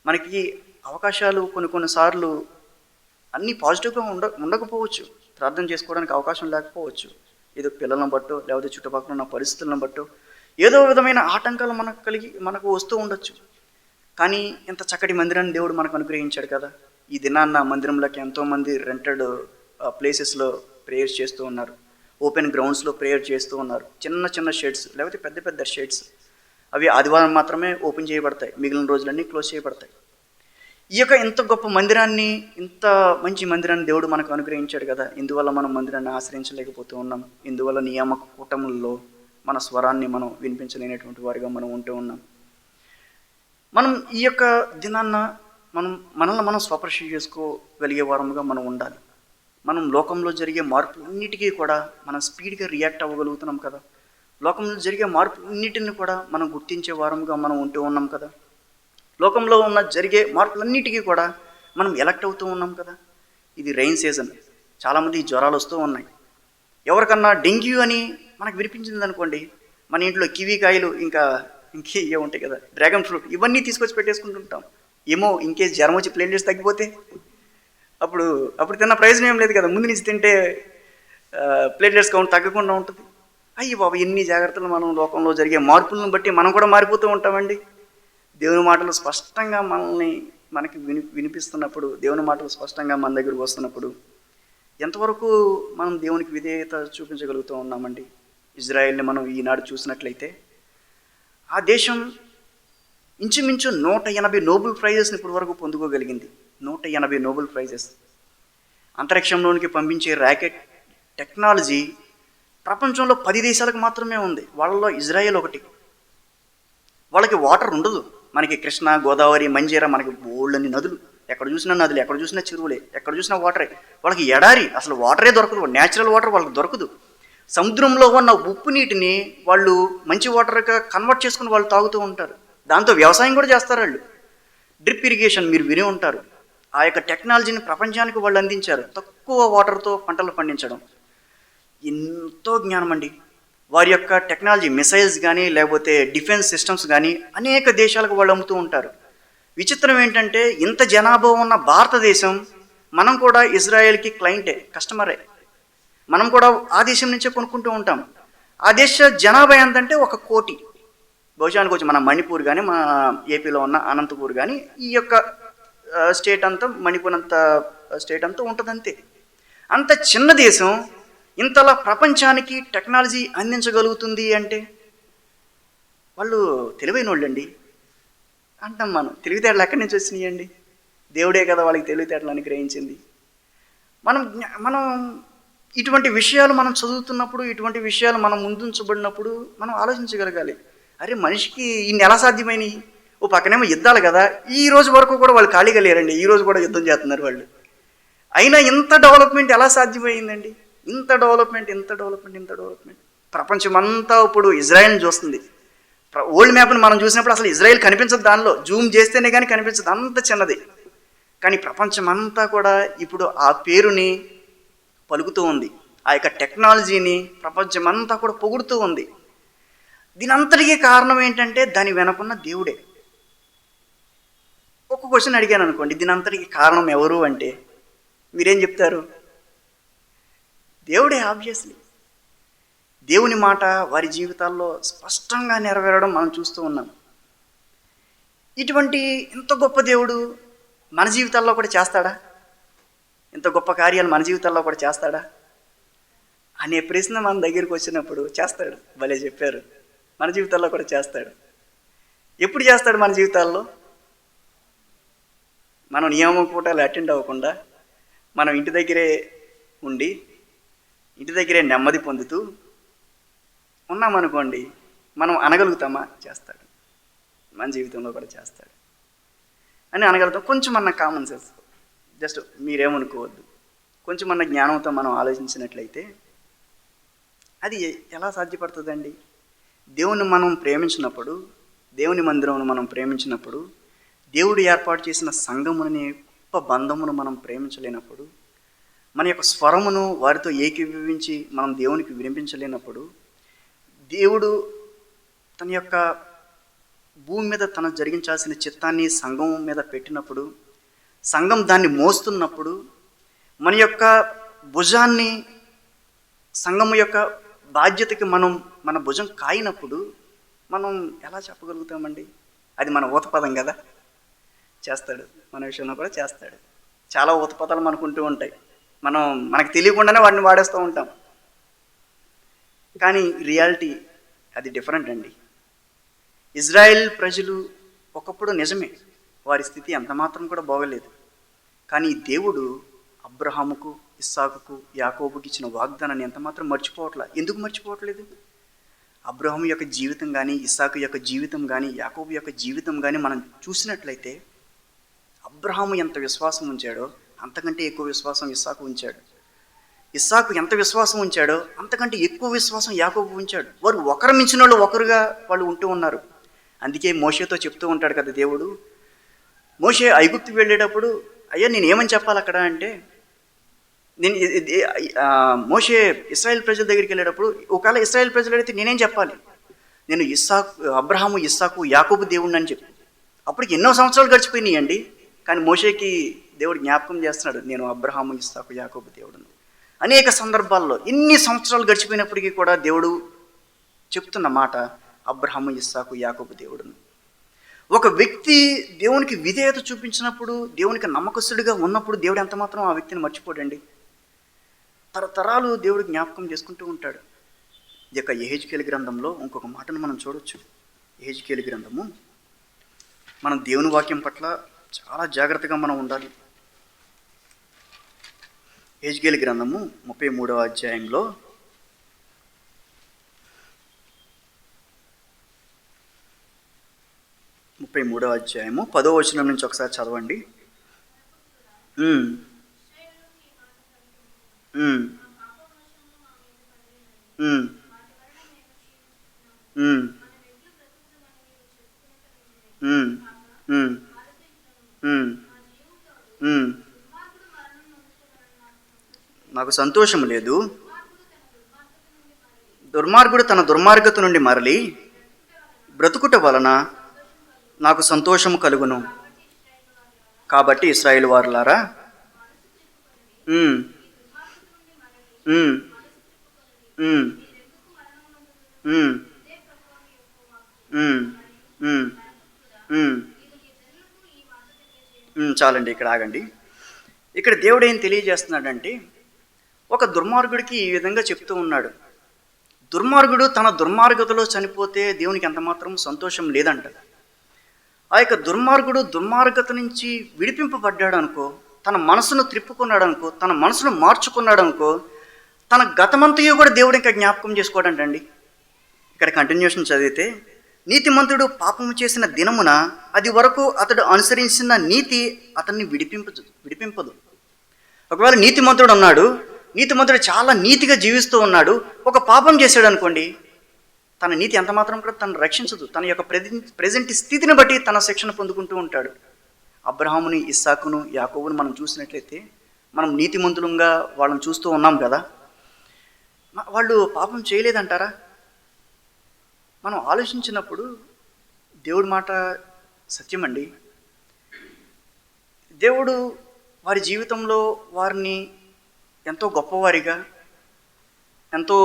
మనకి అవకాశాలు కొన్నిసార్లు అన్నీ పాజిటివ్గా ఉండకపోవచ్చు. ప్రార్థన చేసుకోవడానికి అవకాశం లేకపోవచ్చు. ఏదో పిల్లలను బట్టో, లేకపోతే చుట్టుపక్కల ఉన్న పరిస్థితులను బట్టో ఏదో విధమైన ఆటంకాలు మనకు వస్తూ ఉండొచ్చు. కానీ ఇంత చక్కటి మందిరాన్ని దేవుడు మనకు అనుగ్రహించాడు కదా. ఈ దినాన్న మందిరంలోకి ఎంతోమంది రెంటెడ్ ప్లేసెస్లో ప్రేయర్స్ చేస్తూ ఉన్నారు, ఓపెన్ గ్రౌండ్స్లో ప్రేయర్ చేస్తూ ఉన్నారు. చిన్న చిన్న షెడ్స్, లేకపోతే పెద్ద పెద్ద షెడ్స్, అవి ఆదివారం మాత్రమే ఓపెన్ చేయబడతాయి, మిగిలిన రోజులన్నీ క్లోజ్ చేయబడతాయి. ఈ యొక్క ఇంత గొప్ప మందిరాన్ని, ఇంత మంచి మందిరాన్ని దేవుడు మనకు అనుగ్రహించాడు కదా. ఇందువల్ల మనం మందిరాన్ని ఆశ్రయించలేకపోతూ ఉన్నాం. ఇందువల్ల నియామక కూటముల్లో మన స్వరాన్ని మనం వినిపించలేనటువంటి వారిగా మనం ఉంటూ ఉన్నాం. మనం ఈ యొక్క దినాన్న మనల్ని మనం స్వపరిశీలన చేసుకోగలిగే వారముగా మనం ఉండాలి. మనం లోకంలో జరిగే మార్పులన్నిటికీ కూడా మనం స్పీడ్గా రియాక్ట్ అవ్వగలుగుతున్నాం కదా. లోకంలో జరిగే మార్పులన్నిటిని కూడా మనం గుర్తించే వారముగా మనం ఉంటూ ఉన్నాం కదా. లోకంలో జరిగే మార్పులన్నిటికీ కూడా మనం ఎలక్ట్ అవుతూ ఉన్నాం కదా. ఇది రెయిన్ సీజన్, చాలామంది జ్వరాలు వస్తూ ఉన్నాయి. ఎవరికన్నా డెంగ్యూ అని మనకు వినిపించింది అనుకోండి, మన ఇంట్లో కివీ కాయలు ఇంకే ఉంటాయి కదా, డ్రాగన్ ఫ్రూట్, ఇవన్నీ తీసుకొచ్చి పెట్టేసుకుంటుంటాం. ఏమో ఇంకేస్ జ్వరం వచ్చి ప్లేట్లెట్స్ తగ్గిపోతే అప్పుడు తిన్న ప్రయోజనం ఏం లేదు కదా. ముందు నుంచి తింటే ప్లేట్లెట్స్ కౌంట్ తగ్గకుండా ఉంటుంది. అయ్యి బాబా, ఎన్ని జాగ్రత్తలు. మనం లోకంలో జరిగే మార్పులను బట్టి మనం కూడా మారిపోతూ ఉంటామండి. దేవుని మాటలు స్పష్టంగా మనకి వినిపిస్తున్నప్పుడు, దేవుని మాటలు స్పష్టంగా మన దగ్గరకు వస్తున్నప్పుడు ఎంతవరకు మనం దేవునికి విధేయత చూపించగలుగుతూ ఉన్నామండి. ఇజ్రాయెల్ని మనం ఈనాడు చూసినట్లయితే ఆ దేశం ఇంచుమించు 180 నోబెల్ ప్రైజెస్ని ఇప్పటి వరకు పొందుకోగలిగింది. 180 నోబెల్ ప్రైజెస్. అంతరిక్షంలోనికి పంపించే ర్యాకెట్ టెక్నాలజీ ప్రపంచంలో 10 దేశాలకు మాత్రమే ఉంది. వాళ్ళలో ఇజ్రాయెల్ ఒకటి. వాళ్ళకి వాటర్ ఉండదు. మనకి కృష్ణ, గోదావరి, మంజీరా, మనకి బోళ్ళని నదులు, ఎక్కడ చూసినా నదులు, ఎక్కడ చూసినా చెరువులే, ఎక్కడ చూసినా వాటరే. వాళ్ళకి ఎడారి, అసలు వాటరే దొరకదు. న్యాచురల్ వాటర్ వాళ్ళకి దొరకదు. సముద్రంలో ఉన్న ఉప్పు నీటిని వాళ్ళు మంచి వాటర్గా కన్వర్ట్ చేసుకుని వాళ్ళు తాగుతూ ఉంటారు. దాంతో వ్యవసాయం కూడా చేస్తారు వాళ్ళు. డ్రిప్ ఇరిగేషన్ మీరు విని ఉంటారు. ఆ యొక్క టెక్నాలజీని ప్రపంచానికి వాళ్ళు అందించారు. తక్కువ వాటర్తో పంటలు పండించడం. ఎంతో జ్ఞానం అండి. వారి యొక్క టెక్నాలజీ, మిసైల్స్ కానీ, లేకపోతే డిఫెన్స్ సిస్టమ్స్ కానీ అనేక దేశాలకు వాళ్ళు అమ్ముతూ ఉంటారు. విచిత్రం ఏంటంటే, ఇంత జనాభా ఉన్న భారతదేశం, మనం కూడా ఇజ్రాయెల్కి క్లయింటే, కస్టమరే. మనం కూడా ఆ దేశం నుంచే కొనుక్కుంటూ ఉంటాం. ఆ దేశ జనాభా ఎంతంటే 1 కోటి. బహుశా అనుకోవచ్చు మన మణిపూర్ కానీ, మన ఏపీలో ఉన్న అనంతపూర్ కానీ, ఈ యొక్క స్టేట్ అంతా, మణిపూర్ అంత స్టేట్ అంతా ఉంటుంది అంతే. అంత చిన్న దేశం ఇంతలా ప్రపంచానికి టెక్నాలజీ అందించగలుగుతుంది అంటే వాళ్ళు తెలివైన వాళ్ళండి అంటాం. మనం తెలివితేటలు ఎక్కడి నుంచి వచ్చినాయండి? దేవుడే కదా వాళ్ళకి తెలివితేటలు అనుగ్రహించింది. మనం ఇటువంటి విషయాలు మనం చదువుతున్నప్పుడు, ఇటువంటి విషయాలు మనం ముందుంచబడినప్పుడు మనం ఆలోచించగలగాలి. అరే, మనిషికి ఇన్ని ఎలా సాధ్యమైనవి? ఓ పక్కనేమో యుద్ధాలు కదా. ఈ రోజు వరకు కూడా వాళ్ళు ఖాళీగా లేరండి. ఈ రోజు కూడా యుద్ధం చేస్తున్నారు వాళ్ళు. అయినా ఇంత డెవలప్మెంట్ ఎలా సాధ్యమైందండి? ఇంత డెవలప్మెంట్ ప్రపంచమంతా ఇప్పుడు ఇజ్రాయెల్ని చూస్తుంది. ఓల్డ్ మ్యాప్ని మనం చూసినప్పుడు అసలు ఇజ్రాయెల్ కనిపించదు. దానిలో జూమ్ చేస్తేనే కానీ కనిపించదు, అంత చిన్నది. కానీ ప్రపంచమంతా కూడా ఇప్పుడు ఆ పేరుని పలుకుతూ ఉంది. ఆ యొక్క టెక్నాలజీని ప్రపంచమంతా కూడా పొగుడుతూ ఉంది. దీనంతటికీ కారణం ఏంటంటే దాని వెనకున్న దేవుడే. ఒక క్వశ్చన్ అడిగాను అనుకోండి, దీనంతటికీ కారణం ఎవరు అంటే మీరేం చెప్తారు? దేవుడే. ఆబ్వియస్లీ దేవుని మాట వారి జీవితాల్లో స్పష్టంగా నెరవేరడం మనం చూస్తూ ఉన్నాం. ఇటువంటి ఇంత గొప్ప దేవుడు మన జీవితాల్లో కూడా చేస్తాడా? ఇంత గొప్ప కార్యాలు మన జీవితాల్లో కూడా చేస్తాడా అనే ప్రశ్న మన దగ్గరికి వచ్చినప్పుడు చేస్తాడు. భలే చెప్పారు. మన జీవితాల్లో కూడా చేస్తాడు. ఎప్పుడు చేస్తాడు మన జీవితాల్లో? మనం నియమ కూటాలు అటెండ్ అవ్వకుండా మనం ఇంటి దగ్గరే ఉండి ఇంటి దగ్గరే నెమ్మది పొందుతూ ఉన్నామనుకోండి, మనం అనగలుగుతామా? చేస్తాడు. మన జీవితంలో కూడా చేస్తాడు అని అనగలుగుతాం. కొంచెం అన్న కామన్ సెన్స్, జస్ట్ మీరేమనుకోవద్దు, కొంచెం అన్న జ్ఞానంతో మనం ఆలోచించినట్లయితే అది ఎలా సాధ్యపడుతుందండి? దేవుని మనం ప్రేమించినప్పుడు, దేవుని మందిరమును మనం ప్రేమించినప్పుడు, దేవుడు ఏర్పాటు చేసిన సంఘముని గొప్ప బంధమును మనం ప్రేమించలేనప్పుడు, మన యొక్క స్వరమును వారితో ఏకీభవించి మనం దేవునికి వినిపించలేనప్పుడు, దేవుడు తన యొక్క భూమి మీద తన జరిగించాల్సిన చిత్తాన్ని సంఘం మీద పెట్టినప్పుడు, సంఘం దాన్ని మోస్తున్నప్పుడు, మన యొక్క భుజాన్ని సంఘము యొక్క బాధ్యతకి మన భుజం కాయినప్పుడు మనం ఎలా చెప్పగలుగుతామండి? అది మన ఊతపదం కదా. చేస్తాడు, మన విషయంలో కూడా చేస్తాడు. చాలా ఊతపదాలు మనకుంటూ ఉంటాయి, మనకు తెలియకుండానే వాటిని వాడేస్తూ ఉంటాం. కానీ రియాలిటీ అది డిఫరెంట్ అండి. ఇజ్రాయెల్ ప్రజలు ఒకప్పుడు నిజమే, వారి స్థితి ఎంత మాత్రం కూడా బాగలేదు. కానీ దేవుడు అబ్రహాముకు, ఇస్సాకుకు, యాకోబుకి ఇచ్చిన వాగ్దానాన్ని ఎంత మాత్రం మర్చిపోవట్లేదు. ఎందుకు మర్చిపోవట్లేదు? అబ్రహాము యొక్క జీవితం కానీ, ఇస్సాకు యొక్క జీవితం కానీ, యాకోబు యొక్క జీవితం కానీ మనం చూసినట్లయితే, అబ్రహాము ఎంత విశ్వాసం ఉంచాడో అంతకంటే ఎక్కువ విశ్వాసం ఇస్సాకు ఉంచాడు. ఇస్సాకు ఎంత విశ్వాసం ఉంచాడో అంతకంటే ఎక్కువ విశ్వాసం యాకోబు ఉంచాడు. వారు ఒకరు మించిన వాళ్ళు ఒకరుగా వాళ్ళు ఉంటూ ఉన్నారు. అందుకే మోషేతో చెప్తూ ఉంటాడు కదా దేవుడు. మోషే ఐగుప్తు వెళ్ళేటప్పుడు, అయ్యా నేను ఏమని చెప్పాలి అక్కడ అంటే, మోషే ఇశ్రాయేల్ ప్రజల దగ్గరికి వెళ్ళేటప్పుడు, ఒకవేళ ఇశ్రాయేల్ ప్రజలు అడిగితే నేనేం చెప్పాలి? నేను అబ్రహాము, ఇస్సాకు, యాకోబు దేవుడిని అని చెప్పి. అప్పటికి ఎన్నో సంవత్సరాలు గడిచిపోయినాయి అండి. కానీ మోషేకి దేవుడు జ్ఞాపకం చేస్తున్నాడు, నేను అబ్రహాము, ఇస్సాకు, యాకోబు దేవుడును. అనేక సందర్భాల్లో ఎన్ని సంవత్సరాలు గడిచిపోయినప్పటికీ కూడా దేవుడు చెప్తున్న మాట అబ్రహాము, ఇస్సాకు, యాకోబు దేవుడును. ఒక వ్యక్తి దేవునికి విధేయత చూపించినప్పుడు, దేవునికి నమ్మకస్తుడిగా ఉన్నప్పుడు దేవుడు ఎంత మాత్రం ఆ వ్యక్తిని మర్చిపోడండి. తరతరాలు దేవుడు జ్ఞాపకం చేసుకుంటూ ఉంటాడు. ఈ యొక్క యెహెజ్కేలు గ్రంథంలో ఇంకొక మాటను మనం చూడొచ్చు. యెహెజ్కేలు గ్రంథము, మనం దేవుని వాక్యం పట్ల చాలా జాగ్రత్తగా మనం ఉండాలి. యెహెజ్కేలు గ్రంథము 33వ అధ్యాయంలో 33వ అధ్యాయము 10వ వచనం నుంచి ఒకసారి చదవండి. నాకు సంతోషం లేదు, దుర్మార్గుడు తన దుర్మార్గత నుండి మరలి బ్రతుకుట వలన నాకు సంతోషము కలుగును. కాబట్టి ఇశ్రాయేలు వారులారా, చాలండి, ఇక్కడ ఆగండి. ఇక్కడ దేవుడు ఏం తెలియజేస్తున్నాడంటే, ఒక దుర్మార్గుడికి ఈ విధంగా చెప్తూ ఉన్నాడు. దుర్మార్గుడు తన దుర్మార్గతలో చనిపోతే దేవునికి ఎంత మాత్రం సంతోషం లేదంట. ఆ యొక్క దుర్మార్గుడు దుర్మార్గత నుంచి విడిపింపబడ్డాడు అనుకో, తన మనసును త్రిప్పుకున్నాడు అనుకో, తన మనసును మార్చుకున్నాడు అనుకో, తన గతమంతయు కూడా దేవుడు ఇంకా జ్ఞాపకం చేసుకోవడంటండి. ఇక్కడ కంటిన్యూషన్ చదివితే, నీతిమంతుడు పాపము చేసిన దినమున అది వరకు అతడు అనుసరించిన నీతి అతన్ని విడిపింపదు. ఒకవేళ నీతిమంతుడు ఉన్నాడు, నీతిమంతుడు చాలా నీతిగా జీవిస్తూ ఉన్నాడు, ఒక పాపం చేశాడు అనుకోండి, తన నీతి ఎంత మాత్రం కూడా తను రక్షించదు. తన యొక్క ప్రెజెంట్ స్థితిని బట్టి తన శిక్షణ పొందుకుంటూ ఉంటాడు. అబ్రహాముని, ఇస్సాకును, యాకోబును మనం చూసినట్లయితే, మనం నీతిమంతులంగా వాళ్ళని చూస్తూ ఉన్నాం కదా. వాళ్ళు పాపం చేయలేదంటారా? మనం ఆలోచించినప్పుడు దేవుడి మాట సత్యమండి. దేవుడు వారి జీవితంలో వారిని ఎంతో గొప్పవారిగా, ఎంతో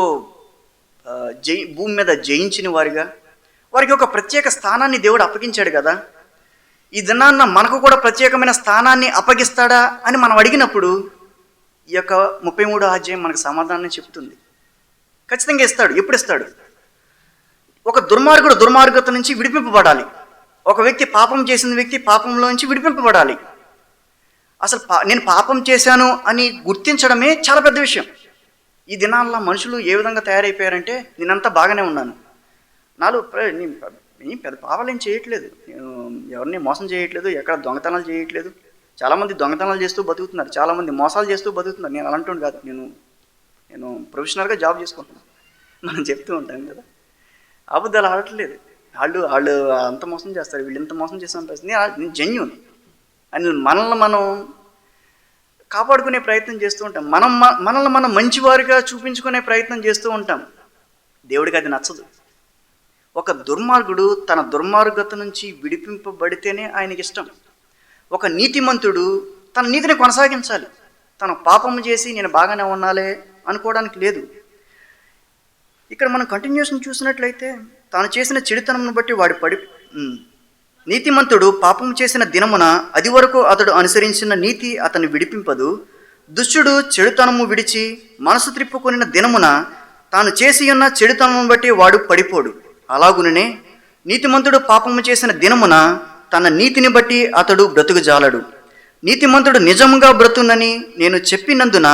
భూమి మీద జయించిన వారిగా, వారికి ఒక ప్రత్యేక స్థానాన్ని దేవుడు అప్పగించాడు కదా. ఈ దినాన్న మనకు కూడా ప్రత్యేకమైన స్థానాన్ని అప్పగిస్తాడా అని మనం అడిగినప్పుడు ఈ యొక్క 33వ అధ్యాయం మనకు సమాధానం చెప్తుంది. ఖచ్చితంగా ఇస్తాడు. ఎప్పుడు ఇస్తాడు? ఒక దుర్మార్గుడు దుర్మార్గత నుంచి విడిపింపబడాలి. ఒక వ్యక్తి పాపం చేసిన వ్యక్తి పాపంలో నుంచి విడిపింపబడాలి. అసలు నేను పాపం చేశాను అని గుర్తించడమే చాలా పెద్ద విషయం. ఈ దినాల్లో మనుషులు ఏ విధంగా తయారైపోయారంటే, నేనంతా బాగానే ఉన్నాను, నాలో నేను పెద్ద పాపాలు ఏం చేయట్లేదు, నేను ఎవరిని మోసం చేయట్లేదు, ఎక్కడ దొంగతనాలు చేయట్లేదు. చాలామంది దొంగతనాలు చేస్తూ బతుకుతున్నారు, చాలామంది మోసాలు చేస్తూ బతుకుతున్నారు. నేను అలాంటి కాదు, నేను ప్రొఫెషనల్గా జాబ్ చేసుకుంటున్నాను. మనం చెప్తూ ఉంటాం కదా, అబద్ధాలు ఆడట్లేదు. వాళ్ళు అంత మోసం చేస్తారు, వీళ్ళు ఇంత మోసం చేస్తాను పరిస్థితి. నేను జెన్యూన్ అని మనల్ని మనం కాపాడుకునే ప్రయత్నం చేస్తూ ఉంటాం. మనల్ని మనం మంచివారిగా చూపించుకునే ప్రయత్నం చేస్తూ ఉంటాం. దేవుడికి అది నచ్చదు. ఒక దుర్మార్గుడు తన దుర్మార్గత నుంచి విడిపింపబడితేనే ఆయనకి ఇష్టం. ఒక నీతిమంతుడు తన నీతిని కొనసాగించాలి. తన పాపము చేసి నేను బాగానే ఉన్నాలే అనుకోవడానికి లేదు. ఇక్కడ మనం కంటిన్యూషన్ చూసినట్లయితే, తాను చేసిన చెడుతనమును బట్టి నీతిమంతుడు పాపము చేసిన దినమున అది వరకు అతడు అనుసరించిన నీతి అతన్ని విడిపింపదు. దుష్టుడు చెడుతనము విడిచి మనసు త్రిప్పుకొనిన దినమున తాను చేసి ఉన్న చెడుతనమును బట్టి వాడు పడిపోడు. అలాగుననే నీతిమంతుడు పాపము చేసిన దినమున తన నీతిని బట్టి అతడు బ్రతుకుజాలడు. నీతిమంతుడు నిజముగా బ్రతునని నేను చెప్పినందున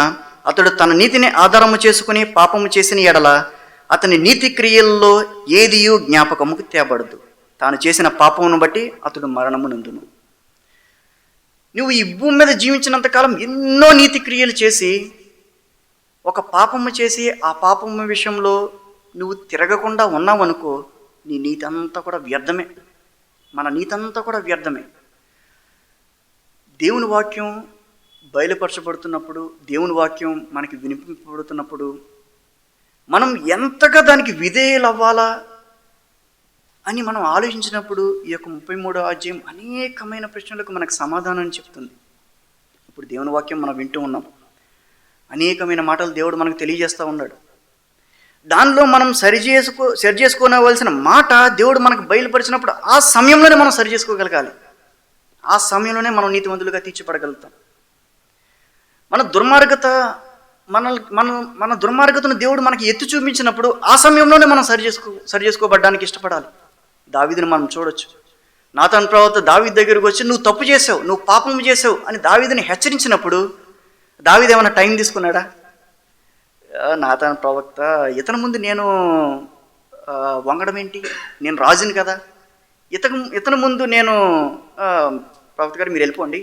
అతడు తన నీతిని ఆధారము చేసుకుని పాపము చేసిన ఎడల అతని నీతి క్రియల్లో ఏదియూ జ్ఞాపకముకు తేబడదు. తాను చేసిన పాపమును బట్టి అతడు మరణము నందును. నువ్వు ఈ భూమి మీద జీవించినంతకాలం ఎన్నో నీతి క్రియలు చేసి, ఒక పాపము చేసి ఆ పాపము విషయంలో నువ్వు తిరగకుండా ఉన్నావనుకో, నీ నీతి అంతా కూడా వ్యర్థమే. మన నీతి అంతా కూడా వ్యర్థమే. దేవుని వాక్యం బయలుపరచబడుతున్నప్పుడు, దేవుని వాక్యం మనకి వినిపింపబడుతున్నప్పుడు మనం ఎంతగా దానికి విధేయులు అవ్వాలా అని మనం ఆలోచించినప్పుడు ఈ యొక్క 33వ అధ్యాయం అనేకమైన ప్రశ్నలకు మనకు సమాధానం చెప్తుంది. ఇప్పుడు దేవుని వాక్యం మనం వింటూ ఉన్నాం, అనేకమైన మాటలు దేవుడు మనకు తెలియజేస్తూ ఉన్నాడు. దానిలో మనం సరి చేసుకోవలసిన మాట దేవుడు మనకు బయలుపరిచినప్పుడు ఆ సమయంలోనే మనం సరి చేసుకోగలగాలి. ఆ సమయంలోనే మనం నీతిమంతులుగా తీర్చిపడగలుగుతాం. మన దుర్మార్గతను దేవుడు మనకి ఎత్తి చూపించినప్పుడు ఆ సమయంలోనే మనం సరి చేసుకోబడ్డానికి ఇష్టపడాలి. దావీదుని మనం చూడొచ్చు. నాతాను ప్రవక్త దావీదు దగ్గరకు వచ్చి, నువ్వు తప్పు చేసావు, నువ్వు పాపం చేసావు అని దావీదుని హెచ్చరించినప్పుడు దావీదు ఏమైనా టైం తీసుకున్నాడా? నాతాను ప్రవక్త, ఇతని ముందు నేను వంగడం ఏంటి, నేను రాజుని కదా, ఇతని ముందు నేను ప్రవక్త గారు మీరు వెళ్ళిపోండి,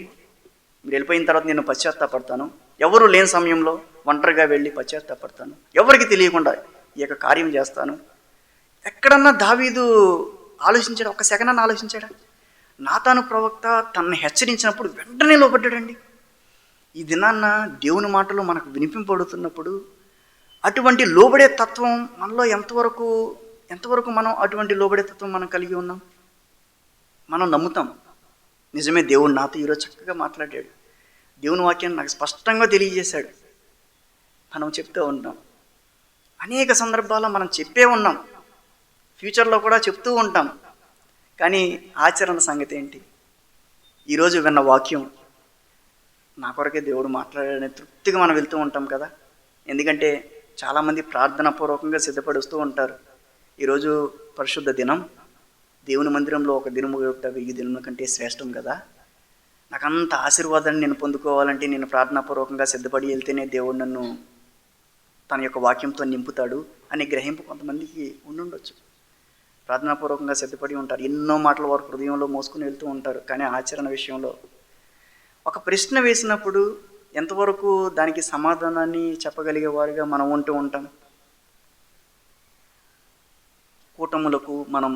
మీరు వెళ్ళిపోయిన తర్వాత నేను పశ్చాత్తాపడతాను, ఎవరు లేని సమయంలో ఒంటరిగా వెళ్ళి పశ్చాత్తాపడతాను, ఎవరికి తెలియకుండా ఈ యొక్క కార్యం చేస్తాను. ఎక్కడన్నా దావీదు ఆలోచించాడా? ఒక సెకండ్ అన్న ఆలోచించాడా? నాతాను ప్రవక్త తనని హెచ్చరించినప్పుడు వెంటనే లోపడ్డాడండి. ఈ దినాన్న దేవుని మాటలు మనకు వినిపింపబడుతున్నప్పుడు అటువంటి లోబడే తత్వం మనలో ఎంతవరకు మనం అటువంటి లోబడే తత్వం మనం కలిగి ఉన్నాం? మనం నమ్ముతాం, నిజమే దేవుడు నాతో ఈరోజు చక్కగా మాట్లాడాడు, దేవుని వాక్యాన్ని నాకు స్పష్టంగా తెలియజేశాడు, మనం చెప్తూ ఉంటాం. అనేక సందర్భాల్లో మనం చెప్పే ఉన్నాం, ఫ్యూచర్లో కూడా చెప్తూ ఉంటాం. కానీ ఆచరణ సంగతి ఏంటి? ఈరోజు విన్న వాక్యం నా కొరకే దేవుడు మాట్లాడాడనే తృప్తిగా మనం వెళ్తూ ఉంటాం కదా. ఎందుకంటే చాలామంది ప్రార్థనాపూర్వకంగా సిద్ధపడుస్తూ ఉంటారు. ఈరోజు పరిశుద్ధ దినం, దేవుని మందిరంలో ఒక దినము 1000 దినముల కంటే శ్రేష్టం కదా. నాకు అంత ఆశీర్వాదాన్ని నేను పొందుకోవాలంటే నేను ప్రార్థనాపూర్వకంగా సిద్ధపడి వెళ్తేనే దేవుడు నన్ను తన యొక్క వాక్యంతో నింపుతాడు అనే గ్రహింపు కొంతమందికి ఉండుండొచ్చు. ప్రార్థనాపూర్వకంగా సిద్ధపడి ఉంటారు, ఎన్నో మాటల వారు హృదయంలో మోసుకుని వెళ్తూ ఉంటారు. కానీ ఆచరణ విషయంలో ఒక ప్రశ్న వేసినప్పుడు ఎంతవరకు దానికి సమాధానాన్ని చెప్పగలిగే వారిగా మనం ఉంటూ ఉంటాం? కూటములకు మనం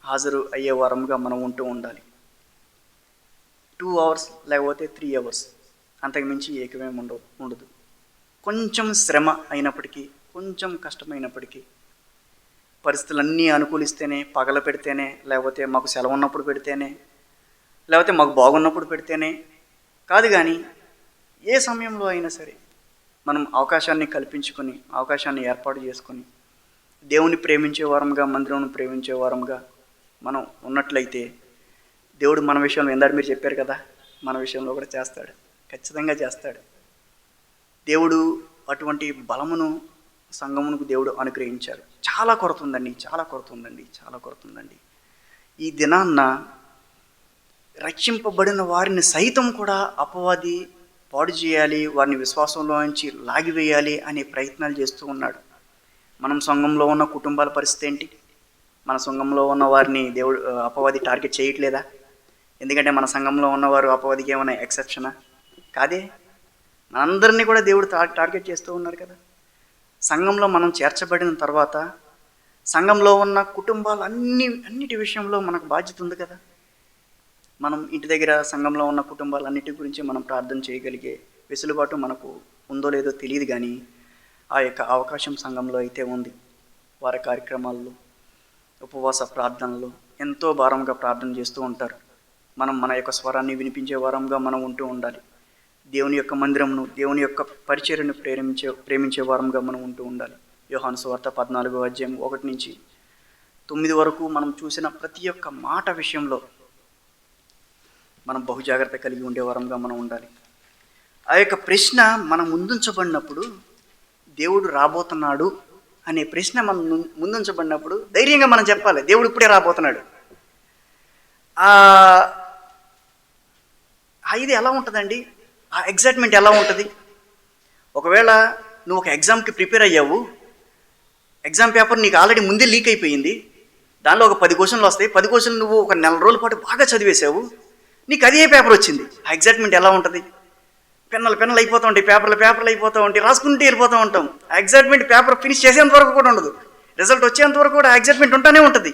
హాజరు అయ్యే వారంగా మనం ఉంటూ ఉండాలి. 2 hours లేకపోతే 3 hours, అంతకుమించి ఏకమేం ఉండదు. కొంచెం శ్రమ అయినప్పటికీ, కొంచెం కష్టమైనప్పటికీ, పరిస్థితులన్నీ అనుకూలిస్తేనే, పగల పెడితేనే, లేకపోతే మాకు సెలవు ఉన్నప్పుడు పెడితేనే, లేకపోతే మాకు బాగున్నప్పుడు పెడితేనే కాదు, కానీ ఏ సమయంలో అయినా సరే మనం అవకాశాన్ని కల్పించుకొని, అవకాశాన్ని ఏర్పాటు చేసుకొని దేవుని ప్రేమించే వారంగా, మందిరంను ప్రేమించే వారంగా మనం ఉన్నట్లయితే దేవుడు మన విషయంలో, ఎందాడు మీరు చెప్పారు కదా, మన విషయంలో కూడా చేస్తాడు, ఖచ్చితంగా చేస్తాడు. దేవుడు అటువంటి బలమును సంఘమునకు దేవుడు అనుగ్రహించారు. చాలా కొరత ఉందండి. ఈ దినాన్న రక్షింపబడిన వారిని సైతం కూడా అపవాది పాడు చేయాలి, వారిని విశ్వాసంలోంచి లాగివేయాలి అనే ప్రయత్నాలు చేస్తూ ఉన్నాడు. మనం సంఘంలో ఉన్న కుటుంబాల పరిస్థితి ఏంటి? మన సంఘంలో ఉన్న వారిని దేవుడు అపవాది టార్గెట్ చేయట్లేదా? ఎందుకంటే మన సంఘంలో ఉన్నవారు అపవాదికి ఏమైనా ఎక్సెప్షనా? కాదే, మనందరినీ కూడా దేవుడు టార్గెట్ చేస్తూ ఉన్నారు కదా. సంఘంలో మనం చేర్చబడిన తర్వాత సంఘంలో ఉన్న కుటుంబాలు అన్నిటి విషయంలో మనకు బాధ్యత ఉంది కదా. మనం ఇంటి దగ్గర సంఘంలో ఉన్న కుటుంబాలన్నిటి గురించి మనం ప్రార్థన చేయగలిగే వెసులుబాటు మనకు ఉందో లేదో తెలియదు, కానీ ఆ యొక్క అవకాశం సంఘంలో అయితే ఉంది. వారి కార్యక్రమాల్లో, ఉపవాస ప్రార్థనలు ఎంతో భారంగా ప్రార్థన చేస్తూ ఉంటారు. మనం మన యొక్క స్వరాన్ని వినిపించే వారంగా మనం ఉంటూ ఉండాలి. దేవుని యొక్క మందిరమును, దేవుని యొక్క పరిచర్యను ప్రేమించే వారంగా మనం ఉంటూ ఉండాలి. యోహాను సువార్త 14:1-9 వరకు మనం చూసిన ప్రతి ఒక్క మాట విషయంలో మనం బహుజాగ్రత్త కలిగి ఉండే వారంగా మనం ఉండాలి. ఆ యొక్క ప్రశ్న మనం ముందుంచబడినప్పుడు, దేవుడు రాబోతున్నాడు అనే ప్రశ్న మనం ముందుంచబడినప్పుడు ధైర్యంగా మనం చెప్పాలి, దేవుడు ఇప్పుడే రాబోతున్నాడు. ఇది ఎలా ఉంటుందండి? ఆ ఎగ్జైట్మెంట్ ఎలా ఉంటుంది? ఒకవేళ నువ్వు ఒక ఎగ్జామ్కి ప్రిపేర్ అయ్యావు, ఎగ్జామ్ పేపర్ నీకు ఆల్రెడీ ముందే లీక్ అయిపోయింది, దానిలో ఒక 10 క్వశ్చన్లు వస్తాయి, 10 క్వశ్చన్లు నువ్వు ఒక 4 రోజుల పాటు బాగా చదివేసావు, నీకు అదే పేపర్ వచ్చింది. ఆ ఎగ్జైట్మెంట్ ఎలా ఉంటుంది? పెన్నలు అయిపోతూ ఉంటాయి, పేపర్లు అయిపోతూ ఉంటాయి, రాసుకుంటూ వెళ్ళిపోతూ ఉంటాం. ఆ ఎగ్జైట్మెంట్ పేపర్ ఫినిష్ చేసేంత వరకు కూడా ఉండదు, రిజల్ట్ వచ్చేంత వరకు కూడా ఆ ఎగ్జైట్మెంట్ ఉంటానే ఉంటుంది.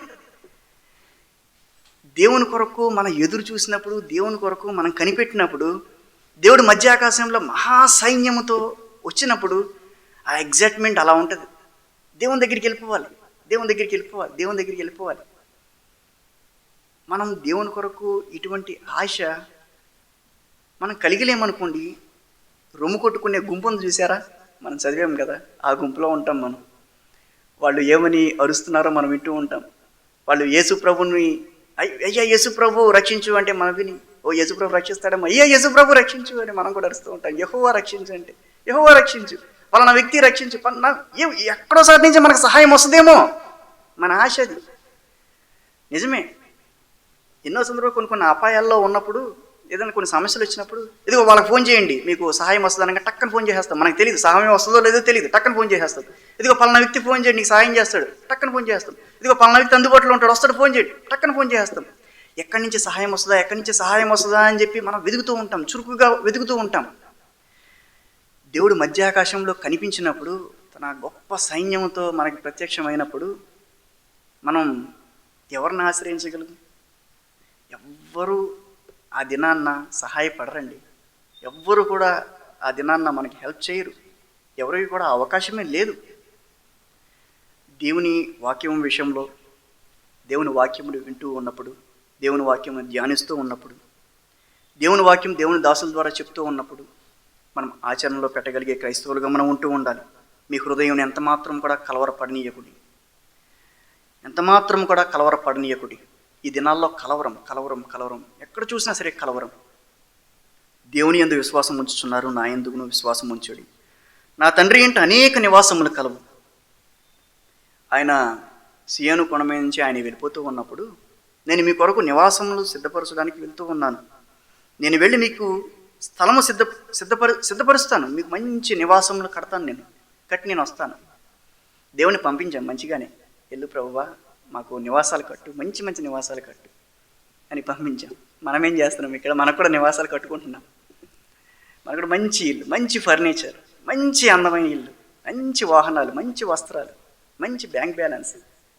దేవుని కొరకు మనం ఎదురు చూసినప్పుడు, దేవుని కొరకు మనం కనిపెట్టినప్పుడు, దేవుడు మధ్య ఆకాశంలో మహాసైన్యముతో వచ్చినప్పుడు ఆ ఎగ్జైట్మెంట్ అలా ఉంటుంది. దేవుని దగ్గరికి వెళ్ళిపోవాలి. మనం దేవుని కొరకు ఇటువంటి ఆశ మనం కలిగలేమనుకోండి, రొమ్ము కొట్టుకునే గుంపును చూసారా? మనం చదివాం కదా, ఆ గుంపులో ఉంటాం మనం. వాళ్ళు ఏమని అరుస్తున్నారో మనం వింటూ ఉంటాం. వాళ్ళు యేసు ప్రభుని, అయ్యా యేసు ప్రభు రక్షించు అంటే మనం విని, ఓ యేసు ప్రభు రక్షిస్తాడమ్మా, అయ్యా యేసు ప్రభు రక్షించు అని మనం కూడా అరుస్తూ ఉంటాం. యెహోవా రక్షించు అంటే, యెహోవా రక్షించు, పలానా వ్యక్తి రక్షించు, ఎక్కడోసారి నుంచి మనకు సహాయం వస్తుందేమో మన ఆశ అది. నిజమే, ఎన్నో సందర్భాలు కొన్ని అపాయాల్లో ఉన్నప్పుడు, ఏదైనా కొన్ని సమస్యలు వచ్చినప్పుడు, ఇదిగో వాళ్ళకి ఫోన్ చేయండి మీకు సహాయం వస్తుంది అనగా టక్కన ఫోన్ చేసేస్తాం. మనకు తెలియదు సహాయం వస్తుందో లేదో తెలియదు, టక్కన ఫోన్ చేసేస్తాం. ఇదిగో పలానా వ్యక్తి ఫోన్ చేయండి నీకు సహాయం చేస్తాడు, టక్కన ఫోన్ చేస్తాం. ఇదిగో పలానా వ్యక్తి అందుబాటులో ఉంటాడు, వస్తాడు, ఫోన్ చేయండి, టక్కన ఫోన్ చేసేస్తాం. ఎక్కడి నుంచి సహాయం వస్తుందా అని చెప్పి మనం వెతుకుతూ ఉంటాం, చురుకుగా వెతుకుతూ ఉంటాం. దేవుడు మధ్యాకాశంలో కనిపించినప్పుడు, తన గొప్ప సైన్యంతో మనకి ప్రత్యక్షమైనప్పుడు మనం ఎవరిని ఆశ్రయించగలము? ఎవ్వరూ ఆ దినాన్న సహాయపడరండి. ఎవ్వరు కూడా ఆ దినాన్న మనకి హెల్ప్ చేయరు. ఎవరికి కూడా అవకాశమే లేదు. దేవుని వాక్యం విషయంలో, దేవుని వాక్యములు వింటూ ఉన్నప్పుడు, దేవుని వాక్యమును ధ్యానిస్తూ ఉన్నప్పుడు, దేవుని వాక్యం దేవుని దాసుల ద్వారా చెప్తూ ఉన్నప్పుడు మనం ఆచరణలో పెట్టగలిగే క్రైస్తవులుగా మనం ఉంటూ ఉండాలి. మీ హృదయం ఎంతమాత్రం కూడా కలవరపడనీయకుడి. ఈ దినాల్లో కలవరం, ఎక్కడ చూసినా సరే కలవరం. దేవుని యందు విశ్వాసం ఉంచుచున్నారు, నా యందును విశ్వాసం ఉంచుడి. నా తండ్రి ఇంట అనేక నివాసములు కలవు. ఆయన సియోను కొండ మీద నుంచి ఆయన వెళ్ళిపోతూ ఉన్నప్పుడు, నేను మీ కొరకు నివాసములు సిద్ధపరచడానికి వెళ్తూ ఉన్నాను, నేను వెళ్ళి మీకు స్థలము సిద్ధపరుస్తాను, మీకు మంచి నివాసములు కడతాను, నేను వస్తాను. దేవుని పంపించాను మంచిగానే, వెళ్ళు ప్రభువా మాకు నివాసాలు కట్టు, మంచి నివాసాలు కట్టు అని పంపించాం. మనం ఏం చేస్తున్నాం? ఇక్కడ మనకు కూడా నివాసాలు కట్టుకుంటున్నాం. మనకు కూడా మంచి ఇల్లు, మంచి ఫర్నిచర్, మంచి అందమైన ఇల్లు, మంచి వాహనాలు, మంచి వస్త్రాలు, మంచి బ్యాంక్ బ్యాలెన్స్,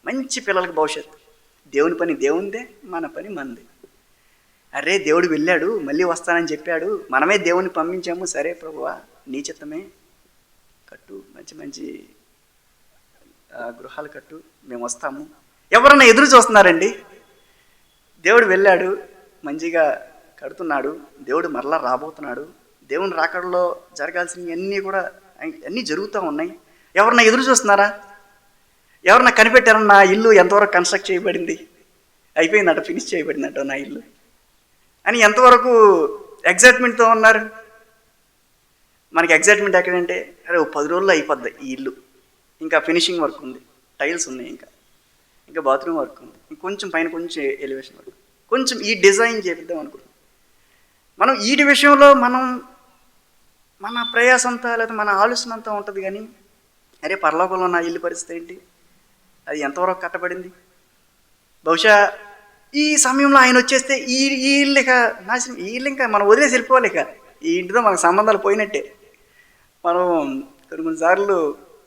మంచి పిల్లలకు భవిష్యత్తు. దేవుని పని దేవుందే, మన పని మనది. అరే దేవుడు వెళ్ళాడు, మళ్ళీ వస్తానని చెప్పాడు, మనమే దేవుని పంపించాము, సరే ప్రభువా నీ చిత్తమే, కట్టు, మంచి గృహాలు కట్టు, మేము వస్తాము. ఎవరన్నా ఎదురు చూస్తున్నారండి? దేవుడు వెళ్ళాడు, మంచిగా కడుతున్నాడు, దేవుడు మరలా రాబోతున్నాడు, దేవుని రాకడలో జరగాల్సినవి అన్నీ జరుగుతూ ఉన్నాయి. ఎవరన్నా ఎదురు చూస్తున్నారా? ఎవరన్నా కనిపెట్టారన్న నా ఇల్లు ఎంతవరకు కన్స్ట్రక్ట్ చేయబడింది, అయిపోయిందట, ఫినిష్ చేయబడిందట నా ఇల్లు అని ఎంతవరకు ఎగ్జైట్మెంట్తో ఉన్నారు? మనకి ఎగ్జైట్మెంట్ ఎక్కడంటే, అరే 10 రోజుల్లో అయిపోద్ది ఈ ఇల్లు, ఇంకా ఫినిషింగ్ వర్క్ ఉంది, టైల్స్ ఉన్నాయి, ఇంకా బాత్రూమ్ వర్క్ ఉంది, ఇంకొంచెం పైన కొంచెం ఎలివేషన్ వర్క్, కొంచెం ఈ డిజైన్ చేపిద్దాం అనుకుంటున్నాం. మనం వీటి విషయంలో మన ప్రయాసంతా లేదా మన ఆలోచన అంతా ఉంటుంది, కానీ అరే పరలోకంలో నా ఇల్లు పరిస్థితి ఏంటి, అది ఎంతవరకు కట్టబడింది, బహుశా ఈ సమయంలో ఆయన వచ్చేస్తే ఈ ఇల్లు ఇక నాశనం, ఈ ఇల్లు ఇంకా మనం వదిలేసి వెళ్ళిపోవాలి, ఇక ఈ ఇంటితో మనకు సంబంధాలు పోయినట్టే. మనం కొన్నిసార్లు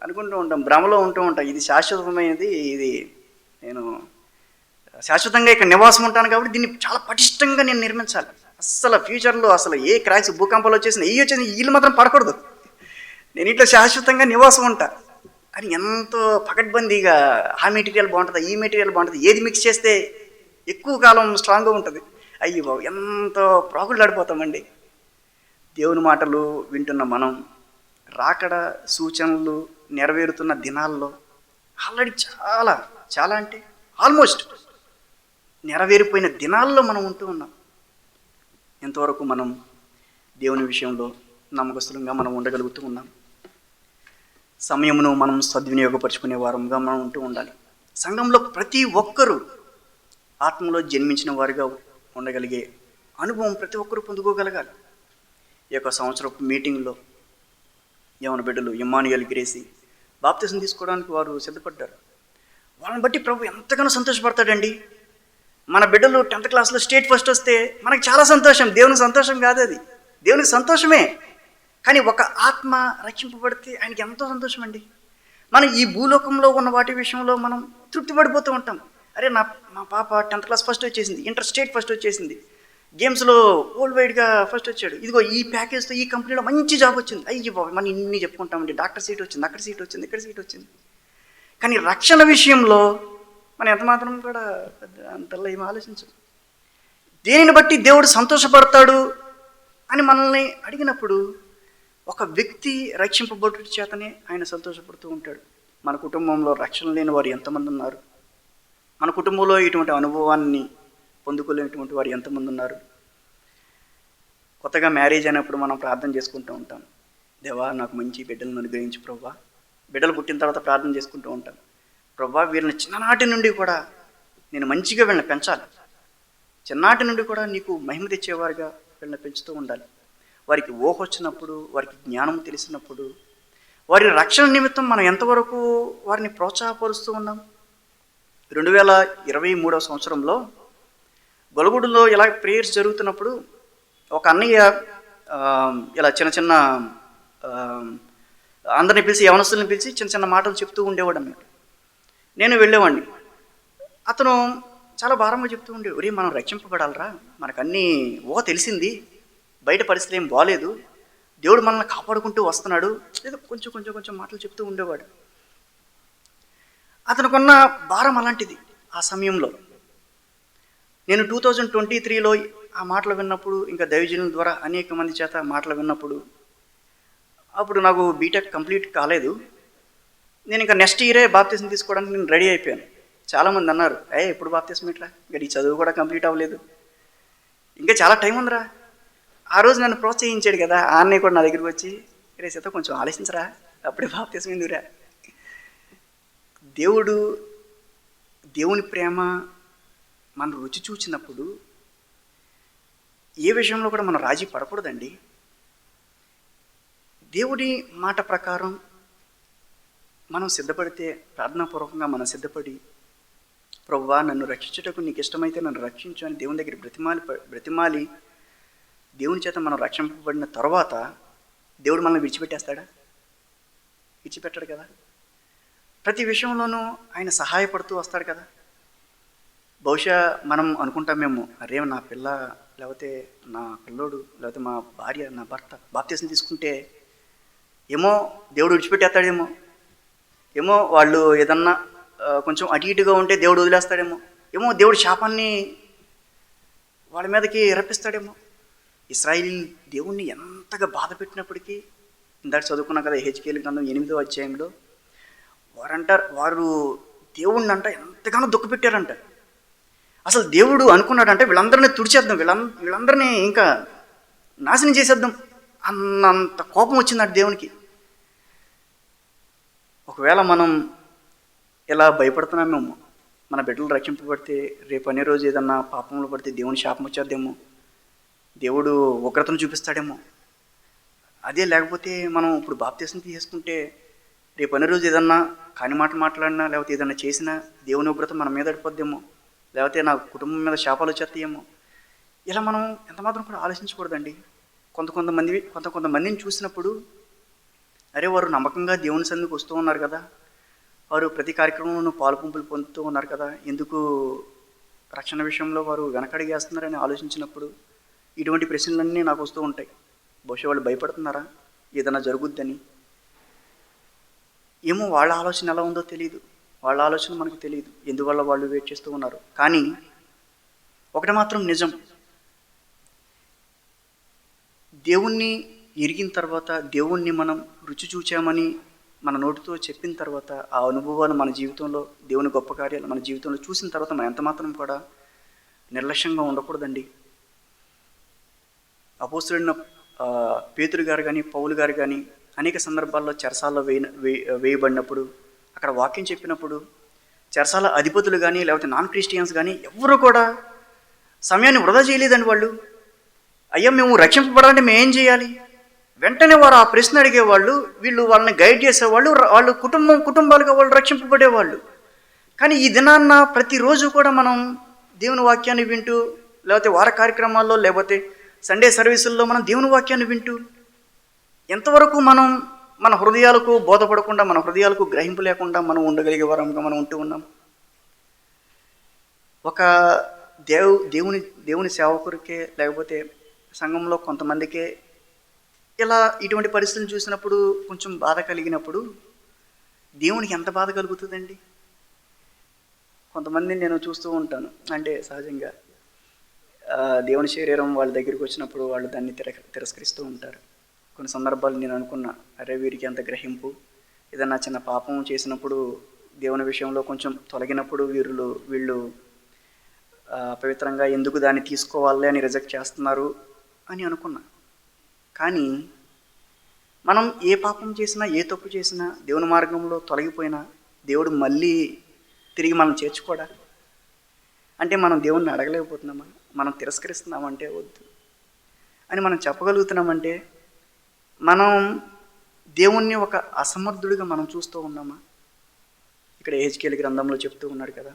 అనుకుంటూ ఉంటాం, భ్రమలో ఉంటూ ఉంటాం, ఇది శాశ్వతమైనది, ఇది నేను శాశ్వతంగా ఇక్కడ నివాసం ఉంటాను కాబట్టి దీన్ని చాలా పటిష్టంగా నేను నిర్మించాలి, అస్సలు ఫ్యూచర్లో అసలు ఏ క్రాక్స్ భూకంపాలు వచ్చేసిన ఈ వచ్చేసి ఈ ఇల్లు మాత్రం పడకూడదు, నేను ఇట్లా శాశ్వతంగా నివాసం ఉంటా అని ఎంతో పకడ్బందీగా ఆ మెటీరియల్ బాగుంటుంది, ఈ మెటీరియల్ బాగుంటుంది, ఏది మిక్స్ చేస్తే ఎక్కువ కాలం స్ట్రాంగ్గా ఉంటుంది. అయ్యి బాబు ఎంతో ప్రాకులాడిపోతామండి. దేవుని మాటలు వింటున్న మనం రాకడ సూచనలు నెరవేరుతున్న దినాల్లో ఆల్రెడీ చాలా అంటే ఆల్మోస్ట్ నెరవేరిపోయిన దినాల్లో మనం ఉంటూ ఉన్నాం. ఎంతవరకు మనం దేవుని విషయంలో నమ్మకస్తులంగా మనం ఉండగలుగుతూ ఉన్నాం. సమయమును మనం సద్వినియోగపరుచుకునే వారంగా మనం ఉంటూ ఉండాలి. సంఘంలో ప్రతి ఒక్కరూ ఆత్మలో జన్మించిన వారిగా ఉండగలిగే అనుభవం ప్రతి ఒక్కరూ పొందుకోగలగాలి. ఈ యొక్క సంవత్సరపు మీటింగ్లో యవన బిడ్డలు ఇమ్మానుయేల్ గ్రేసి బాప్తిసం తీసుకోవడానికి వారు సిద్ధపడ్డారు. వాళ్ళని బట్టి ప్రభు ఎంతగానో సంతోషపడతాడండి. మన బిడ్డలు 10th క్లాస్లో స్టేట్ ఫస్ట్ వస్తే మనకు చాలా సంతోషం, దేవునికి సంతోషం కాదు, అది దేవునికి సంతోషమే. కానీ ఒక ఆత్మ రక్షింపబడితే ఆయనకి ఎంతో సంతోషం అండి. మనం ఈ భూలోకంలో ఉన్న వాటి విషయంలో మనం తృప్తి పడిపోతూ ఉంటాం. అరే మా పాప 10th క్లాస్ ఫస్ట్ వచ్చేసింది, ఇంటర్ స్టేట్ ఫస్ట్ వచ్చేసింది, గేమ్స్లో వరల్డ్ వైడ్గా ఫస్ట్ వచ్చాడు, ఇదిగో ఈ ప్యాకేజ్తో ఈ కంపెనీలో మంచి జాబ్ వచ్చింది, అయ్యి బాబు మనం ఇన్ని చెప్పుకుంటామండి, డాక్టర్ సీట్ వచ్చింది, అక్కడ సీట్ వచ్చింది, ఇక్కడ సీట్ వచ్చింది. కానీ రక్షణ విషయంలో మనం ఎంత మాత్రం కూడా అంతలో ఏం ఆలోచించం. దేనిని బట్టి దేవుడు సంతోషపడతాడు అని మనల్ని అడిగినప్పుడు ఒక వ్యక్తి రక్షింపబడుట చేతనే ఆయన సంతోషపడుతూ ఉంటాడు. మన కుటుంబంలో రక్షణ లేని వారు ఎంతమంది ఉన్నారు, మన కుటుంబంలో ఇటువంటి అనుభవాన్ని పొందుకోలేనటువంటి వారు ఎంతమంది ఉన్నారు. కొత్తగా మ్యారేజ్ అయినప్పుడు మనం ప్రార్థన చేసుకుంటూ ఉంటాం, దేవా నాకు మంచి బిడ్డలను అనుగ్రహించి ప్రభువా. బిడ్డలు పుట్టిన తర్వాత ప్రార్థన చేసుకుంటూ ఉంటాం, ప్రభువా వీళ్ళని చిన్ననాటి నుండి కూడా నేను మంచిగా వీళ్ళని పెంచాలి, చిన్ననాటి నుండి కూడా నీకు మహిమ తెచ్చేవారుగా వీళ్ళని పెంచుతూ ఉండాలి. వారికి ఊహ వచ్చినప్పుడు, వారికి జ్ఞానం తెలిసినప్పుడు, వారి రక్షణ నిమిత్తం మనం ఎంతవరకు వారిని ప్రోత్సాహపరుస్తూ ఉన్నాం. 2023వ సంవత్సరంలో గొలగూడులో ఇలా ప్రేయర్స్ జరుగుతున్నప్పుడు ఒక అన్నయ్య ఇలా చిన్న అందరిని పిలిచి, యవనస్తుల్ని పిలిచి చిన్న మాటలు చెప్తూ ఉండేవాడు అన్నమాట. నేను వెళ్ళేవాడిని. అతను చాలా భారంగా చెప్తూ ఉండే, ఒరే మనం రక్షింపబడాలరా, మనకు అన్నీ తెలిసింది, బయట పరిస్థితులు ఏం బాగాలేదు, దేవుడు మనల్ని కాపాడుకుంటూ వస్తున్నాడు, ఏదో కొంచెం మాటలు చెప్తూ ఉండేవాడు. అతనుకున్న భారం అలాంటిది. ఆ సమయంలో నేను 2023లో ఆ మాటలు విన్నప్పుడు, ఇంకా దైవజనుల ద్వారా అనేక మంది చేత మాటలు విన్నప్పుడు, అప్పుడు నాకు బీటెక్ కంప్లీట్ కాలేదు, నేను ఇంకా నెక్స్ట్ ఇయరే బాప్తిజం తీసుకోవడానికి నేను రెడీ అయిపోయాను. చాలామంది అన్నారు, ఎప్పుడు బాప్తిజం ఇట్లా, ఇంకా ఈ చదువు కూడా కంప్లీట్ అవ్వలేదు, ఇంకా చాలా టైం ఉందిరా. ఆ రోజు నన్ను ప్రోత్సహించాడు కదా, ఆ అన్నయ్య కూడా నా దగ్గరికి వచ్చి, రే సీత కొంచెం ఆలోచించరా, అప్పుడే బాప్తిజం ఎందుకురా. దేవుని ప్రేమ మనం రుచి చూచినప్పుడు ఏ విషయంలో కూడా మనం రాజీ పడకూడదండి. దేవుడి మాట ప్రకారం మనం సిద్ధపడితే, ప్రార్థనాపూర్వకంగా మనం సిద్ధపడి, ప్రభువా నన్ను రక్షించుటకు నీకు ఇష్టమైతే నన్ను రక్షించు అని దేవుని దగ్గర బ్రతిమాలి దేవుని చేత మనం రక్షింపబడిన తర్వాత దేవుడు మనల్ని విడిచిపెట్టేస్తాడా? విడిచిపెట్టాడు కదా. ప్రతి విషయంలోనూ ఆయన సహాయపడుతూ వస్తాడు కదా. బహుశా మనం అనుకుంటామేమో, అరే నా పిల్ల, లేకపోతే నా పిల్లోడు, లేకపోతే మా భార్య, నా భర్త బాప్తిజం తీసుకుంటే ఏమో దేవుడు విడిచిపెట్టేస్తాడేమో, ఏమో వాళ్ళు ఏదన్నా కొంచెం అటు ఇటుగా ఉంటే దేవుడు వదిలేస్తాడేమో, ఏమో దేవుడు శాపాన్ని వాళ్ళ మీదకి రప్పిస్తాడేమో. ఇశ్రాయేలు దేవుణ్ణి ఎంతగా బాధ పెట్టినప్పటికీ, ఇందాక చదువుకున్నాం కదా హెజ్కేలు గ్రంథం 8వ అధ్యాయంలో, వారు దేవుణ్ణి ఎంతగానో దుఃఖపెట్టారంట. అసలు దేవుడు అనుకున్నాడంటే వీళ్ళందరినీ తుడిచేద్దాం, వీళ్ళందరినీ ఇంకా నాశనం చేసేద్దాం అన్నంత కోపం వచ్చిందంట దేవునికి. ఒకవేళ మనం ఇలా భయపడుతున్నామేమో, మన బిడ్డలు రక్షింపబడితే రేపు అనే రోజు ఏదన్నా పాపంలో పడితే దేవుని శాపం వచ్చేద్దేమో, దేవుడు ఉగ్రతను చూపిస్తాడేమో. అదే లేకపోతే మనం ఇప్పుడు బాప్తీసం తీసుకుంటే రేపు అనే రోజు ఏదన్నా కాని మాట మాట్లాడినా లేకపోతే ఏదన్నా చేసినా దేవుని ఉగ్రత మన మీద పడిపోద్దేమో, లేకపోతే నా కుటుంబం మీద శాపాలు వచ్చేస్తాయేమో. ఇలా మనం ఎంతమాత్రం కూడా ఆలోచించకూడదండి. కొంతమందిని చూసినప్పుడు అరే వారు నమ్మకంగా దేవుని సన్నిధికి వస్తూ ఉన్నారు కదా, వారు ప్రతి కార్యక్రమంలోనూ పాలుపంపులు పొందుతూ ఉన్నారు కదా, ఎందుకు రక్షణ విషయంలో వారు వెనకడిగేస్తున్నారని ఆలోచించినప్పుడు ఇటువంటి ప్రశ్నలన్నీ నాకు వస్తూ ఉంటాయి. బహుశా వాళ్ళు భయపడుతున్నారా ఏదైనా జరుగుద్దని? ఏమో, వాళ్ళ ఆలోచన ఎలా ఉందో తెలియదు, వాళ్ళ ఆలోచన మనకు తెలియదు, ఎందువల్ల వాళ్ళు వెయిట్ చేస్తూ ఉన్నారు. కానీ ఒకటి మాత్రం నిజం, దేవుణ్ణి ఎరిగిన తర్వాత, దేవుణ్ణి మనం రుచి చూచామని మన నోటితో చెప్పిన తర్వాత, ఆ అనుభవాలు మన జీవితంలో, దేవుని గొప్ప కార్యాలు మన జీవితంలో చూసిన తర్వాత మనం ఎంత మాత్రం కూడా నిర్లక్ష్యంగా ఉండకూడదండి. అపోస్తలుడైన పేతురు గారు కానీ, పౌలు గారు కానీ అనేక సందర్భాల్లో చెరసాల్లో వేయబడినప్పుడు, అక్కడ వాక్యం చెప్పినప్పుడు చెరసాల అధిపతులు కానీ లేకపోతే నాన్ క్రిస్టియన్స్ కానీ ఎవరు కూడా సమయాన్ని వృధా చేయలేదండి. వాళ్ళు అయ్యా మేము రక్షింపబడాలంటే మేము ఏం చేయాలి? వెంటనే వారు ఆ ప్రశ్న అడిగేవాళ్ళు, వీళ్ళు వాళ్ళని గైడ్ చేసేవాళ్ళు, వాళ్ళు కుటుంబాలుగా వాళ్ళు రక్షింపబడేవాళ్ళు. కానీ ఈ దినాన్న ప్రతిరోజు కూడా మనం దేవుని వాక్యాన్ని వింటూ, లేకపోతే వార కార్యక్రమాల్లో లేకపోతే సండే సర్వీసుల్లో మనం దేవుని వాక్యాన్ని వింటూ ఎంతవరకు మనం మన హృదయాలకు బోధపడకుండా, మన హృదయాలకు గ్రహింపు లేకుండా మనం ఉండగలిగే వారంగా మనం ఉంటూ ఉన్నాం. ఒక దేవుని సేవకుడికే లేకపోతే సంఘంలో కొంతమందికే ఇలా ఇటువంటి పరిస్థితులను చూసినప్పుడు కొంచెం బాధ కలిగినప్పుడు దేవునికి ఎంత బాధ కలుగుతుందండి? కొంతమందిని నేను చూస్తూ ఉంటాను, అంటే సహజంగా దేవుని శరీరం వాళ్ళ దగ్గరికి వచ్చినప్పుడు వాళ్ళు దాన్ని తిరస్కరిస్తూ ఉంటారు. కొన్ని సందర్భాలు నేను అనుకున్నా, అరే వీరికి ఎంత గ్రహింపు, ఏదన్నా చిన్న పాపం చేసినప్పుడు దేవుని విషయంలో కొంచెం తొలగినప్పుడు వీళ్ళు పవిత్రంగా ఎందుకు దాన్ని తీసుకోవాలి అని రిజెక్ట్ చేస్తున్నారు అని అనుకున్నా. కానీ మనం ఏ పాపం చేసినా, ఏ తప్పు చేసినా, దేవుని మార్గంలో తొలగిపోయినా దేవుడు మళ్ళీ తిరిగి మనం చేర్చుకోడా? అంటే మనం దేవుణ్ణి అడగలేకపోతున్నామా? మనం తిరస్కరిస్తున్నామంటే వద్దు అని మనం చెప్పగలుగుతున్నామంటే మనం దేవుణ్ణి ఒక అసమర్థుడిగా మనం చూస్తూ ఉన్నామా? ఇక్కడ యెహెజ్కేలు గ్రంథంలో చెప్తూ ఉన్నాడు కదా,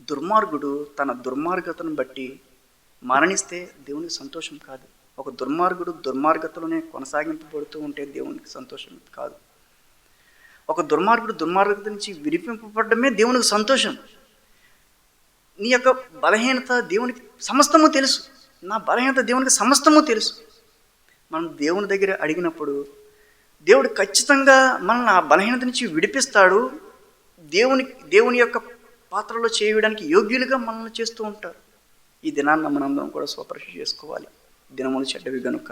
దుర్మార్గుడు తన దుర్మార్గతను బట్టి మరణిస్తే దేవునికి సంతోషం కాదు. ఒక దుర్మార్గుడు దుర్మార్గతలోనే కొనసాగింపబడుతూ ఉంటే దేవునికి సంతోషం కాదు. ఒక దుర్మార్గుడు దుర్మార్గత నుంచి విడిపింపబడమే దేవునికి సంతోషం. నీ యొక్క బలహీనత దేవునికి సమస్తము తెలుసు, నా బలహీనత దేవునికి సమస్తము తెలుసు. మనం దేవుని దగ్గర అడిగినప్పుడు దేవుడు ఖచ్చితంగా మనల్ని ఆ బలహీనత నుంచి విడిపిస్తాడు. దేవుని యొక్క పాత్రలో చేయడానికి యోగ్యులుగా మనల్ని చేస్తూ ఉంటారు. ఈ దినాన్న మనందరం కూడా స్వపరీక్ష చేసుకోవాలి. దినములు చెడ్డవి గనుక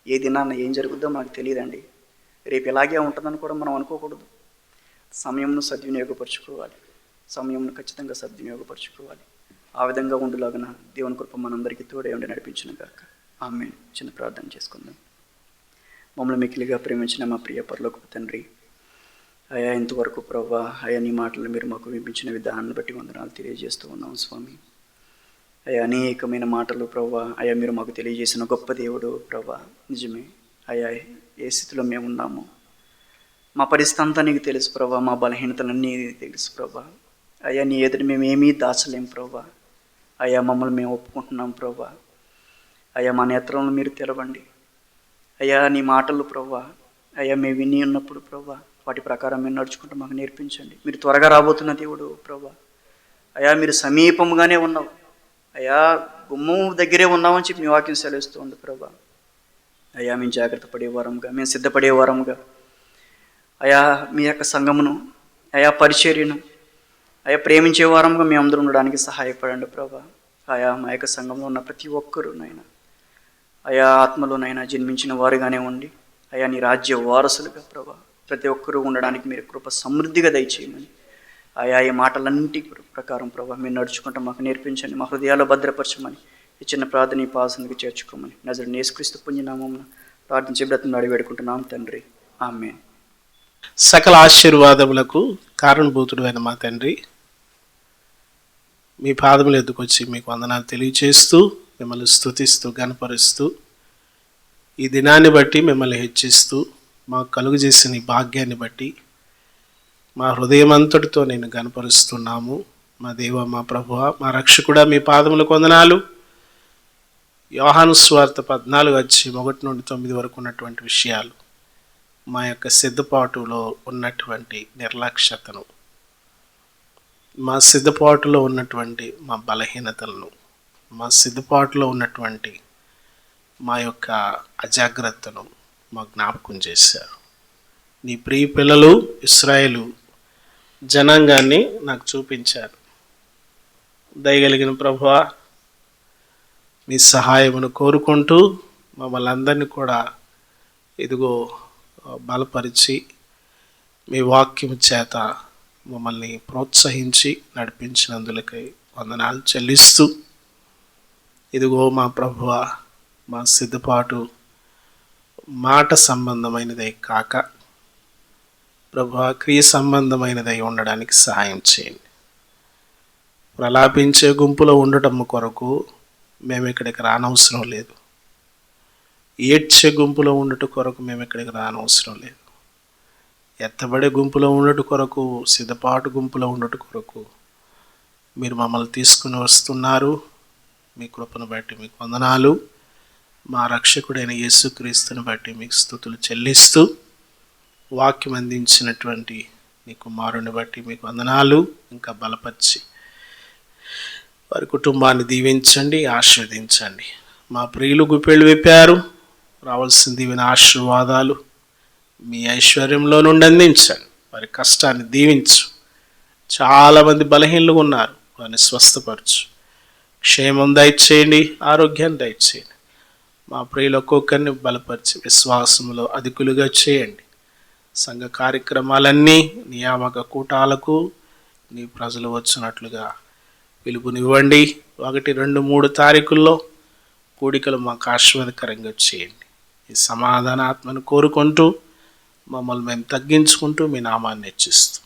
ఏ దినాన్న ఏం జరుగుద్దో మనకు తెలియదండి. రేపు ఇలాగే ఉంటుందని కూడా మనం అనుకోకూడదు. సమయంను సద్వినియోగపరచుకోవాలి, సమయంను ఖచ్చితంగా సద్వినియోగపరచుకోవాలి. ఆ విధంగా ఉండులాగన దేవుని కృప మనందరికీ తోడే ఉండి నడిపించిన గాక. ఆమేన్. చిన్న ప్రార్థన చేసుకుందాం. మమ్మల్ని మిక్కిలిగా ప్రేమించిన మా ప్రియ పరలోకపు తండ్రి, అయా ఇంతవరకు ప్రభా, అయా నీ మాటలు మీరు మాకు వినిపించిన విధానాన్ని బట్టి వందనాలు తెలియజేస్తూ ఉన్నాం స్వామి. అయా అనేకమైన మాటలు ప్రభా, అయా మీరు మాకు తెలియజేసిన గొప్ప దేవుడు ప్రభా. నిజమే అయా, ఏ స్థితిలో మేము ఉన్నాము, మా పరిస్థితి అంతా నీకు తెలుసు ప్రభా, మా బలహీనతలన్నీ తెలుసు ప్రభా. అయ్యా నీ ఎదుటి మేము ఏమీ దాచలేం ప్రభా. అయ్యా మమ్మల్ని మేము ఒప్పుకుంటున్నాం ప్రభా. అయ్యా మా నేత్రంలో మీరు తెరవండి. అయ్యా నీ మాటలు ప్రభా, అయ్యా మేము విని ఉన్నప్పుడు ప్రభా వాటి ప్రకారం మేము నడుచుకుంటూ మాకు నేర్పించండి. మీరు త్వరగా రాబోతున్న దేవుడు ప్రభా. అయ్యా మీరు సమీపంగానే ఉన్నావు, అయ్యా గుమ్మం దగ్గరే ఉన్నామని చెప్పి మీ వాక్యం సెలవిస్తుంది ప్రభా. అయ్యా మేము జాగ్రత్త పడేవారంగా, మేము సిద్ధపడేవారంగా అయ్యా మీ యొక్క సంఘమును, అయా పరిచర్యను అయా ప్రేమించే వారంగా మేము అందరూ ఉండడానికి సహాయపడండి ప్రభా. అయా మా యొక్క సంఘంలో ఉన్న ప్రతి ఒక్కరూ నైనా అయా ఆత్మలోనైనా జన్మించిన వారుగానే ఉండి అయా నీ రాజ్య వారసులుగా ప్రభా ప్రతి ఒక్కరూ ఉండడానికి మీరు కృప సమృద్ధిగా దయచేయమని అయా ఈ మాటలన్నింటి ప్రకారం ప్రభా మీరు నడుచుకుంటూ మాకు నేర్పించండి. మా హృదయాల్లో భద్రపరచమని ఈ చిన్న ప్రార్థన ఈ పాసనకి చేర్చుకోమని నజరేయుడైన యేసుక్రీస్తు పుణ్యనామమున ప్రార్థించి బ్రతిమలాడి వేడుకుంటున్నాం తండ్రి. ఆమేన్.
సకల ఆశీర్వాదములకు కారణభూతుడు అయిన మా తండ్రి, మీ పాదములు ఎద్దుకొచ్చి మీకు వందనాలు తెలియచేస్తూ మిమ్మల్ని స్తుతిస్తూ గణపరుస్తూ ఈ దినాన్ని బట్టి మిమ్మల్ని హెచ్చిస్తూ మాకు కలుగు చేసిన ఈ భాగ్యాన్ని బట్టి మా హృదయమంతటితో నేను గణపరుస్తున్నాము. మా దేవ, మా ప్రభువ, మా రక్షకుడా, మీ పాదములకు వందనాలు. యోహాను సువార్త 14:1-9 వరకు ఉన్నటువంటి విషయాలు, మా యొక్క సిద్ధపాటులో ఉన్నటువంటి నిర్లక్ష్యతను, మా సిద్ధపాటులో ఉన్నటువంటి మా బలహీనతలను, మా సిద్ధపాటులో ఉన్నటువంటి మా యొక్క అజాగ్రత్తను మా జ్ఞాపకం చేశారు. నీ ప్రియ పిల్లలు ఇశ్రాయేలు జనాంగాన్ని నాకు చూపించారు. దయగలిగిన ప్రభువా, మీ సహాయమును కోరుకుంటూ మమ్మల్ని అందరినీ కూడా ఇదిగో బలపరిచి మీ వాక్యము చేత మమ్మల్ని ప్రోత్సహించి నడిపించినందులకై వందనాలు చెల్లిస్తూ, ఇదిగో మా ప్రభువా, మా సిద్ధపాటు మాట సంబంధమైనదే కాక ప్రభువా క్రియ సంబంధమైనదై ఉండడానికి సహాయం చేయండి. ప్రలాపించే గుంపులో ఉండటం కొరకు మేము ఇక్కడికి రానవసరం లేదు. ఏడ్చే గుంపులో ఉండటం కొరకు మేము ఇక్కడికి రానవసరం లేదు. ఎత్తబడే గుంపులో ఉండటం కొరకు, సిద్ధపాటు గుంపులో ఉండటం కొరకు మీరు మమ్మల్ని తీసుకుని వస్తున్నారు. మీ కృపను బట్టి మీకు వందనాలు. మా రక్షకుడైన యేసుక్రీస్తుని బట్టి మీకు స్తుతులు చెల్లిస్తూ, వాక్యం అందించినటువంటి నీ కుమారుని బట్టి మీకు వందనాలు. ఇంకా బలపరిచి వారి కుటుంబాన్ని దీవించండి, ఆశీర్వదించండి. మా ప్రియులు గుప్పెళ్ళు విప్పారు, రావాల్సిన దీవెన ఆశీర్వాదాలు మీ ఐశ్వర్యంలో నుండి అందించండి. వారి కష్టాన్ని దీవించు. చాలామంది బలహీనలుగా ఉన్నారు, వారిని స్వస్థపరచు. క్షేమం దయచేయండి, ఆరోగ్యాన్ని దయచేయండి. మా ప్రియులు ఒక్కొక్కరిని బలపరిచి విశ్వాసంలో అధికులుగా చేయండి. సంఘ కార్యక్రమాలన్నీ నియామక కూటాలకు నీ ప్రజలు వచ్చినట్లుగా పిలుపునివ్వండి. 1, 2, 3 తారీఖుల్లో కూడికలు మాకు ఆశీర్వాదకరంగా చేయండి. ఈ సమాధాన ఆత్మను కోరుకుంటూ మమ్మల్ని మేము తగ్గించుకుంటూ మీ నామాన్ని హెచ్చిస్తూ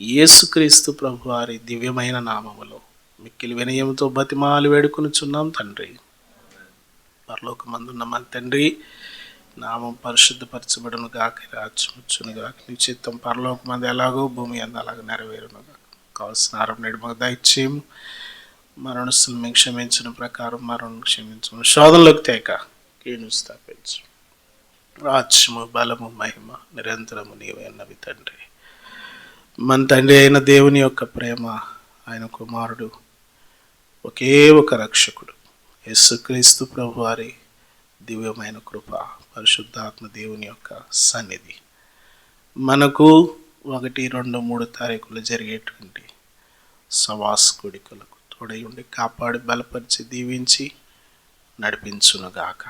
యేసుక్రీస్తు ప్రభు వారి దివ్యమైన నామములో మిక్కిలి వినయంతో బతిమాలి వేడుకొనుచున్నాం తండ్రి. పరలోకమందున్న మన తండ్రి, నామం పరిశుద్ధపరచబడును గాక, రాజ్యం వచ్చును గాక, నీ చిత్తం పరలోకమందు ఎలాగో భూమి అందు అలాగ నెరవేరును గాక. కావాల్సిన ఆహారం నేడు మాకు దయచేయము. మరణస్తులు మేము క్షమించిన ప్రకారం మరణం క్షమించము. శోధనలోకి తేక కీడును స్థాపించు. రాజ్యము, బలము, మహిమ నిరంతరము నీవే అన్నవి తండ్రి. మన తండ్రి అయిన దేవుని యొక్క ప్రేమ, ఆయన కుమారుడు, ఒకే ఒక రక్షకుడు యేసుక్రీస్తు ప్రభు వారి దివ్యమైన కృప, పరిశుద్ధాత్మ దేవుని యొక్క సన్నిధి మనకు 1, 2, 3 తారీఖులు జరిగేటువంటి సవాస కూడికలకు తోడై ఉండి కాపాడి బలపరిచి దీవించి నడిపించునుగాక.